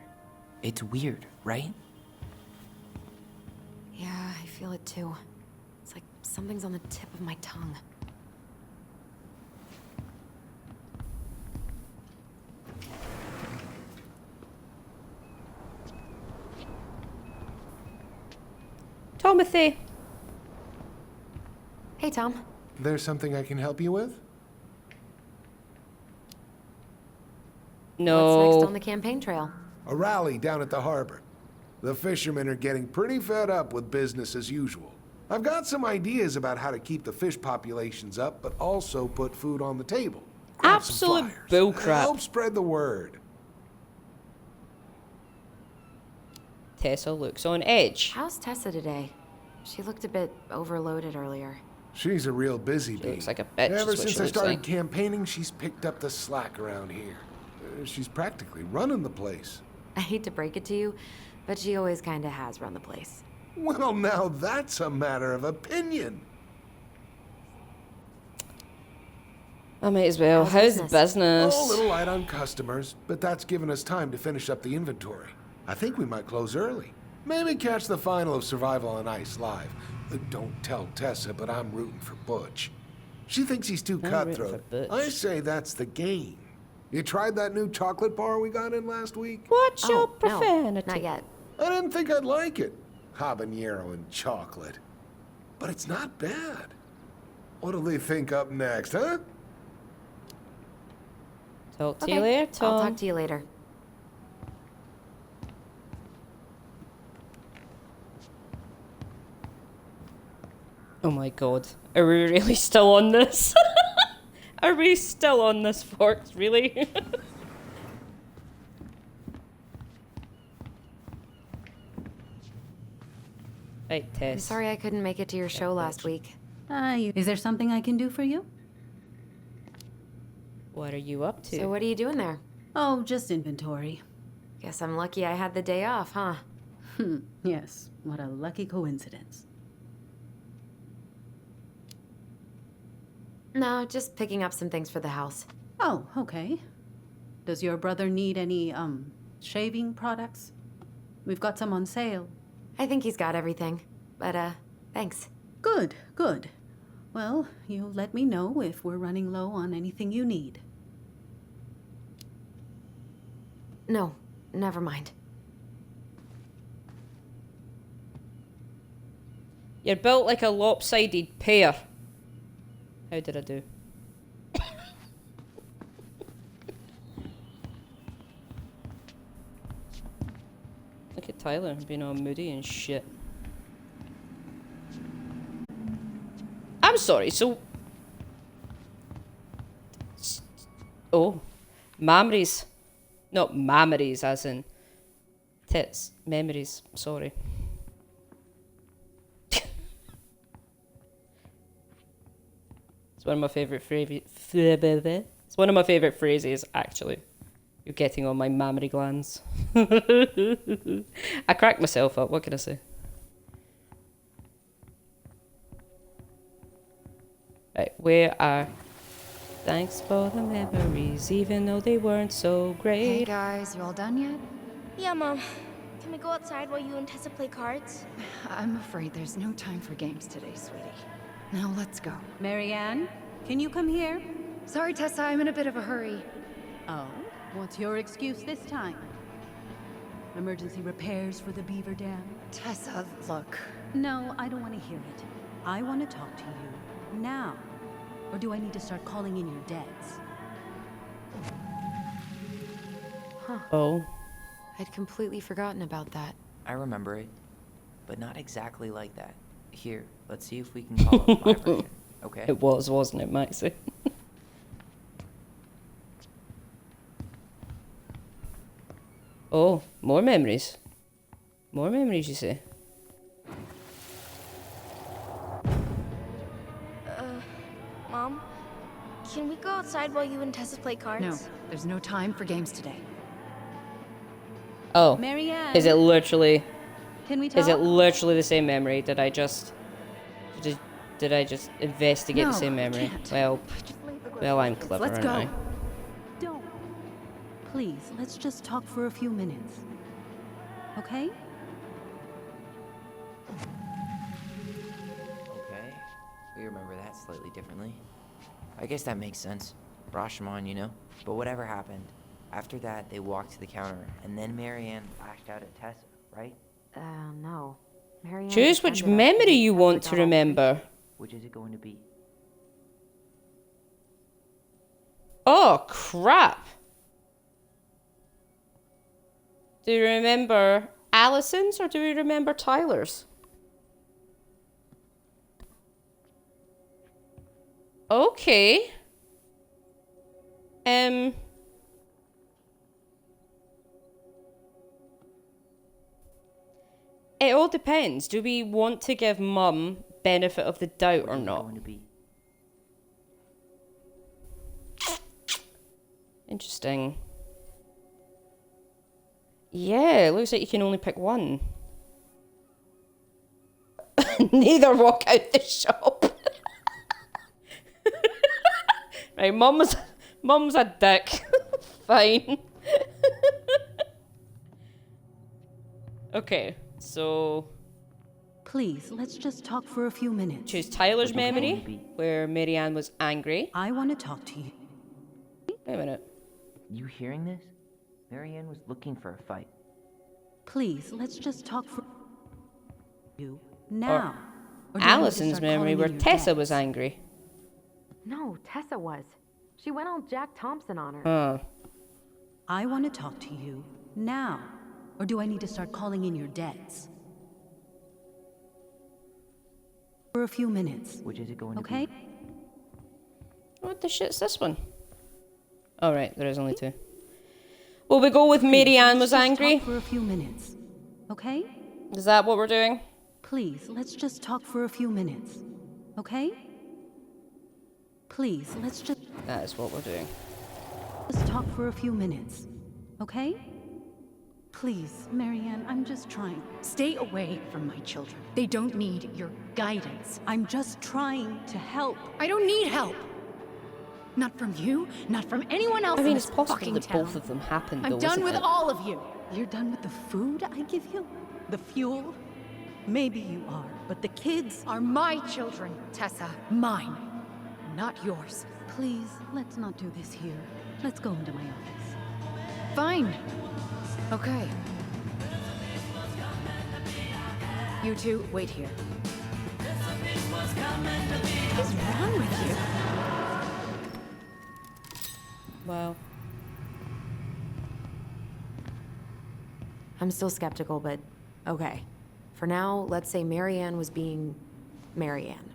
It's weird, right? Yeah, I feel it too. It's like something's on the tip of my tongue. Timothy. Hey, Tom. There's something I can help you with? No. What's next on the campaign trail? A rally down at the harbor. The fishermen are getting pretty fed up with business as usual. I've got some ideas about how to keep the fish populations up, but also put food on the table. Grab some Absolute flyers. bullcrap. Help spread the word. Tessa looks on edge. How's Tessa today? She looked a bit overloaded earlier. She's a real busy bee. Looks like a bitch. Ever is what since she I looks started like. campaigning, she's picked up the slack around here. She's practically running the place. I hate to break it to you, but she always kinda has run the place. Well, now that's a matter of opinion. I might as well. How's business? Oh, a little light on customers, but that's given us time to finish up the inventory. I think we might close early. Maybe catch the final of Survival on Ice live. Don't tell Tessa, but I'm rooting for Butch. She thinks he's too I'm rooting cutthroat. for Butch. I say that's the game. You tried that new chocolate bar we got in last week? What's your No, profanity? not yet. I didn't think I'd like it. Habanero and chocolate. But it's not bad. What'll they think up next, huh? Talk to Okay, you later, Tom. I'll talk to you later. Oh my god. Are we really still on this? Are we still on this, Forks? Really? Right, I'm Tess. sorry I couldn't make it to your show last week. Is there something I can do for you? What are you up to? So what are you doing there? Oh, just inventory. Guess I'm lucky I had the day off, huh? Yes, what a lucky coincidence. No, just picking up some things for the house. Oh, okay. Does your brother need any, shaving products? We've got some on sale. I think he's got everything. But, thanks. Good, good. Well, you'll let me know if we're running low on anything you need. No, never mind. You're built like a lopsided pear. How did I do? Look at Tyler being all moody and shit. I'm sorry, so... Oh. Memories. Not memories, as in... Tits. Memories. Sorry. It's one of my favourite phrases. It's one of my favourite phrases, actually. You're getting on my mammary glands. I cracked myself up, what can I say? Right, where are... Thanks for the memories, even though they weren't so great. Hey guys, you all done yet? Yeah, Mom. Can we go outside while you and Tessa play cards? I'm afraid there's no time for games today, sweetie. Now let's go. Marianne, can you come here? Sorry, Tessa, I'm in a bit of a hurry. Oh, what's your excuse this time? Emergency repairs for the beaver dam? Tessa, look. No, I don't want to hear it. I want to talk to you now. Or do I need to start calling in your dads? Huh. Oh. I'd completely forgotten about that. I remember it, but not exactly like that. Here, let's see if we can call it my version, okay? It was, wasn't it, Maxie? Oh, more memories. More memories, you say? Mom, can we go outside while you and Tessa play cards? No, there's no time for games today. Oh. Marianne, Is it literally... can we talk? Is it literally the same memory? Did I just investigate the No, same I memory? can't. Well, I'm clever, Let's aren't go. I? Don't. Please, let's just talk for a few minutes. Okay? We remember that slightly differently. I guess that makes sense. Rashomon, you know? But whatever happened, after that, they walked to the counter, and then Marianne lashed out at Tessa, right? No. Marianne Choose which defended us memory and you Tessa want to got all remember. Which is it going to be? Oh, crap. Do you remember Allison's or do we remember Tyler's? Okay. It all depends. Do we want to give Mum benefit of the doubt or not? Going to be? Interesting. Yeah, it looks like you can only pick one. Neither walk out the shop. Right, Mum's a dick. Fine. Okay, so Please, let's just talk for a few minutes. choose Tyler's memory, where Marianne was angry. I want to talk to you. Wait a minute. You hearing this? Marianne was looking for a fight. Please, let's just talk for you now. Or do you want me to Allison's start memory, calling where in your Tessa dads? was angry. No, Tessa was. She went all Jack Thompson on her. Huh. I want to talk to you now. Or do I need to start calling in your debts? For a few minutes. Which is it going to Okay? be? What the shit's this one? Oh, right, there is only two. Well, we go with Marianne was Let's just angry. talk for a few minutes. Okay? Is that what we're doing? Please, let's just talk for a few minutes. Okay? Please, let's just That is what we're doing. talk for a few minutes. Okay? Please, Marianne, I'm just trying. Stay away from my children. They don't need your guidance. I'm just trying to help. I don't need help. Not from you, not from anyone else I in mean, this it's possible fucking that town. both of them happened, I'm though, done isn't with it? all of you. You're done with the food I give you? The fuel? Maybe you are, but the kids Are my children, Tessa. Mine, not yours. Please, let's not do this here. Let's go into my office. Fine. Okay. You two, wait here. What is wrong with you? Wow. I'm still skeptical, but okay. For now, let's say Marianne was being Marianne.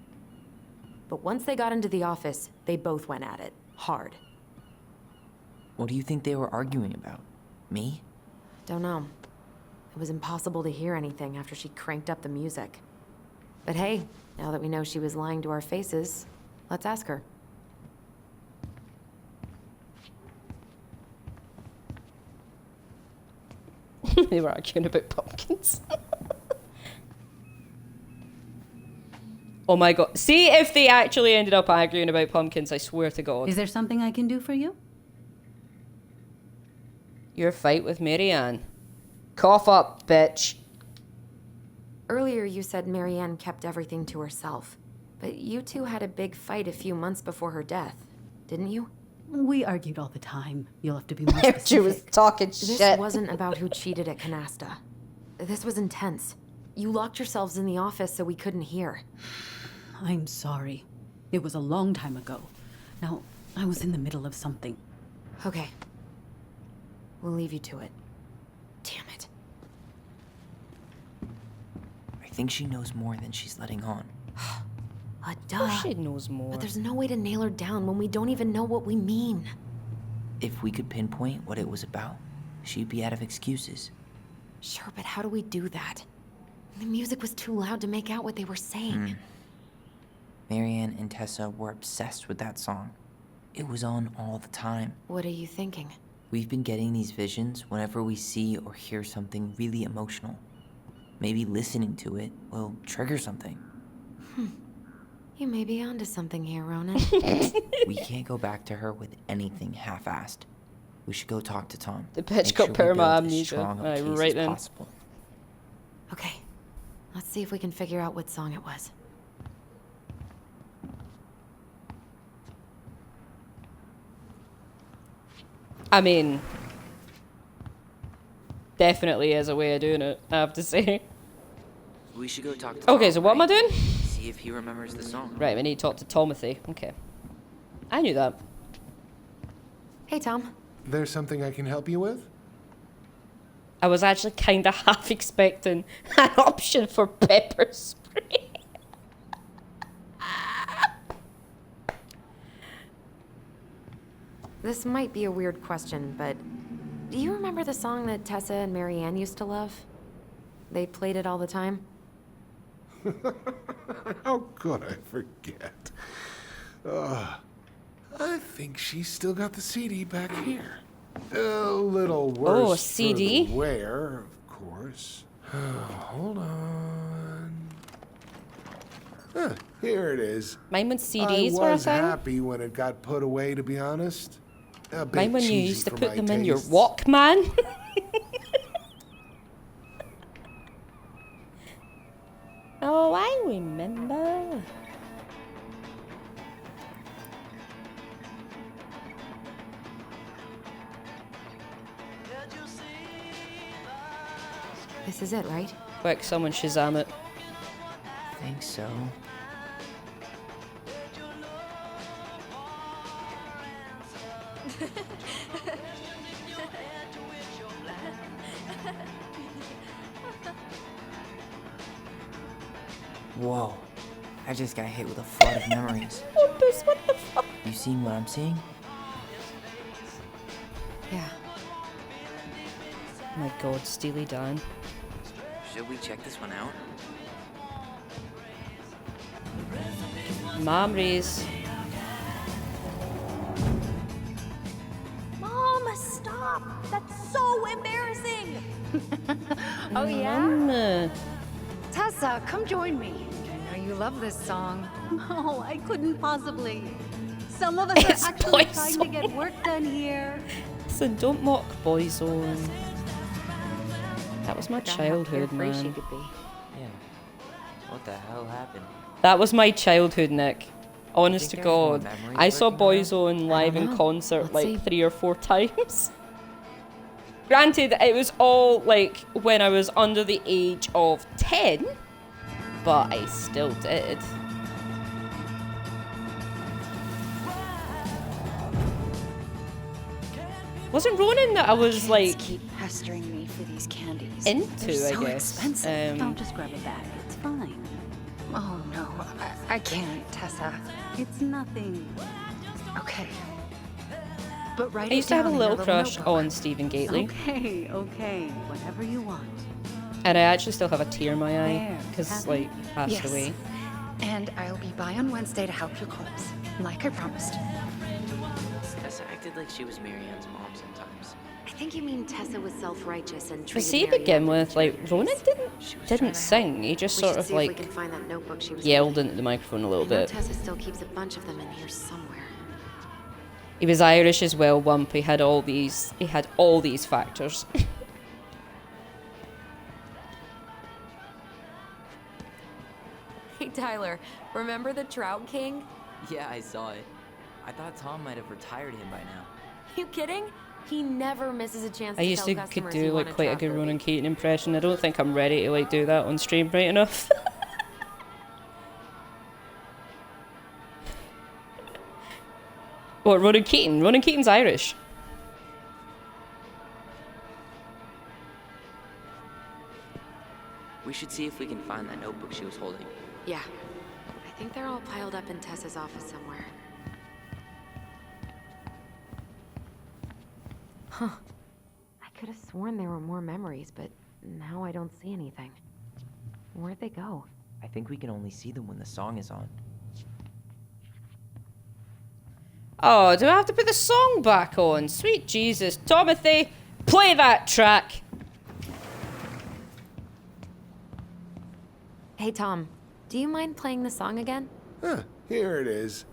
But once they got into the office, they both went at it. Hard. What do you think they were arguing about? Me? Don't know. It was impossible to hear anything after she cranked up the music. But hey, now that we know she was lying to our faces, let's ask her. They were arguing about pumpkins. Oh my god. See if they actually ended up arguing about pumpkins, I swear to God. Is there something I can do for you? Your fight with Marianne. Cough up, bitch. Earlier you said Marianne kept everything to herself. But you two had a big fight a few months before her death, didn't you? We argued all the time. You'll have to be more She was specific. talking This shit. wasn't about who cheated at Canasta. This was intense. You locked yourselves in the office so we couldn't hear. I'm sorry. It was a long time ago. Now, I was in the middle of something. Okay. We'll leave you to it. Damn it. I think she knows more than she's letting on. Duh. Oh, she knows more. But there's no way to nail her down when we don't even know what we mean. If we could pinpoint what it was about, she'd be out of excuses. Sure, but how do we do that? The music was too loud to make out what they were saying. Marianne and Tessa were obsessed with that song. It was on all the time. What are you thinking? We've been getting these visions whenever we see or hear something really emotional. Maybe listening to it will trigger something. You may be onto something here, Ronan. We can't go back to her with anything half-assed. We should go talk to Tom. The bitch Make got sure we build perma as amnesia. strong of a Aye, case right as then. possible. Okay. Let's see if we can figure out what song it was. I mean, definitely is a way of doing it, I have to say. We should go talk to Okay, Tom, so what am I right? doing? See if he remembers the song. Right, we need to talk to Tomothy. Okay. I knew that. Hey, Tom. There's something I can help you with? I was actually kind of half expecting an option for pepper spray. This might be a weird question, but do you remember the song that Tessa and Marianne used to love? They played it all the time. How could I forget? I think she's still got the CD back here. A little worse Oh, a CD? for the wear, of course. Hold on. Here it is. Mine when CDs were I a was thing. happy when it got put away, to be honest. A bit Mine when you cheesy used to for put my them in your tastes. Walkman. Oh, I remember. This is it, right? Quick, someone Shazam it. I think so. Whoa. I just got hit with a flood of memories. What the fuck? You seeing what I'm seeing? Yeah. Oh my god, Steely Dan. Should we check this one out? Memories. Mom, stop! That's so embarrassing! Oh, yeah? Mama. Tessa, come join me. I know you love this song. No, I couldn't possibly. Some of us It's are actually Boyzone. trying to get work done here. Listen, don't mock Boyzone. That was my childhood, Carefree she man. could be. Yeah. What the hell happened? That was my childhood, Nick. Honest to think there's more God. memories I saw lurking around? Boyzone live in know. concert Let's like see. 3 or 4 times. Granted, it was all like when I was under the age of 10, but I still did. Wasn't Ronan that I was like keep pestering me for these candies. into, They're so I guess. expensive. I'll just grab a bag. It's fine. Oh no, I can't, Tessa. It's nothing. Okay. But write I it used to have a down in your little crush notebook. on Stephen Gately, Okay. Whatever you want. and I actually still have a tear in my eye There, because happy? like he passed Yes. away. And I'll be by on Wednesday to help your clothes, like I promised. Tessa acted like she was Marianne's mom sometimes. I think you mean Tessa was self-righteous and To treated see Marianne begin like a with, like kid. Ronan She was trying didn't to sing. He just We sort should of see if we like can find that notebook she was yelled holding. into the microphone a little I know bit. Tessa still keeps a bunch of them in here somewhere. He was Irish as well, Wump. He had all these factors. Hey, Tyler, remember the Trout King? Yeah, I saw it. I thought Tom might have retired him by now. You kidding? He never misses a chance I to used tell to could customers he do won like quite a Trout good Derby. Ronan Keating impression. I don't think I'm ready to like do that on stream right enough. What, Ronan Keating? Ronan Keating's Irish. We should see if we can find that notebook she was holding. Yeah. I think they're all piled up in Tessa's office somewhere. Huh. I could have sworn there were more memories, but now I don't see anything. Where'd they go? I think we can only see them when the song is on. Oh, do I have to put the song back on? Sweet Jesus. Tomothy, play that track. Hey, Tom. Do you mind playing the song again? Here it is.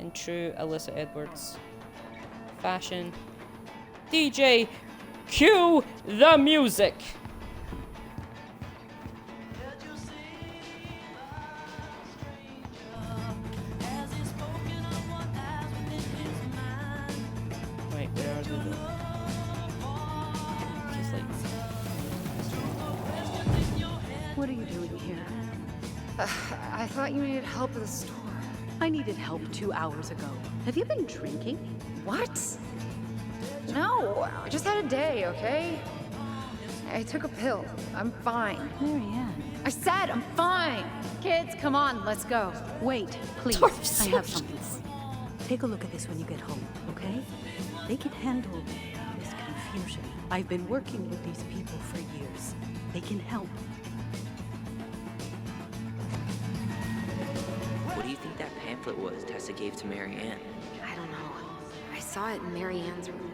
In true Alyssa Edwards fashion. DJ, cue the music. What are you doing here? I thought you needed help with the store. I needed help 2 hours ago. Have you been drinking? What? No, I just had a day, okay? I took a pill. I'm fine. Marianne. I said I'm fine. Kids, come on, let's go. Wait, please. I have something. Take a look at this when you get home, okay? They can handle this confusion. I've been working with these people for years. They can help. What do you think that pamphlet was Tessa gave to Mary Ann? I don't know. I saw it in Mary Ann's room.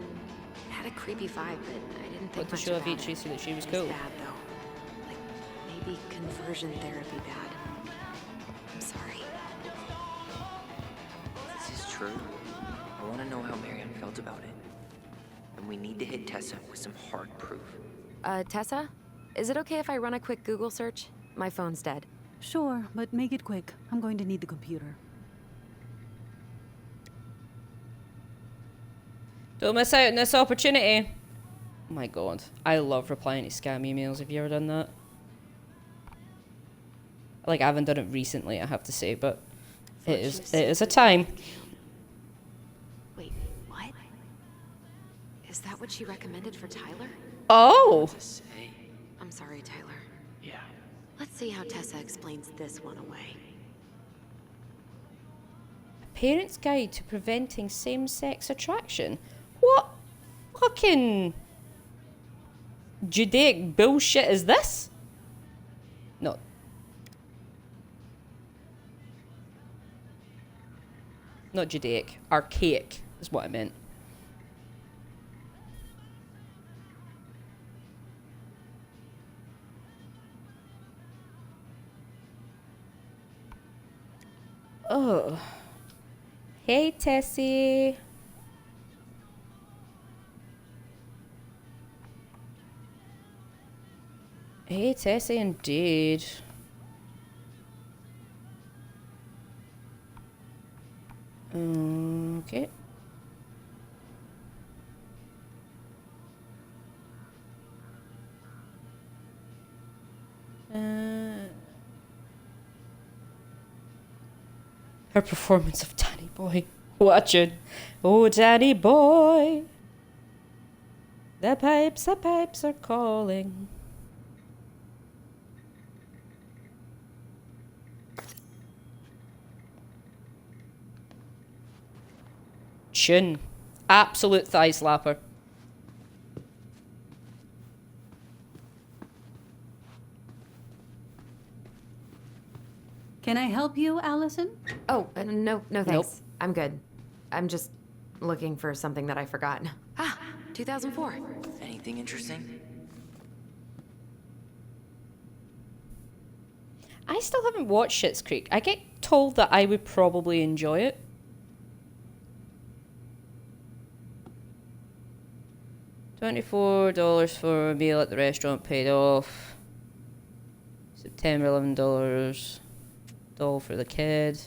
It had a creepy vibe, but I didn't think What to much show about Avicii it. so that she was It cool. bad, though. Like, maybe conversion therapy bad. I'm sorry. This is true. I want to know how Mary Ann felt about it. And we need to hit Tessa with some hard proof. Tessa? Is it okay if I run a quick Google search? My phone's dead. Sure, but make it quick. I'm going to need the computer. Don't miss out on this opportunity. Oh my god. I love replying to scam emails. Have you ever done that? Like, I haven't done it recently, I have to say, but it is a time. Wait, what? Is that what she recommended for Tyler? Oh! I'm sorry, Tyler. Yeah. Let's see how Tessa explains this one away. A Parent's Guide to Preventing Same-Sex Attraction? What fucking Judaic bullshit is this? No. Not Judaic. Archaic is what I meant. Oh. Hey, Tessie. Hey, Tessie, indeed. Okay. Her performance of Danny Boy. Watch it. Oh, Danny Boy. The pipes are calling. Chin. Absolute thigh slapper. Can I help you, Allison? Oh, no, thanks. Nope. I'm good. I'm just looking for something that I forgot. Ah, 2004. Anything interesting? I still haven't watched Schitt's Creek. I get told that I would probably enjoy it. $24 for a meal at the restaurant paid off. September, $11. Doll for the kid.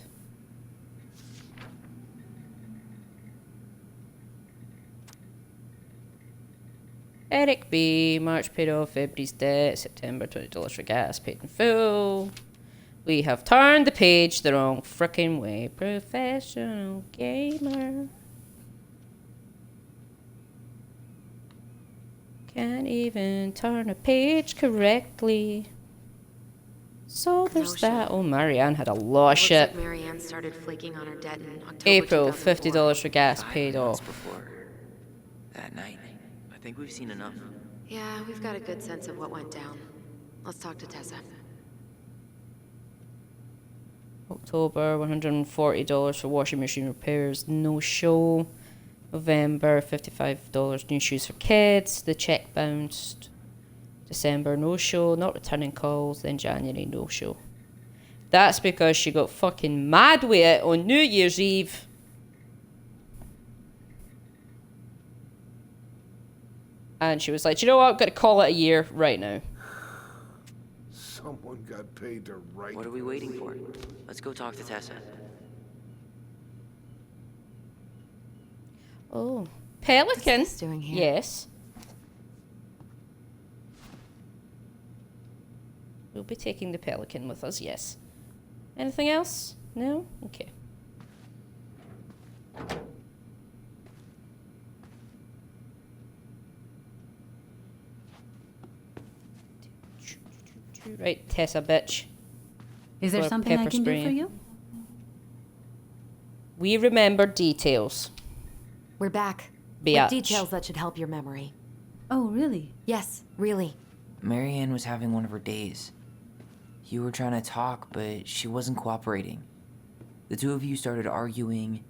Eric B. March paid off February's debt. September, $20 for gas paid in full. We have turned the page the wrong frickin' way. Professional gamer. Can't even turn a page correctly. So there's that. Oh, Marianne had a lot of shit. Like Marianne started flaking on her debt in October April, 2004. $50 for gas 5 paid months off. before that night. I think we've seen enough. Yeah, we've got a good sense of what went down. Let's talk to Tessa. October, $140 for washing machine repairs, no show. November, $55 new shoes for kids, the check bounced. December, no show, not returning calls. Then January, no show. That's because she got fucking mad with it on New Year's Eve. And she was like, you know what, I've got to call it a year right now. Someone got paid to write. What are we waiting for? Let's go talk to Tessa. Oh, Pelican. What's this doing here? Yes. we'll be taking the pelican with us, yes. Anything else? No? Okay. Right, Tessa, bitch. Is there Got a something I pepper can do spray. for you? We remember details. We're back. Biatch. With details that should help your memory. Oh, really? Yes, really. Marianne was having one of her days. You were trying to talk, but she wasn't cooperating. The two of you started arguing,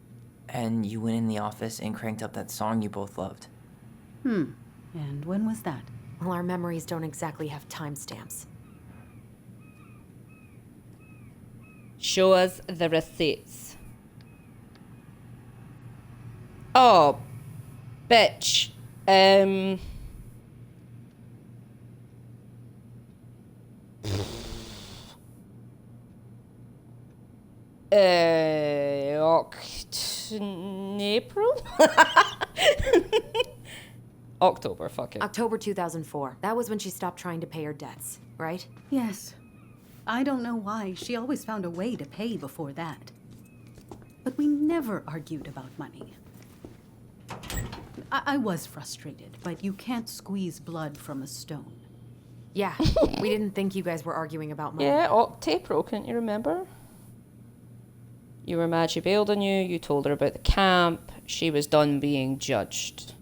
and you went in the office and cranked up that song you both loved. And when was that? Well, our memories don't exactly have timestamps. Show us the receipts. Oh, bitch. April? October, fuck it. October 2004. That was when she stopped trying to pay her debts, right? Yes. I don't know why. She always found a way to pay before that. But we never argued about money. I was frustrated, but you can't squeeze blood from a stone. Yeah, we didn't think you guys were arguing about money. Yeah, April, can't you remember? You were mad she bailed on you, you told her about the camp, she was done being judged.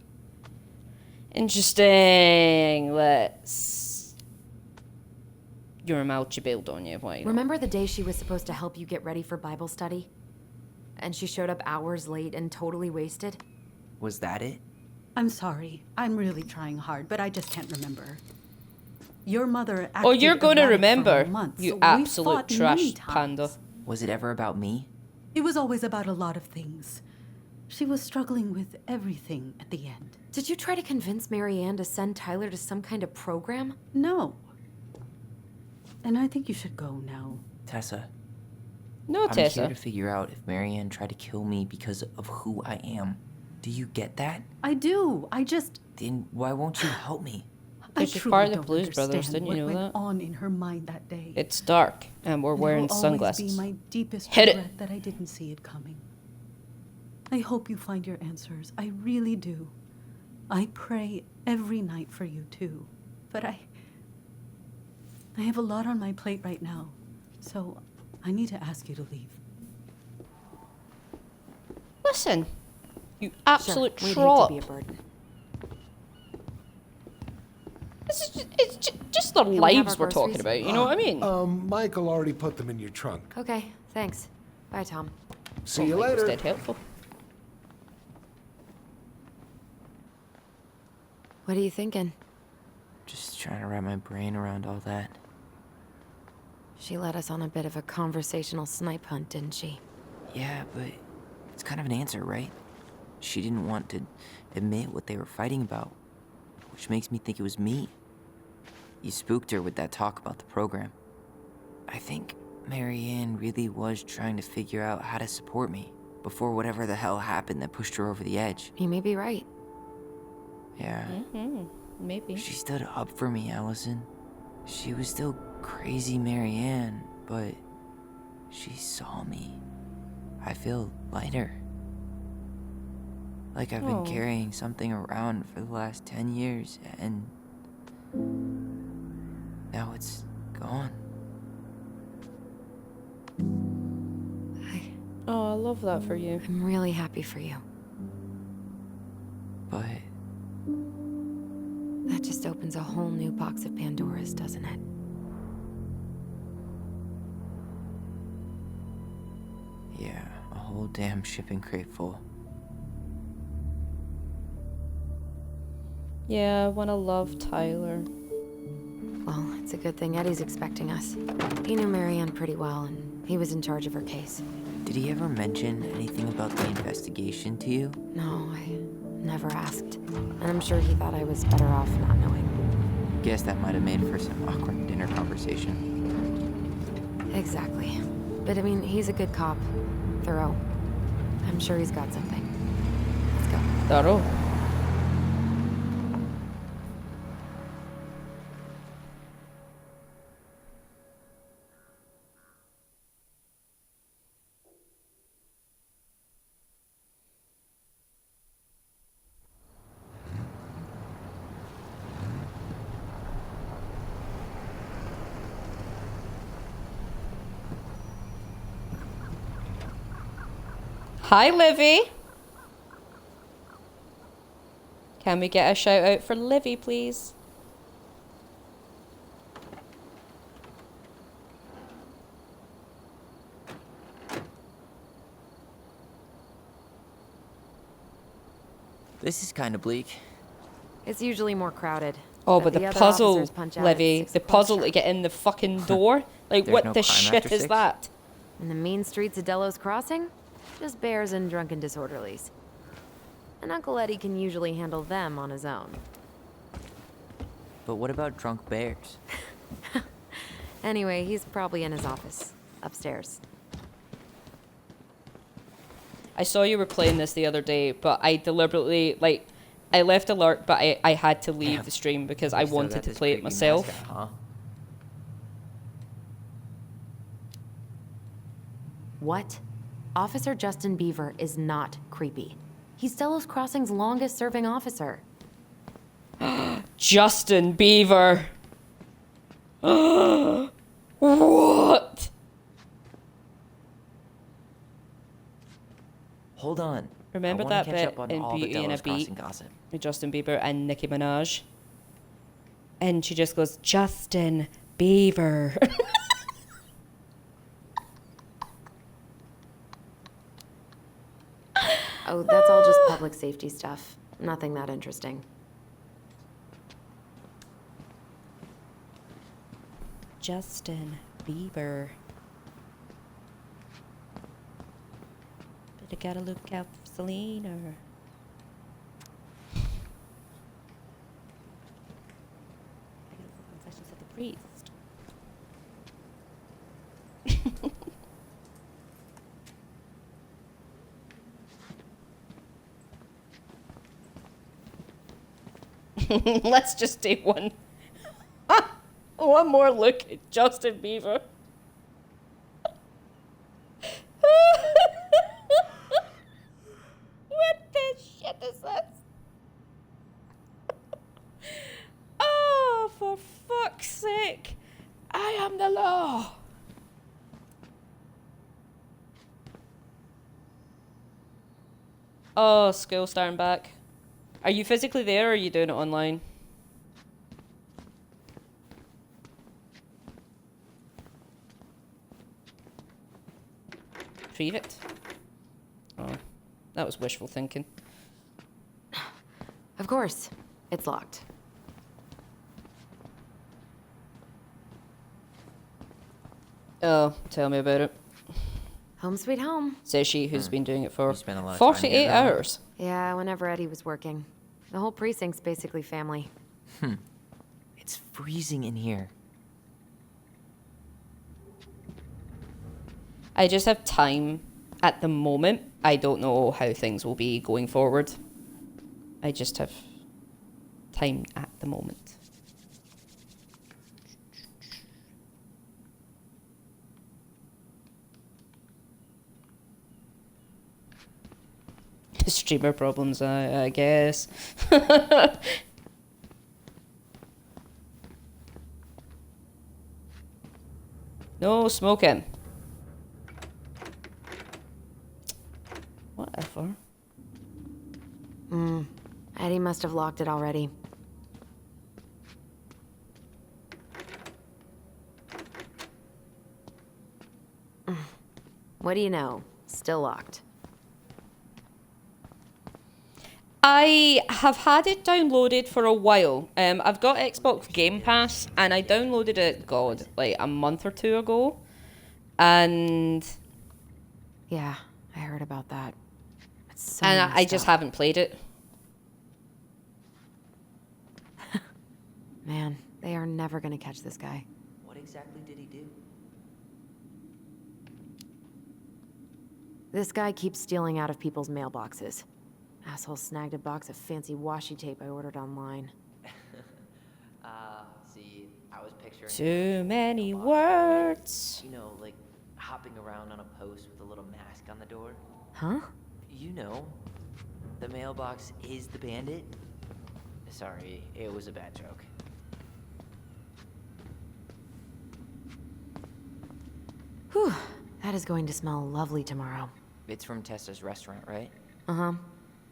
Interesting, let's... You were mad she bailed on you, why not? Remember the day she was supposed to help you get ready for Bible study? And she showed up hours late and totally wasted? Was that it? I'm sorry. I'm really trying hard, but I just can't remember. Your mother acted Oh, you're going to erratic for remember, months, you so we absolute fought trash many times. panda. Was it ever about me? It was always about a lot of things. She was struggling with everything at the end. Did you try to convince Marianne to send Tyler to some kind of program? No. And I think you should go now. Tessa. No, I'm Tessa. here to figure out if Marianne tried to kill me because of who I am. Do you get that? I do. I just... Then why won't you help me? I She's truly part of the don't Blues Brothers, understand didn't you what know went that? on in her mind that day. It's dark, and we're wearing It will sunglasses. always be my deepest Hit it. regret that I didn't see it coming. I hope you find your answers. I really do. I pray every night for you too. But I have a lot on my plate right now, so I need to ask you to leave. Listen, you absolute sure, we'd trollop. hate to be a burden. It's just the we have lives our we're talking groceries? about, you know what I mean? Michael already put them in your trunk. Okay, thanks. Bye, Tom. See you Mike was later. dead helpful. What are you thinking? Just trying to wrap my brain around all that. She led us on a bit of a conversational snipe hunt, didn't she? Yeah, but it's kind of an answer, right? She didn't want to admit what they were fighting about, which makes me think it was me. You spooked her with that talk about the program. I think Marianne really was trying to figure out how to support me before whatever the hell happened that pushed her over the edge. You may be right. Yeah. Maybe. She stood up for me, Allison. She was still crazy Marianne, but she saw me. I feel lighter. Like I've been carrying something around for the last 10 years, and now it's gone. Oh, I love that for you. I'm really happy for you. But that just opens a whole new box of Pandora's, doesn't it? yeah, a whole damn shipping crate full. Yeah, I wanna love Tyler. Well, it's a good thing Eddie's expecting us. He knew Marianne pretty well, and he was in charge of her case. Did he ever mention anything about the investigation to you? No, I never asked. And I'm sure he thought I was better off not knowing. Guess that might have made for some awkward dinner conversation. Exactly. But I mean, he's a good cop. Thorough. I'm sure he's got something. Let's go. Thorough. Hi, Livy. Can we get a shout out for Livy, please? This is kind of bleak. It's usually more crowded. Oh, but the other puzzle, officers punch out at Livy, 6 the o'clock puzzle to sharp. get in the fucking door. Like, There's what no the crime shit after is 6? that? In the mean streets of Delos Crossing, just bears and drunken disorderlies. And Uncle Eddie can usually handle them on his own. But what about drunk bears? Anyway, he's probably in his office, upstairs. I saw you were playing this the other day, but I deliberately, like, I left alert, but I had to leave the stream because I You still wanted got to this play it creepy myself. mascot, huh? What? Officer Justin Beaver is not creepy. He's Delos Crossing's longest serving officer. Justin Beaver. What? Hold on. Remember I wanna that catch bit up on in all the Beauty and a Delos Beat Crossing gossip. with Justin Bieber and Nicki Minaj? And she just goes, Justin Beaver. Oh, that's all just public safety stuff. Nothing that interesting. Justin Bieber. But I gotta look out for Selena. I gotta go confessions at the priest. Let's just do one. One more look at Justin Bieber. What the shit is this? Oh, for fuck's sake. I am the law. Oh, school starting back. Are you physically there or are you doing it online? Private? Oh, that was wishful thinking. Of course, it's locked. Oh, tell me about it. Home sweet home. Says she who's been doing it for spent a lot of time 48 here, don't you? hours. Yeah, whenever Eddie was working. The whole precinct's basically family. It's freezing in here. I just have time at the moment. I don't know how things will be going forward. I just have time at the moment. Streamer problems, I guess. No smoking. Whatever. Eddie must have locked it already. What do you know? Still locked. I have had it downloaded for a while. I've got Xbox Game Pass, and I downloaded it, God, like a month or two ago. And Yeah, I heard about that. It's so I messed just up. haven't played it. Man, they are never gonna catch this guy. What exactly did he do? This guy keeps stealing out of people's mailboxes. Asshole snagged a box of fancy washi tape I ordered online. See, I was picturing... Too many words. You know, like hopping around on a post with a little mask on the door. Huh? You know, the mailbox is the bandit. Sorry, it was a bad joke. Whew, that is going to smell lovely tomorrow. It's from Tessa's restaurant, right? Uh-huh.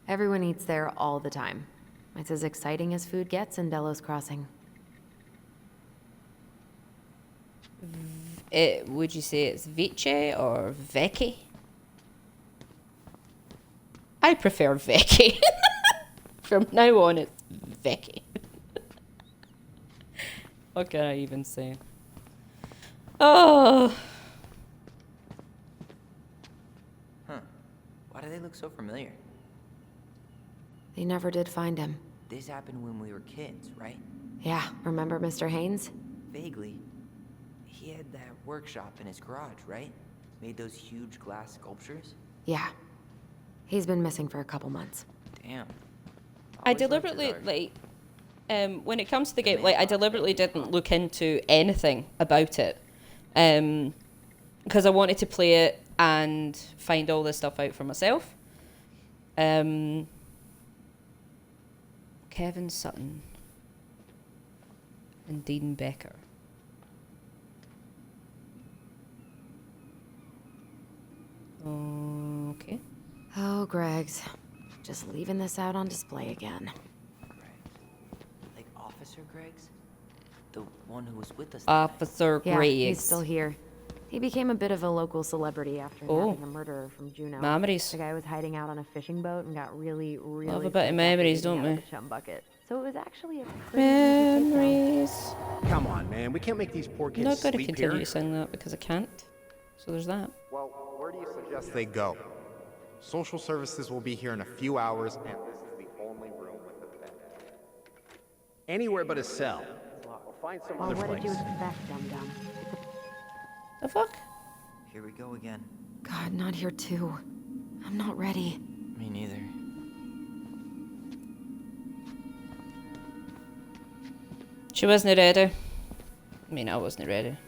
Everyone eats there all the time. It's as exciting as food gets in Delos Crossing. Would you say it's Vice or Vecchi? I prefer Vecchi. From now on, it's Vecchi. What can I even say? Oh. Huh. Why do they look so familiar? They never did find him. This happened when we were kids, right? Yeah, remember Mr. Haynes? Vaguely. He had that workshop in his garage, right? Made those huge glass sculptures? Yeah. He's been missing for a couple months. Damn. I deliberately, like, when it comes to the game, like, I deliberately didn't look into anything about it. Because I wanted to play it and find all this stuff out for myself. Kevin Sutton and Dean Becker. Okay. Oh, Greggs. Just leaving this out on display again. Like Officer Greggs? The one who was with us. Officer Yeah, Greggs. he's still here. He became a bit of a local celebrity after nabbing a murderer from Juneau. Memories. The guy was hiding out on a fishing boat and got really Love a bit of memories, don't we? chum bucket. So it was actually a pretty easy Memories. Come on, man. We can't make these poor I'm kids not going to sleep continue here. saying that because I can't. So there's that. Well, where do you suggest they go? Social services will be here in a few hours, and this is the only room with the bed. Anywhere but a cell. We'll find some other what place. did you expect, dum-dum? The fuck? Here we go again. God, not here too. I'm not ready. Me neither. She wasn't ready. I mean, I wasn't ready.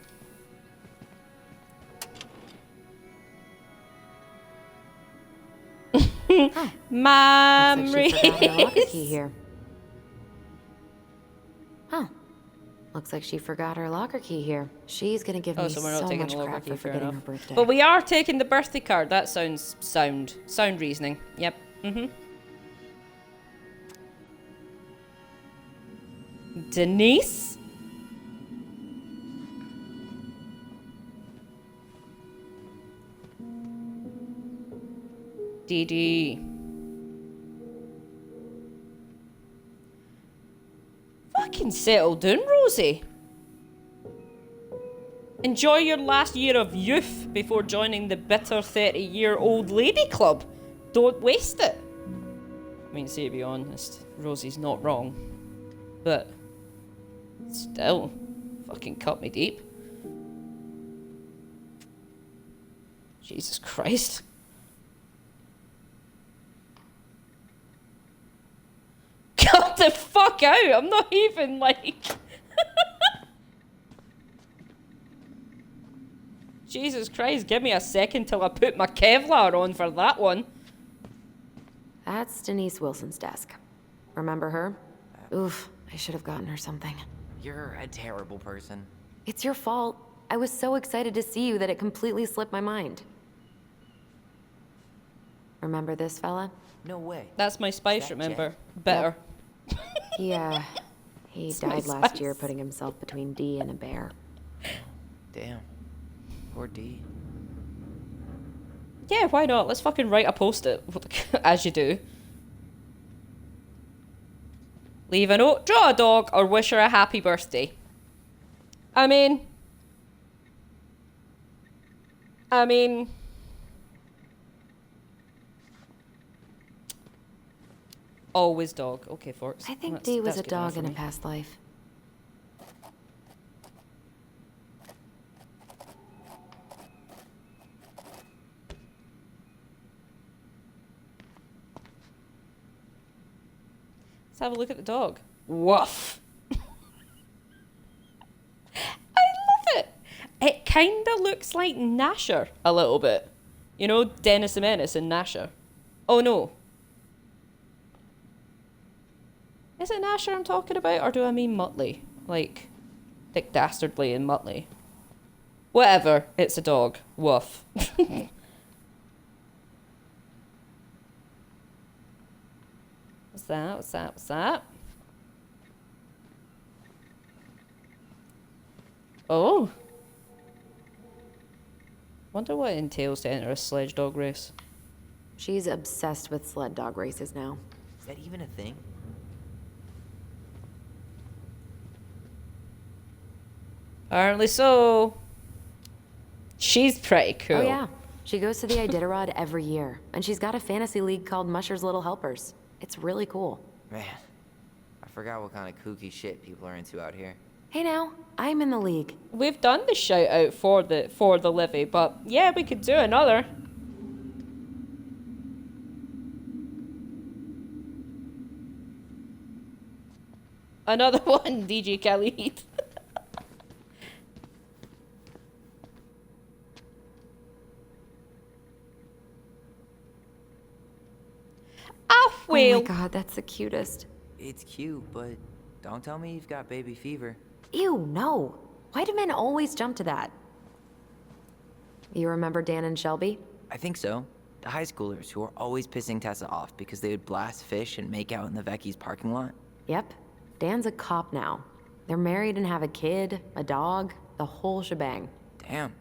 Looks like she forgot her locker key Memories. here. Huh. Looks like she forgot her locker key here. She's gonna give Oh, me so we're so not taking much the locker crap key, for fair forgetting enough. her birthday. But we are taking the birthday card. That sounds sound reasoning. Yep. Denise? Dee Dee. Fucking settle down, Rosie. Enjoy your last year of youth before joining the bitter 30-year-old lady club. Don't waste it. I mean, to be honest, Rosie's not wrong. But still, fucking cut me deep. Jesus Christ. Cut the fuck out. I'm not even like... Jesus Christ, give me a second till I put my Kevlar on for that one. That's Denise Wilson's desk. Remember her? Oof, I should have gotten her something. You're a terrible person. It's your fault. I was so excited to see you that it completely slipped my mind. Remember this fella? No way. That's my spice, remember? Better. He It's my died last spice. year putting himself between Dee and a bear. Damn. Poor D. Yeah, why not? Let's fucking write a post-it, as you do. Leave a note, draw a dog, or wish her a happy birthday. I mean... Always dog. Okay, folks. I think That's- Dee was that's a good enough dog for in a me. past life. Let's have a look at the dog. Woof. I love it. It kind of looks like Gnasher a little bit. You know, Dennis the Menace and Gnasher. Oh no. Is it Gnasher I'm talking about, or do I mean Muttley? Like, Dick Dastardly and Muttley. Whatever, it's a dog. Woof. What's that? What's that? What's that? Oh. Wonder what it entails to enter a sledge dog race. She's obsessed with sled dog races now. Is that even a thing? Apparently so. She's pretty cool. Oh yeah, she goes to the Iditarod every year, and she's got a fantasy league called Musher's Little Helpers. It's really cool. Man, I forgot what kind of kooky shit people are into out here. Hey now, I'm in the league. We've done the shout out for the Livy, but yeah, we could do another. Another one, DJ Khalid. Oh, well. Oh my god, that's the cutest. It's cute, but don't tell me you've got baby fever. Ew, no. Why do men always jump to that? You remember Dan and Shelby? I think so. The high schoolers who were always pissing Tessa off because they would blast fish and make out in the Vecchi's parking lot. Yep. Dan's a cop now. They're married and have a kid, a dog, the whole shebang. Damn.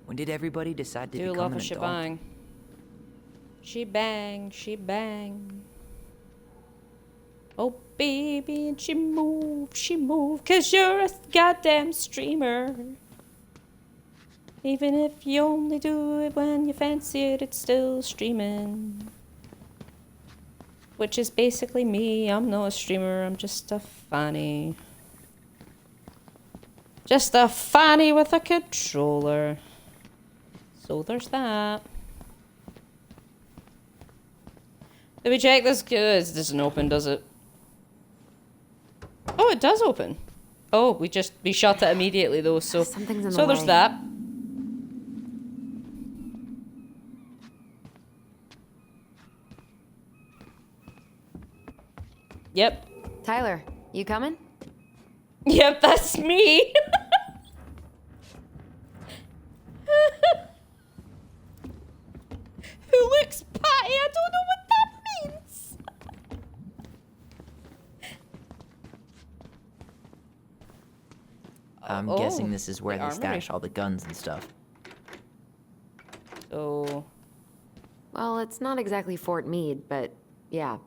When did everybody decide to Do become love an a adult? shebang. Shebang, shebang. Oh, baby, and she moved, 'cause you're a goddamn streamer. Even if you only do it when you fancy it, it's still streaming. Which is basically me. I'm not a streamer, I'm just a fanny. Just a fanny with a controller. So there's that. Did we check this? This doesn't open, does it? Oh, it does open. Oh, we shut it immediately though, so Something's in so the there's way. that. Yep. Tyler, you coming? Yep, that's me. Who looks patty? I don't know what that means. I'm Oh, guessing this is where the they armory. stash all the guns and stuff. So, Well, it's not exactly Fort Meade, but yeah.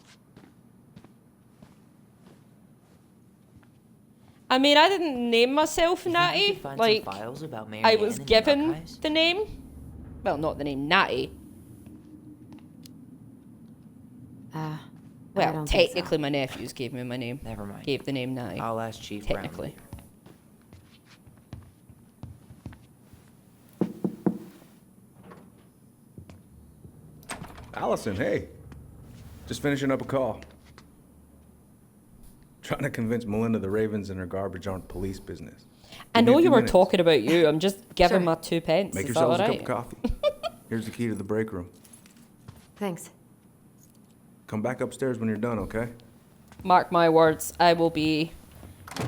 I mean, I didn't name myself Natty. find some Like, files about Mary I Ann was in the given archives? the name. Well, not the name Natty. I Well, don't think so. technically, my nephews gave me my name. Never mind. Gave the name Natty. I'll ask Chief Technically. Allison, hey. Just finishing up a call. Trying to convince Melinda the Ravens and her garbage aren't police business. I Give me know a you few were minutes. talking about you. I'm just giving Sure. my 2 pence. Make Is that yourselves a alright? cup of coffee. Here's the key to the break room. Thanks. Come back upstairs when you're done, okay? Mark my words, I will be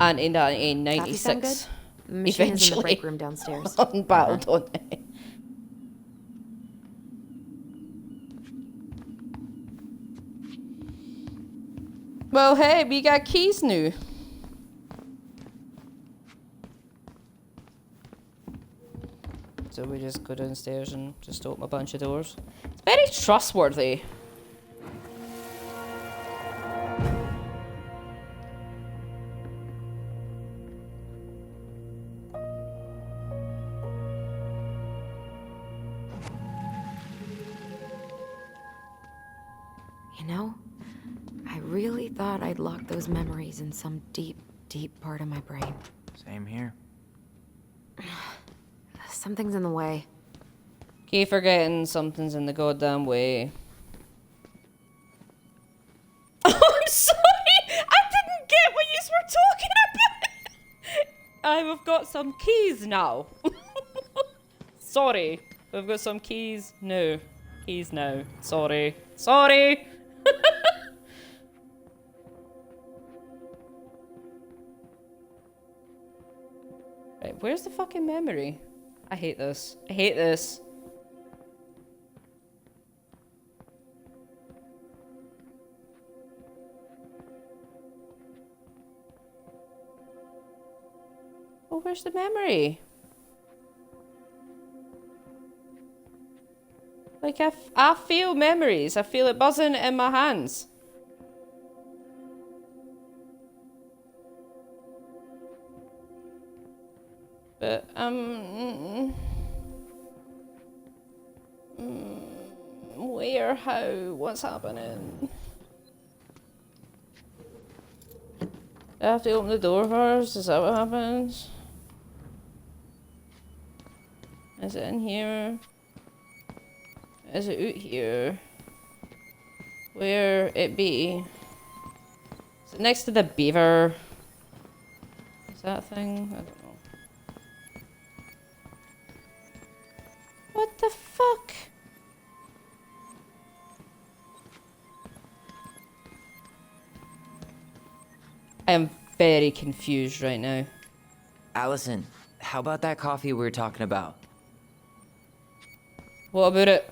an in Coffee sound 96 good? The machine is in the eventually break room downstairs. on Battle.net. Well, hey, we got keys now. So we just go downstairs and just open a bunch of doors. It's very trustworthy. You know, I really thought I'd locked those memories in some deep, deep part of my brain. Same here. Something's in the way. Keep forgetting something's in the goddamn way. Oh, I'm sorry! I didn't get what you were talking about! I've got some keys now. Sorry. We've got some keys now. Keys now. Sorry. Sorry! Right, where's the fucking memory? I hate this. I hate this. Oh, where's the memory? Like, I feel memories. I feel it buzzing in my hands. But, where, how, what's happening? Do I have to open the door first? Is that what happens? Is it in here? Is it out here? Where it be? Is it next to the beaver? Is that a thing? I don't know. What the fuck? I am very confused right now. Allison, how about that coffee we were talking about? What about it?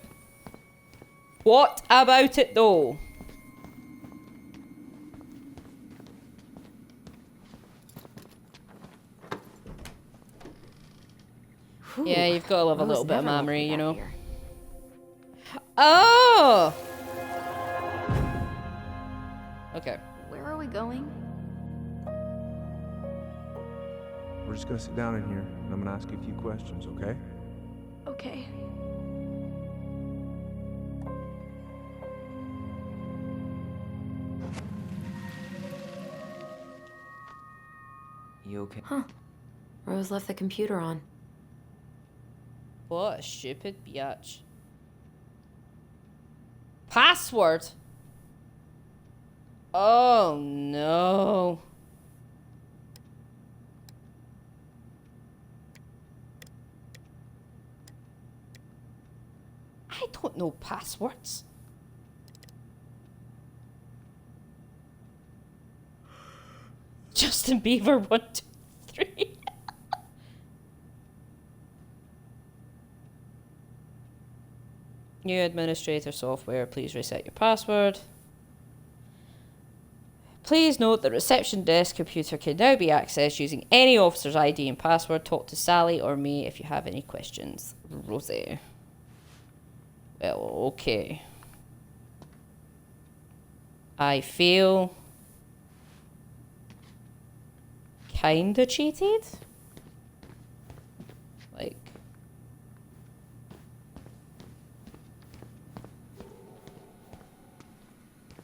What about it though? Whew. Yeah, you've got to love a Rose little bit of never left memory, me you back know. here. Oh! Okay. Where are we going? We're just gonna sit down in here, and I'm gonna ask you a few questions, okay? Okay. You okay? Huh. Rose left the computer on. What a stupid biatch. Password? Oh no. I don't know passwords. Justin Bieber 1, 2, 3. New administrator software, please reset your password. Please note the reception desk computer can now be accessed using any officer's ID and password. Talk to Sally or me if you have any questions. Rosie. Well, okay. I feel kinda cheated. Like,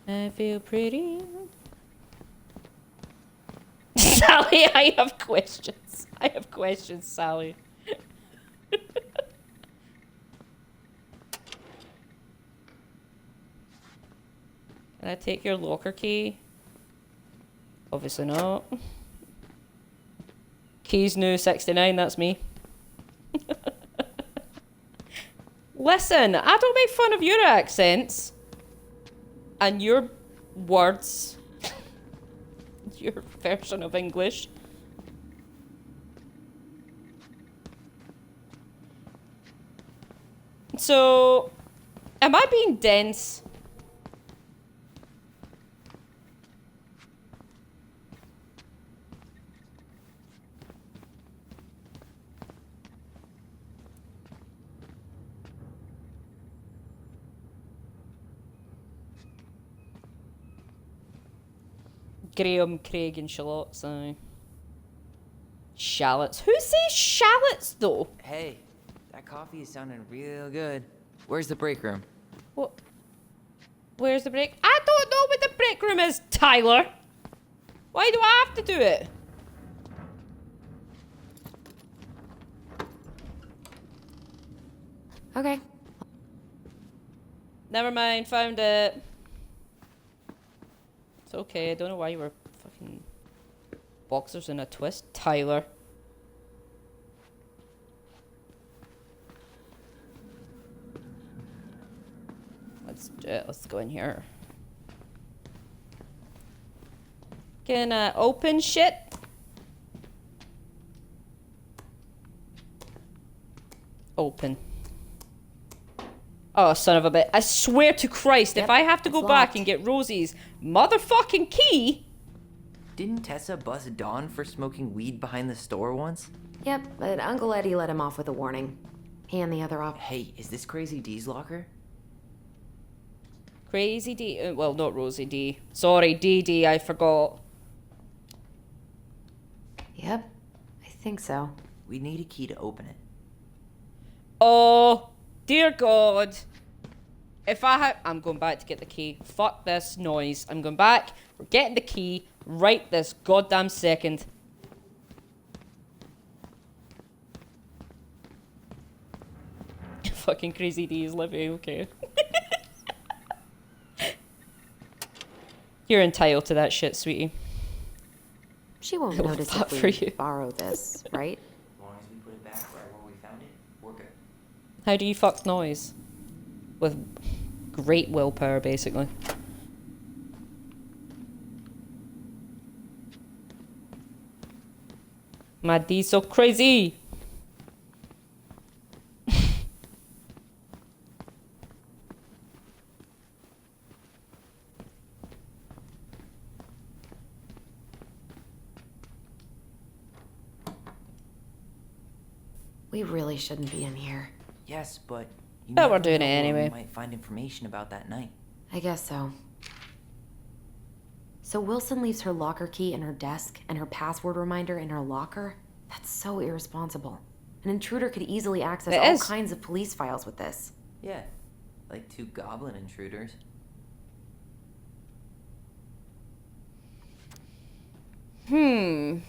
I feel pretty. Sally, I have questions. I have questions, Sally. Can I take your locker key? Obviously not. Keys new 69, that's me. Listen, I don't make fun of your accents. And your words. Your version of English. So, am I being dense? Graham, Craig, and shallots. Shallots. Who says shallots though? Hey, that coffee is sounding real good. Where's the break room? What? Where's the break? I don't know what the break room is, Tyler. Why do I have to do it? Okay. Never mind, found it. It's okay, I don't know why you were fucking boxers in a twist, Tyler. Let's do it, let's go in here. Can open shit? Open. Oh, son of a bit. I swear to Christ, if I have to go back and get Rosie's motherfucking key. Didn't Tessa bust Dawn for smoking weed behind the store once? Yep, but Uncle Eddie let him off with a warning. He and the other off. Hey, is this Crazy D's locker? Crazy D. Well, not Rosie D. Sorry, DD, I forgot. Yep, I think so. We need a key to open it. Oh, dear God. If I had... I'm going back to get the key. Fuck this noise. I'm going back. We're getting the key right this goddamn second. Fucking Crazy D is living, okay. You're entitled to that shit, sweetie. She won't I will notice fight if for we you. borrow this, right? As long as we put it back right where we found it, we're good. How do you fuck noise? With great willpower, basically. My D's so crazy! We really shouldn't be in here. Yes, but you But we're never doing it know where anyway. We might find information about that night. I guess so. So Wilson leaves her locker key in her desk and her password reminder in her locker? That's so irresponsible. An intruder could easily access It all is. kinds of police files with this. Yeah, like 2 goblin intruders. Hmm.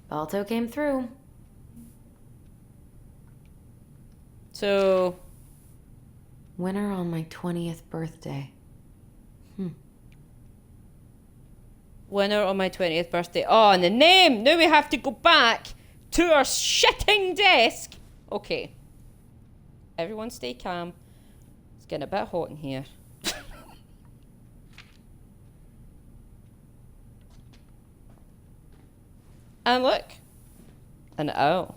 Balto came through. So... Winner on my 20th birthday. Winner on my 20th birthday. Oh, and the name! Now we have to go back to our shitting desk! Okay. Everyone stay calm. It's getting a bit hot in here. And look. An owl.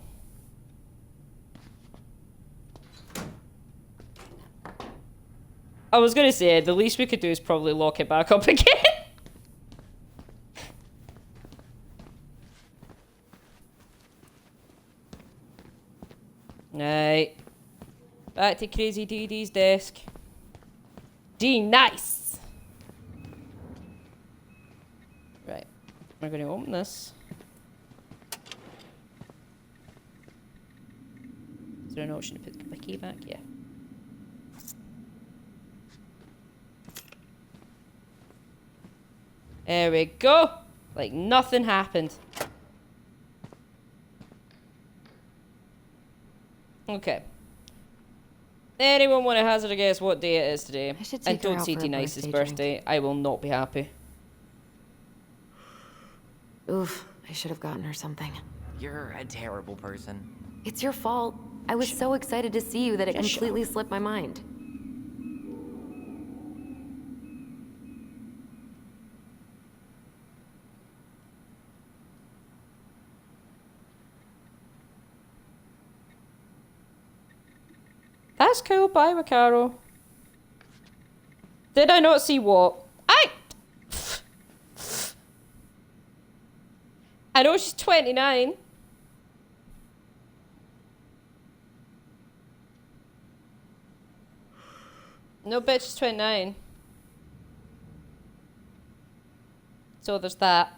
I was gonna say, the least we could do is probably lock it back up again. Right. Back to Crazy DD's desk. D, nice! Right. We're gonna open this. Is there an option to put the key back? Yeah. There we go. Like nothing happened. Okay. Anyone want to hazard a guess what day it is today? I should And take her don't out say for a D-Nice's birthday drink. birthday. I will not be happy. Oof, I should have gotten her something. You're a terrible person. It's your fault. I was so excited to see you that it Just shut completely slipped my mind. That's cool. Bye, Macaro. Did I not see what? I know she's 29. No, bitch, she's 29. So there's that.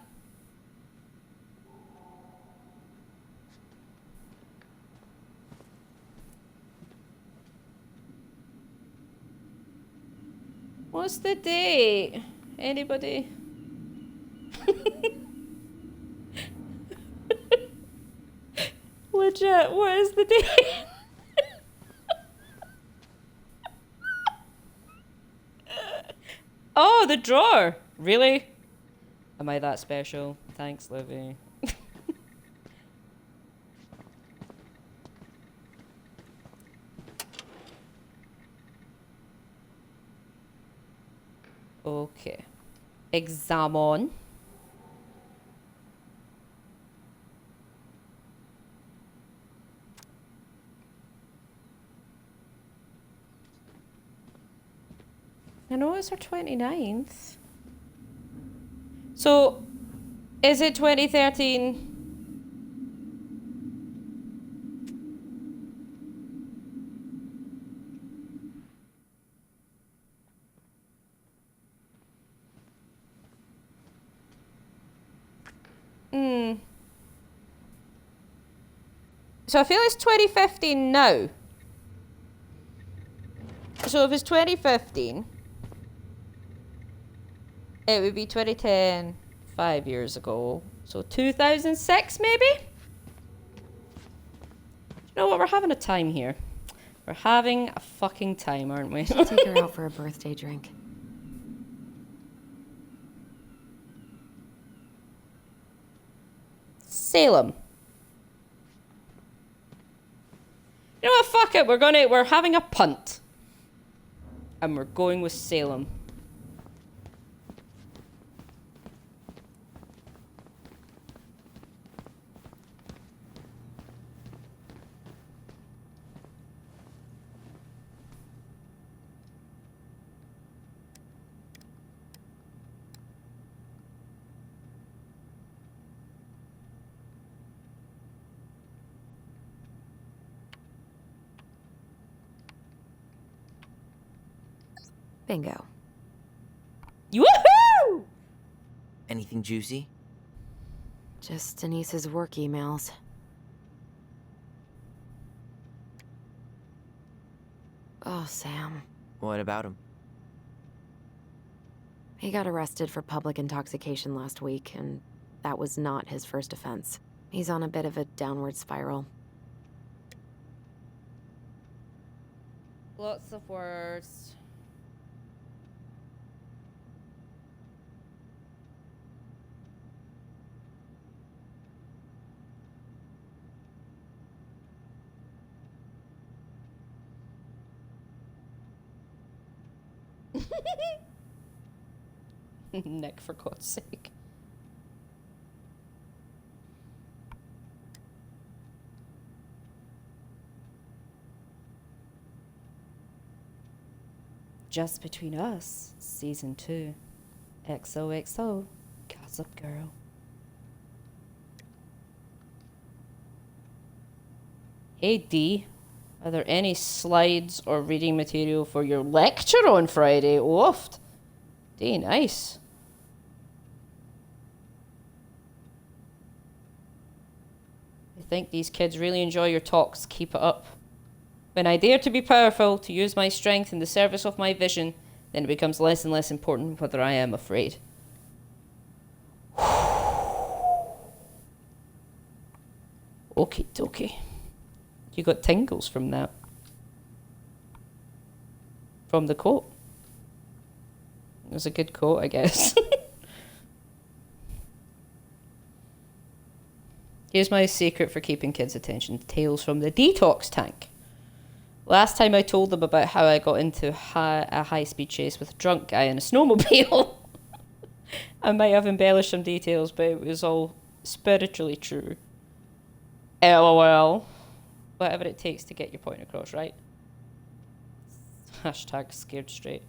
What's the date? Anybody? Legit, what is the date? Oh, the drawer! Really? Am I that special? Thanks, Livy. Okay. Examine. I know it's her 29th. So, is it 2013? So I feel it's 2015 now. So if it's 2015, it would be 2010, 5 years ago. So 2006 maybe? You know what, we're having a time here. We're having a fucking time, aren't we? I should take her out for a birthday drink. Salem. You know what, fuck it, we're having a punt. And we're going with Salem. Bingo. Woohoo! Anything juicy? Just Denise's work emails. Oh, Sam. What about him? He got arrested for public intoxication last week, and that was not his first offense. He's on a bit of a downward spiral. Lots of words. Nick, for God's sake. Just Between Us, Season 2. XOXO, Gossip Girl. Hey D, are there any slides or reading material for your lecture on Friday? Oofed. D, nice. I think these kids really enjoy your talks. Keep it up. When I dare to be powerful, to use my strength in the service of my vision, then it becomes less and less important whether I am afraid. Okie dokie. You got tingles from that. From the quote. It was a good quote, I guess. Here's my secret for keeping kids' attention. Tales from the detox tank. Last time I told them about how I got into a high-speed chase with a drunk guy in a snowmobile. I might have embellished some details, but it was all spiritually true. LOL. Whatever it takes to get your point across, right? Hashtag scared straight.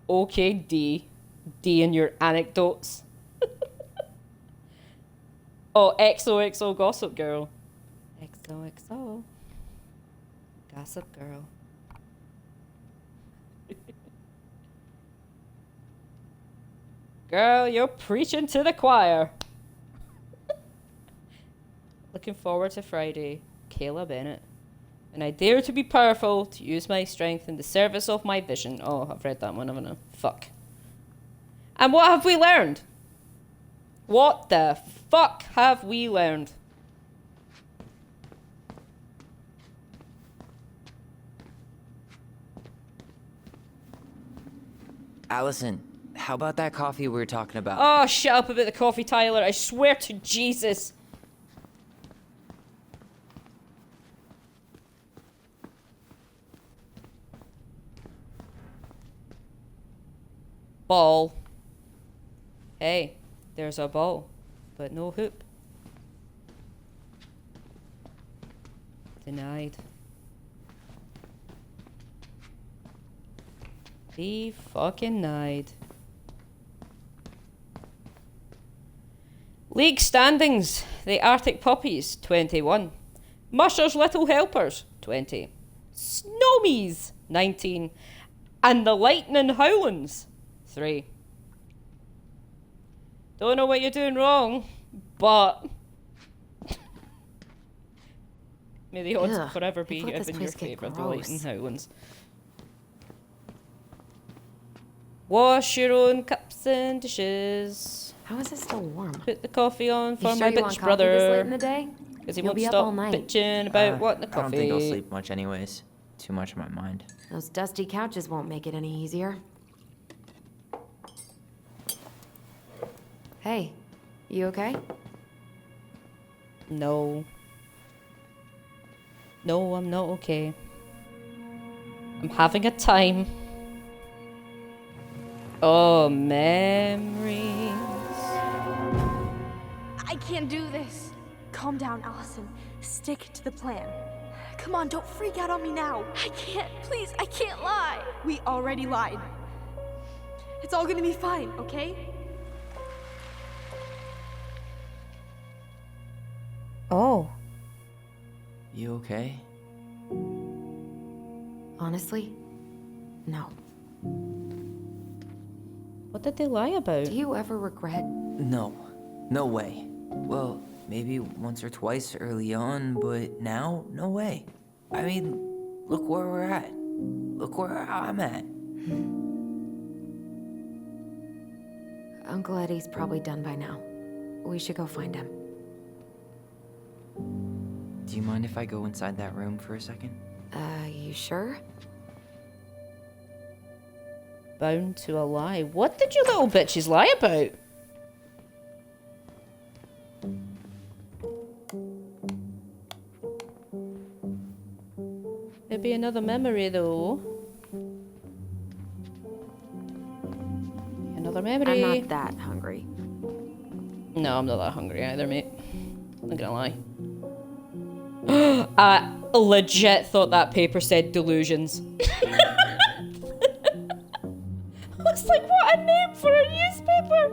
Okay, D. D and your anecdotes. Oh, XOXO Gossip Girl. XOXO. Gossip Girl. Girl, you're preaching to the choir. Looking forward to Friday. Kayla Bennett. And I dare to be powerful, to use my strength in the service of my vision. Oh, I've read that one, haven't I? Fuck. And what have we learned? What the fuck have we learned? Allison, how about that coffee we were talking about? Oh, shut up about the coffee, Tyler. I swear to Jesus. Ball. Hey, there's a ball, but no hoop. Denied. Be fucking night. League standings. The Arctic Puppies, 21. Musher's Little Helpers, 20. Snomies, 19. And the Lightning Howlands, 3. Don't know what you're doing wrong, but may the odds Ugh, forever be people at this in your place get favour, the gross. Lightning Howlands. Wash your own cups and dishes. How is it still warm? Put the coffee on for You my sure you want bitch coffee this late brother. in the day? Because he You'll won't be up all stop night. bitching about wanting the I coffee. don't think I'll sleep much anyways. Too much on my mind. Those dusty couches won't make it any easier. Hey, you okay? No. No, I'm not okay. I'm having a time. Oh, memories. I can't do this. Calm down, Allison. Stick to the plan. Come on, don't freak out on me now. I can't. Please, I can't lie. We already lied. It's all gonna be fine, okay? Oh. You okay? Honestly, no. What did they lie about? Do you ever regret? No. No way. Well, maybe once or twice early on, but now, no way. I mean, look where we're at. Look where I'm at. Uncle Eddie's probably done by now. We should go find him. Do you mind if I go inside that room for a second? You sure? Bound to a lie. What did you little bitches lie about? There'll be another memory though. Another memory. I'm not that hungry. No, I'm not that hungry either, mate. Not gonna lie. I legit thought that paper said delusions. I was like, what a name for a newspaper!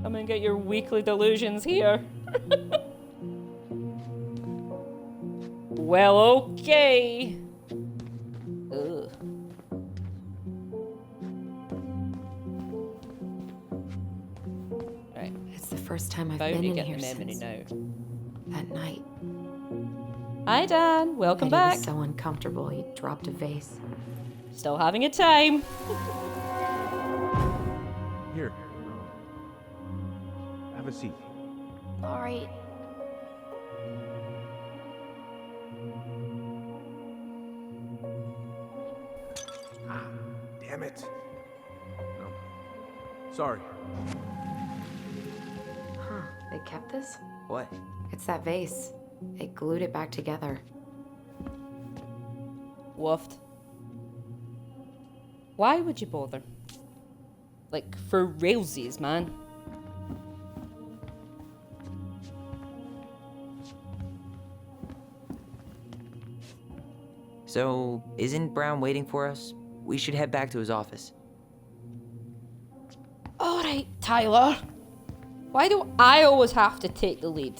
Come and get your weekly delusions here. Well, okay. Ugh. Right. It's the first time I've Bound been to in get here the memory since now. that night. Hi, Dan. Welcome Eddie back. was so uncomfortable, he dropped a vase. Still having a time. Here. Have a seat. All right. Damn it. No. Sorry. Huh, they kept this? What? It's that vase. They glued it back together. Woofed. Why would you bother? Like, for realsies, man. So, isn't Brown waiting for us? We should head back to his office. Alright, Tyler. Why do I always have to take the lead?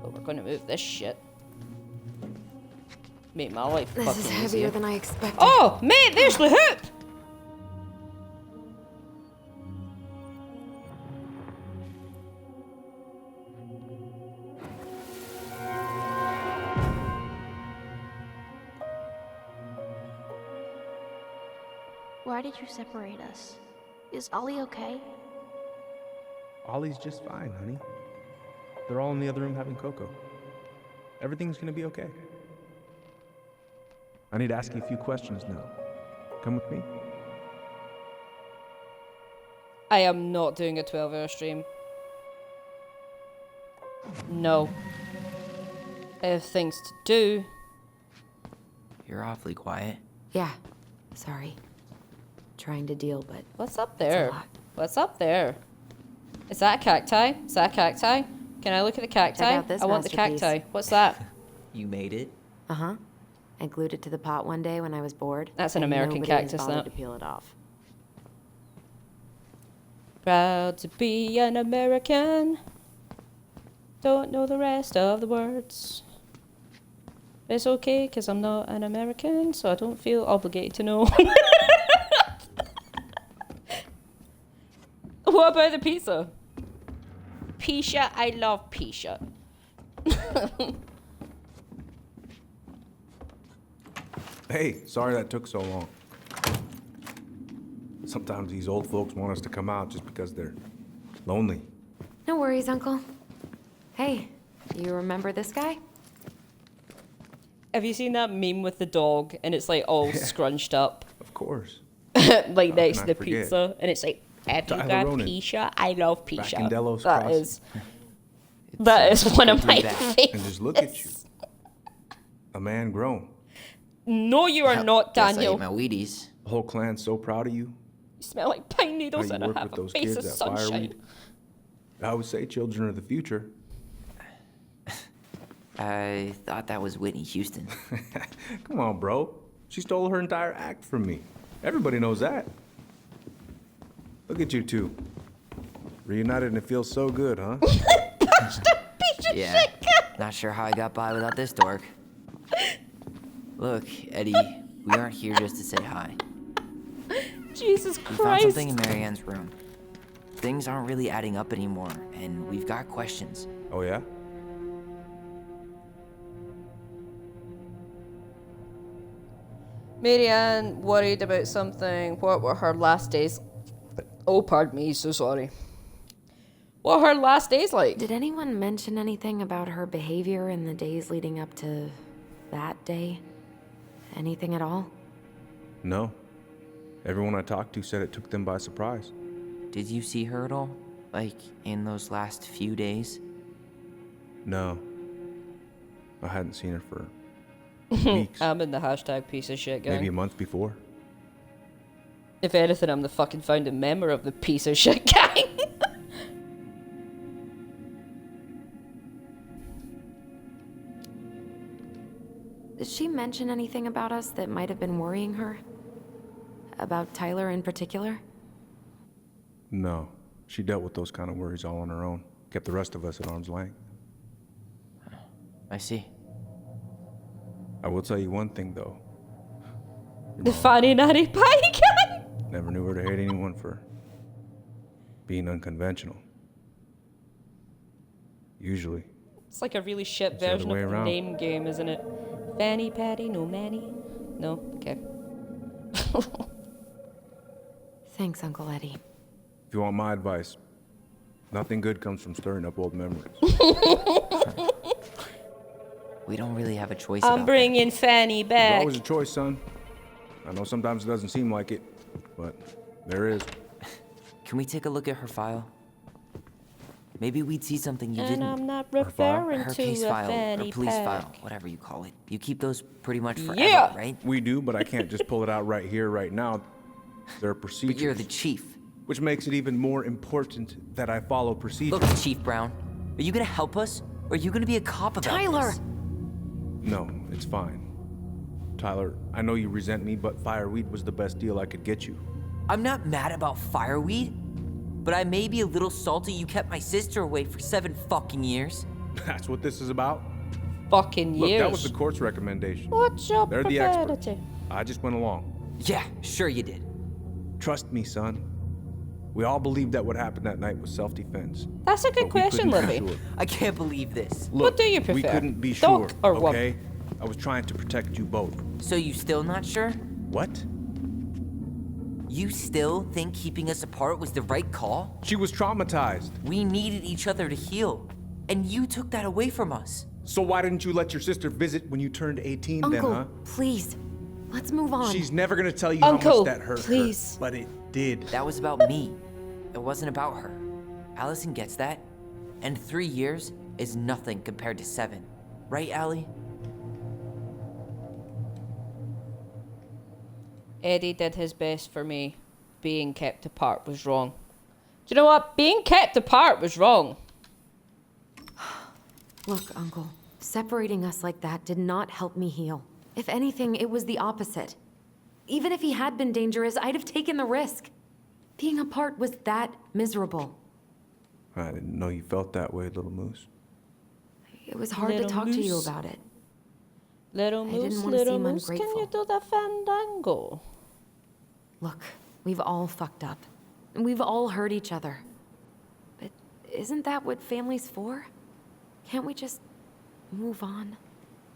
But we're gonna move this shit. Make my life This fucking is heavier easier. than I expected. Oh, mate, there's the hoop! Why did you separate us? Is Ollie okay? Ollie's just fine, honey. They're all in the other room having cocoa. Everything's gonna be okay. I need to ask you a few questions now. Come with me? I am not doing a 12-hour stream. No. I have things to do. You're awfully quiet. Yeah, sorry. Trying to deal, but What's up it's a there? lot. What's up there? Is that a cacti? Is that a cacti? Can I look at the cacti? Check out this I want the masterpiece. cacti. What's that? You made it? Uh-huh. I glued it to the pot one day when I was bored. That's an and American nobody has cactus, bothered that. to peel it off. Proud to be an American. Don't know the rest of the words. It's okay, because I'm not an American, so I don't feel obligated to know. What about the pizza? Pizza, I love pizza. Hey, sorry that took so long. Sometimes these old folks want us to come out just because they're lonely. No worries, Uncle. Hey, you remember this guy? Have you seen that meme with the dog, and it's like all scrunched up? Of course. Like How next can to I the forget? pizza, and it's like, have you Tyler got Ronan. pizza? I love pizza. Back in Delos That Crossing. is, that is one of my favorites. And just look at you. A man grown. No, you are not, Guess I Daniel. ate my Wheaties. The whole clan's so proud of you. You smell like pine How needles you and I work have with a those face kids of at sunshine. Fireweed. I would say children are the future. I thought that was Whitney Houston. Come on, bro. She stole her entire act from me. Everybody knows that. Look at you two. Reunited and it feels so good, huh? Yeah. Not sure how I got by without this dork. Look, Eddie, we aren't here just to say hi. Jesus We found Christ. something in Marianne's room. Things aren't really adding up anymore, and we've got questions. Oh, yeah? Marianne worried about something. What were her last days? Oh, pardon me, so sorry. What were her last days like? Did anyone mention anything about her behavior in the days leading up to that day? Anything at all? No. Everyone I talked to said it took them by surprise. Did you see her at all? Like, in those last few days? No. I hadn't seen her for weeks. I'm in the hashtag piece of shit gang. Maybe a month before. If anything, I'm the fucking founding member of the piece of shit gang. Did she mention anything about us that might have been worrying her? About Tyler in particular? No. She dealt with those kind of worries all on her own. Kept the rest of us at arm's length. I see. I will tell you one thing, though. The funny nutty pie gang. Never knew her to hate anyone for being unconventional. Usually. It's like a really shit It's the other version way of the around. name game, isn't it? Fanny Patty, no Manny. No? Okay. Thanks, Uncle Eddie. If you want my advice, nothing good comes from stirring up old memories. We don't really have a choice I'm about bringing Fanny There's back. always a choice, son. I know sometimes it doesn't seem like it, but there is. Can we take a look at her file? Maybe we'd see something you And didn't. I'm not file? referring Her to case a file, fanny or police pack. file, whatever you call it. You keep those pretty much forever, Yeah. right? We do, but I can't just pull it out right here, right now. There are procedures. But you're the chief. Which makes it even more important that I follow procedures. Look, Chief Brown, are you gonna help us, or are you gonna be a cop about Tyler! this? No, it's fine. Tyler, I know you resent me, but fireweed was the best deal I could get you. I'm not mad about fireweed, but I may be a little salty you kept my sister away for 7 fucking years. That's what this is about? Fucking Look, years. that was the court's recommendation. What's your They're the experts. propriety? I just went along. Yeah, sure you did. Trust me, son. We all believed that what happened that night was self-defense. That's a good But we question, couldn't be Libby. sure. I can't believe this. Look, What do you we prefer? couldn't be Dog sure, or wump? okay? I was trying to protect you both. So you still not sure? What? You still think keeping us apart was the right call? She was traumatized. We needed each other to heal, and you took that away from us. So why didn't you let your sister visit when you turned 18 Uncle, then, huh? please. Let's move on. She's never gonna tell you Uncle, how much that hurt please. her, but it did. That was about me. It wasn't about her. Allison gets that, and 3 years is nothing compared to 7. Right, Allie? Eddie did his best for me. Being kept apart was wrong. Do you know what? Being kept apart was wrong. Look, Uncle, separating us like that did not help me heal. If anything, it was the opposite. Even if he had been dangerous, I'd have taken the risk. Being apart was that miserable. I didn't know you felt that way, little moose. It was hard to talk to you about it. Little I didn't moose, want to little seem moose, can ungrateful. you do the fandango? Look, we've all fucked up. And we've all hurt each other. But isn't that what family's for? Can't we just move on?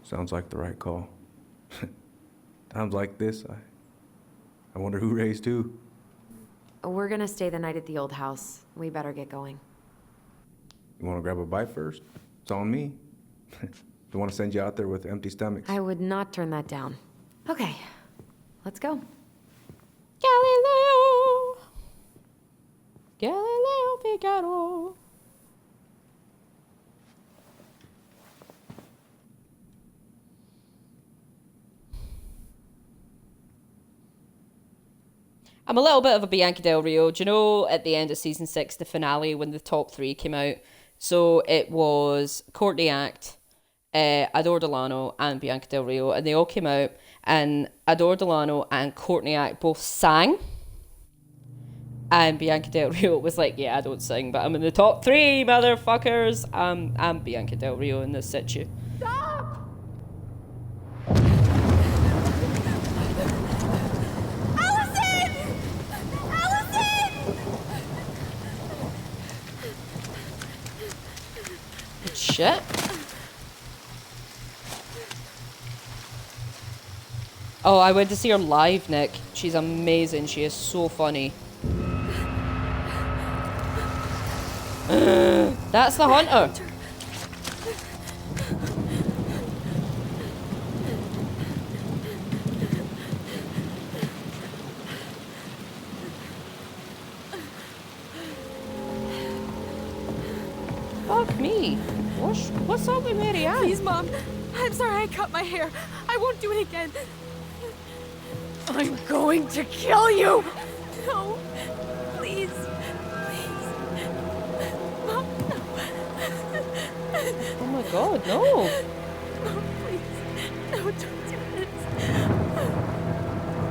Sounds like the right call. Times like this, I wonder who raised who. We're gonna stay the night at the old house. We better get going. You want to grab a bite first? It's on me. Don't want to send you out there with empty stomachs. I would not turn that down. Okay, let's go. Galileo! Galileo Figaro! I'm a little bit of a Bianca Del Rio. Do you know at the end of season 6, the finale, when the top 3 came out? So it was Courtney Act, Adore Delano, and Bianca Del Rio, and they all came out, and Adore Delano and Courtney Act both sang, and Bianca Del Rio was like, yeah, I don't sing, but I'm in the top 3, motherfuckers. I'm Bianca Del Rio in this situ. Stop! Shit. Oh, I went to see her live, Nick. She's amazing. She is so funny. That's the hunter. Fuck me. What's up with Marianne? Please, Mom. I'm sorry I cut my hair. I won't do it again. I'm going to kill you! No. Please. Please. Mom, no. Oh my god, no. Mom, please. No, don't do this.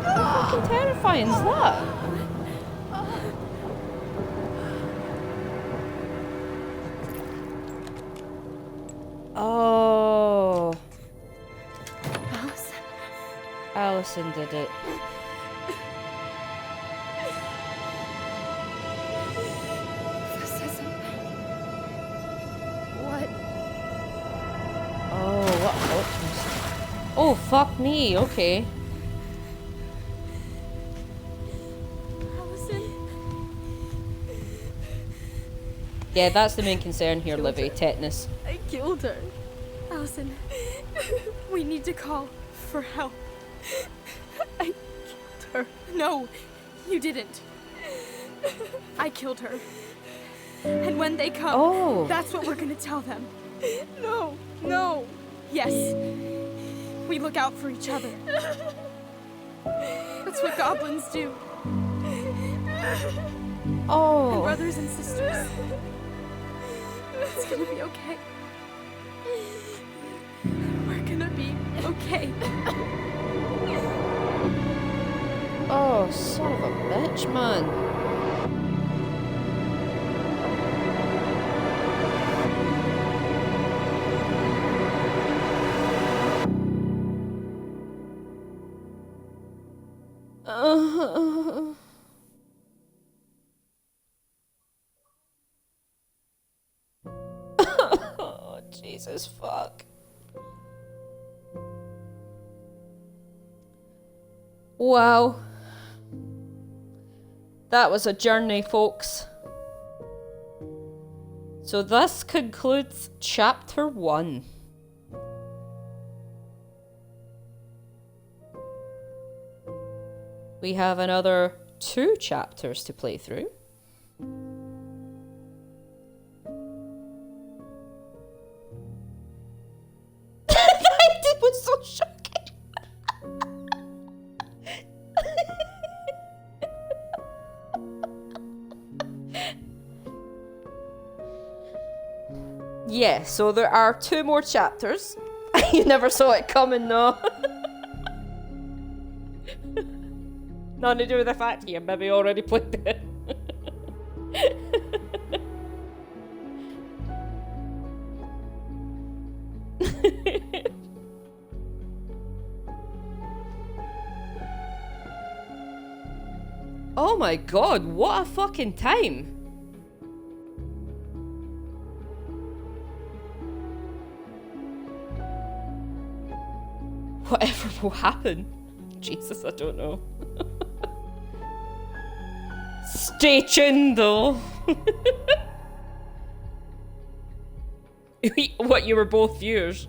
How fucking terrifying is that? Oh. Allison did it. This isn't... What? Oh, what options? Oh, fuck me, okay. Allison? Yeah, that's the main concern here, Livy. Tetanus. I killed her. Allison, we need to call for help. I killed her. No, you didn't. I killed her. And when they come, that's what we're gonna tell them. No, no. Yes. We look out for each other. That's what goblins do. Oh. And brothers and sisters. It's gonna be okay. We're gonna be okay. Oh, son of a bitch, man. Oh, Jesus fuck. Wow. That was a journey, folks. So this concludes chapter 1. We have another 2 chapters to play through. That was so shocking. yeah, so there are 2 more chapters. You never saw it coming, though. Nothing to do with the fact you maybe already played it. Oh my god, what a fucking time. Whatever will happen. Jesus, I don't know. Stay tuned though. What, you were both viewers?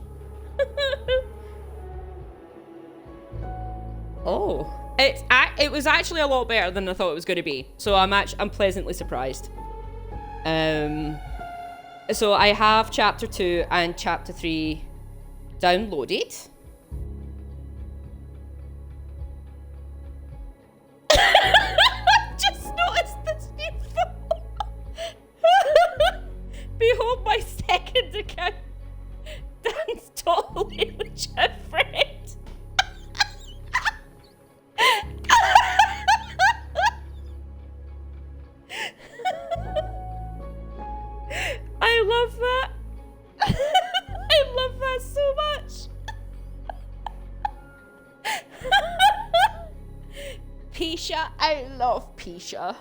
Oh. It was actually a lot better than I thought it was going to be. So I'm pleasantly surprised. So I have chapter 2 and chapter 3 downloaded. Just noticed this new photo. Behold my second account. Dan's totally legit friend. I love that. I love that so much. Pisha, I love Pisha.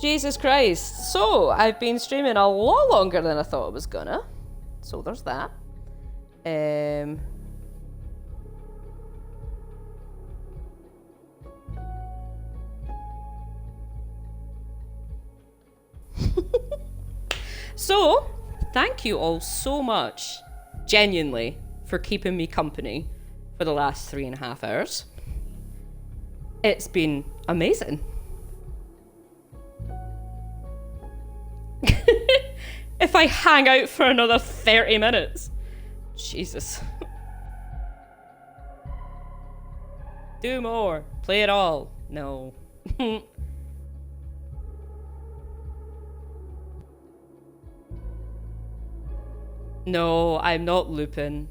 Jesus Christ. So, I've been streaming a lot longer than I thought I was gonna. So there's that. So, thank you all so much, genuinely, for keeping me company for the last 3.5 hours. It's been amazing. If I hang out for another 30 minutes. Jesus. Do more. Play it all. No. No, I'm not looping.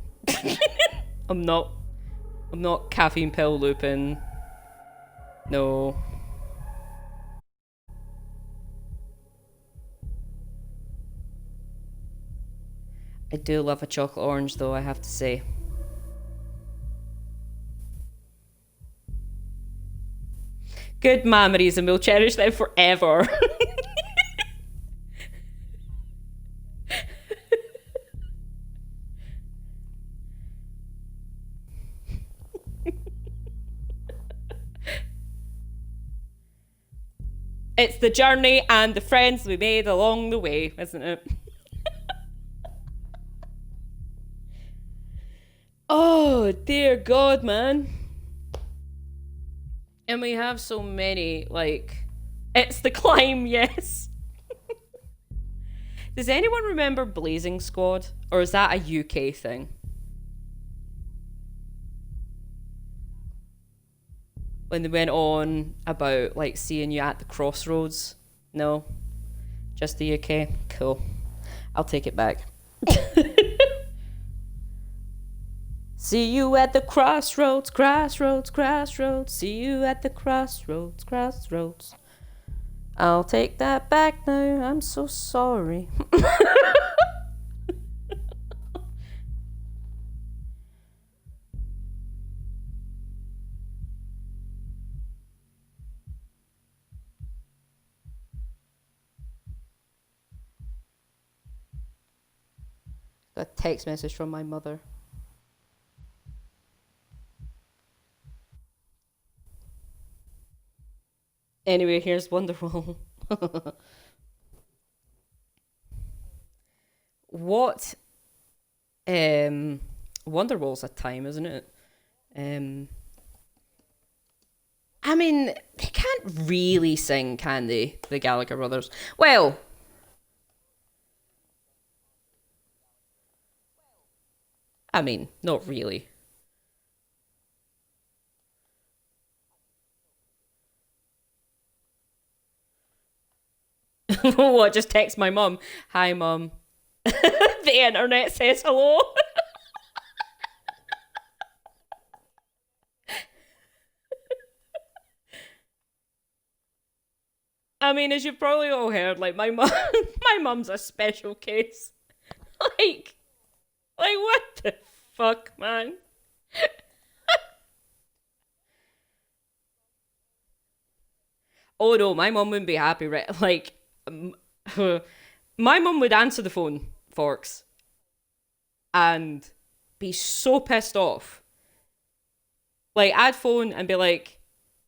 I'm not caffeine pill looping. No. I do love a chocolate orange though, I have to say. Good memories and we'll cherish them forever. It's the journey and the friends we made along the way, isn't it? Oh, dear God, man. And we have so many, like... It's the climb, yes. Does anyone remember Blazing Squad? Or is that a UK thing? When they went on about, like, seeing you at the crossroads? No? Just the UK? Cool. I'll take it back. See you at the crossroads, crossroads, crossroads. See you at the crossroads, crossroads. I'll take that back now. I'm so sorry. Got a text message from my mother. Anyway, here's Wonderwall. What? Wonderwall's a time, isn't it? I mean, they can't really sing, can they? The Gallagher brothers. Well, I mean, not really. What, just text my mum. Hi, mum. The internet says hello. I mean, as you've probably all heard, like, my mum's a special case. Like what the fuck, man? Oh no, my mum wouldn't be happy, right? Like, my mum would answer the phone, Forks, and be so pissed off. Like, I'd phone and be like,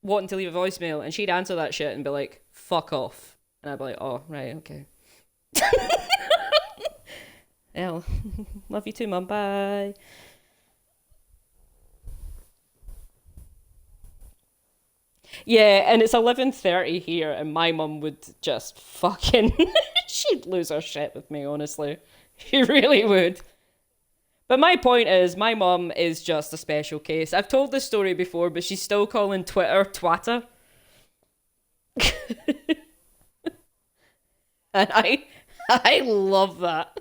wanting to leave a voicemail, and she'd answer that shit and be like, fuck off. And I'd be like, oh, right, okay. Yeah, love you too, mum, bye. Yeah, and it's 11:30 here, and my mum would just fucking... she'd lose her shit with me, honestly. She really would. But my point is, my mum is just a special case. I've told this story before, but she's still calling Twitter twatter. And I love that.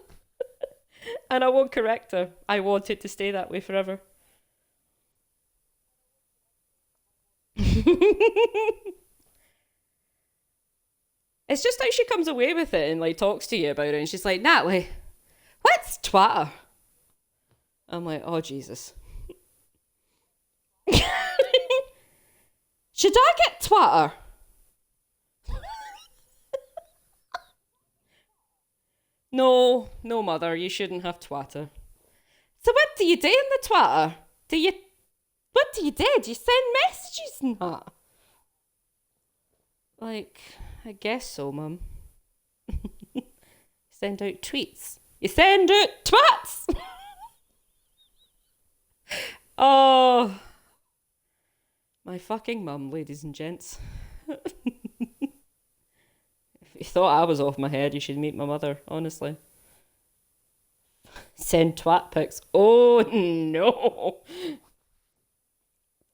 And I won't correct her. I want it to stay that way forever. It's just how she comes away with it and like talks to you about it, and she's like, Natalie, what's twatter? I'm like, oh Jesus. Should I get twatter? No, mother, you shouldn't have twatter. So what do you do in the twatter? What do you do? Do you send messages and that? Like, I guess so, mum. Send out tweets. You send out twats! Oh, my fucking mum, ladies and gents. If you thought I was off my head, you should meet my mother, honestly. Send twat pics. Oh, no.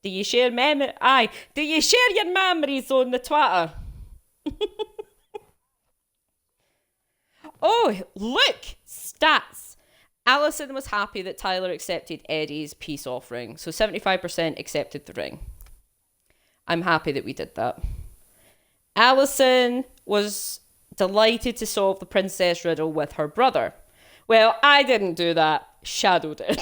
Do you share do you share your memories on the Twitter? Oh, look! Stats. Alison was happy that Tyler accepted Eddie's peace offering, so 75% accepted the ring. I'm happy that we did that. Alison was delighted to solve the princess riddle with her brother. Well, I didn't do that. Shadow did.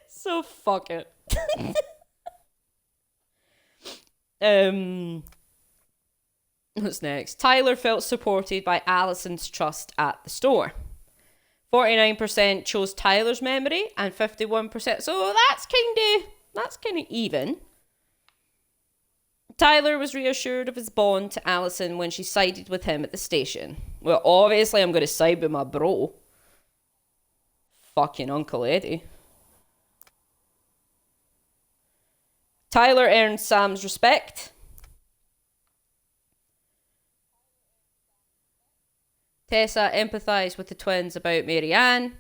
So fuck it. What's next? Tyler felt supported by Alison's trust at the store. 49% chose Tyler's memory and 51%. So that's kind of even. Tyler was reassured of his bond to Alison when she sided with him at the station. Well, obviously I'm going to side with my bro. Fucking Uncle Eddie. Tyler earned Sam's respect. Tessa empathised with the twins about Mary Ann.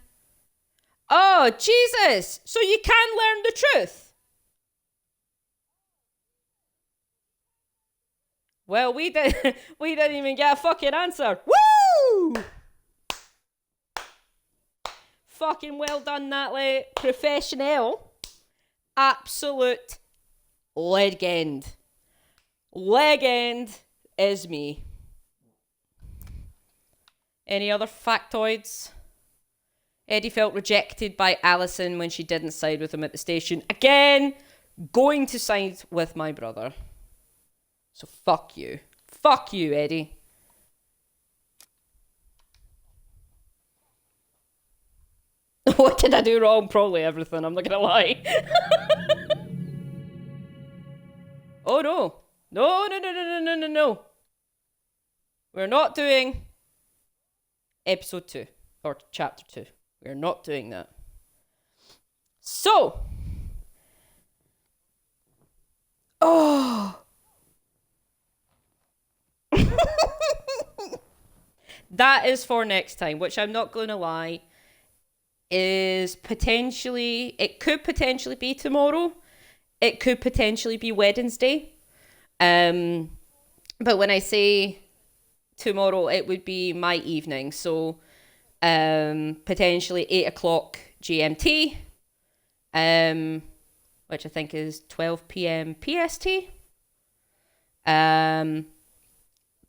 Oh, Jesus! So you can learn the truth? Well, we didn't even get a fucking answer. Woo! Fucking well done, Natalie. Professional. Absolute legend. Legend is me. Any other factoids? Eddie felt rejected by Alison when she didn't side with him at the station. Again, going to side with my brother. So fuck you. Fuck you, Eddie. What did I do wrong? Probably everything, I'm not gonna lie. Oh no. No. We're not doing episode 2 or chapter 2. We're not doing that. So, that is for next time, which I'm not going to lie, it could potentially be tomorrow. It could potentially be Wednesday. But when I say tomorrow, it would be my evening. So potentially 8 o'clock GMT, which I think is 12 p.m. PST.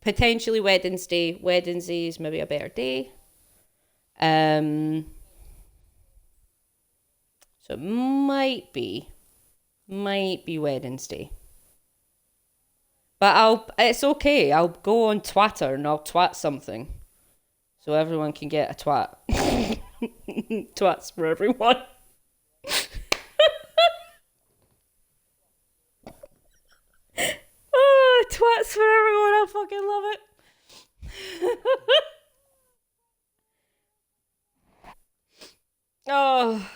Potentially Wednesday. Wednesday is maybe a better day. So it might be Wednesday. But it's okay. I'll go on Twitter and I'll twat something. So everyone can get a twat. Twats for everyone. Oh, twats for everyone. I fucking love it. Oh.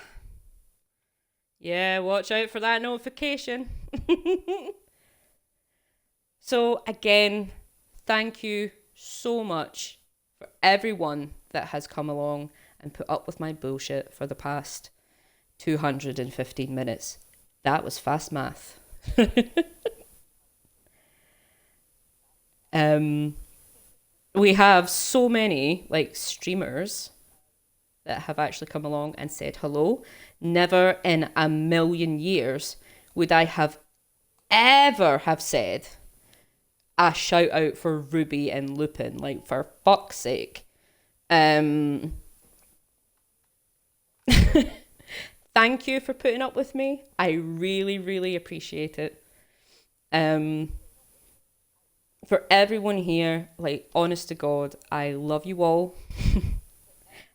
Yeah, watch out for that notification. So again, thank you so much for everyone that has come along and put up with my bullshit for the past 215 minutes. That was fast math. We have so many like streamers that have actually come along and said hello. Never in a million years would I have ever have said a shout out for Ruby and Lupin, like for fuck's sake. Thank you for putting up with me. I really, really appreciate it. For everyone here, like, honest to God, I love you all.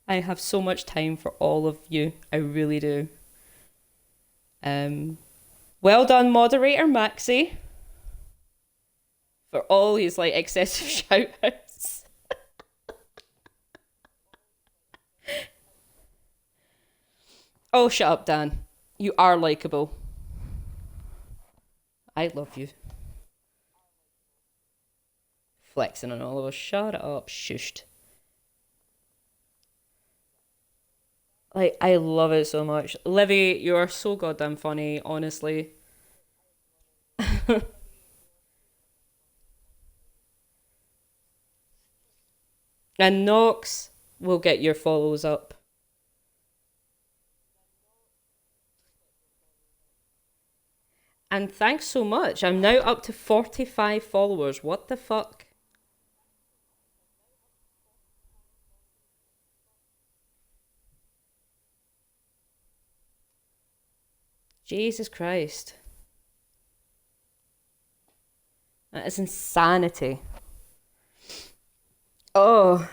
I have so much time for all of you. I really do. Well done, moderator Maxi, for all his like excessive shout outs. Oh, shut up, Dan. You are likable. I love you. Flexing on all of us. Shut up. Shushed. Like, I love it so much. Livy, you are so goddamn funny, honestly. And Nox will get your follows up. And thanks so much. I'm now up to 45 followers. What the fuck? Jesus Christ. That is insanity. Oh.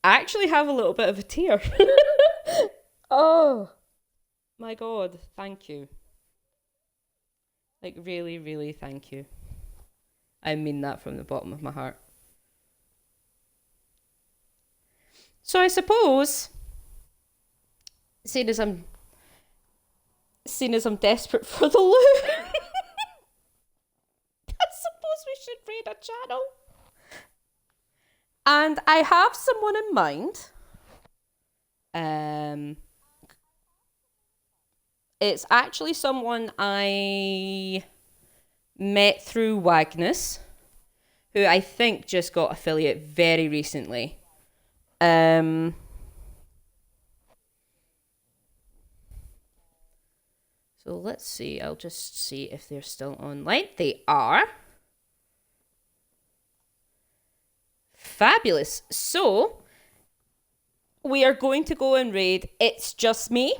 I actually have a little bit of a tear. Oh. My God. Thank you. Like, really, really thank you. I mean that from the bottom of my heart. So I suppose, seeing as I'm desperate for the loot, I suppose we should raid a channel. And I have someone in mind. It's actually someone I met through Wagnus, who I think just got affiliate very recently. So let's see. I'll just see if they're still online. They are. Fabulous. So we are going to go and raid It's Just Me.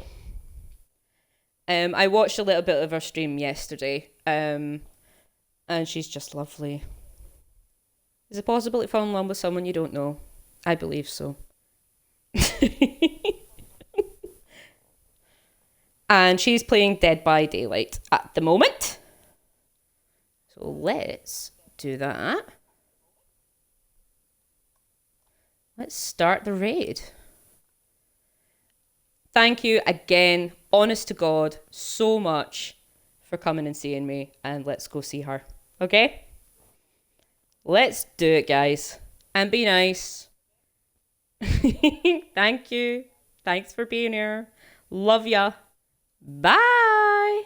I watched a little bit of her stream yesterday. And she's just lovely. Is it possible to fall in love with someone you don't know? I believe so. And she's playing Dead by Daylight at the moment. So let's do that. Let's start the raid. Thank you again, honest to God, so much for coming and seeing me. And let's go see her. Okay? Let's do it, guys. And be nice. Thank you. Thanks for being here. Love ya. Bye.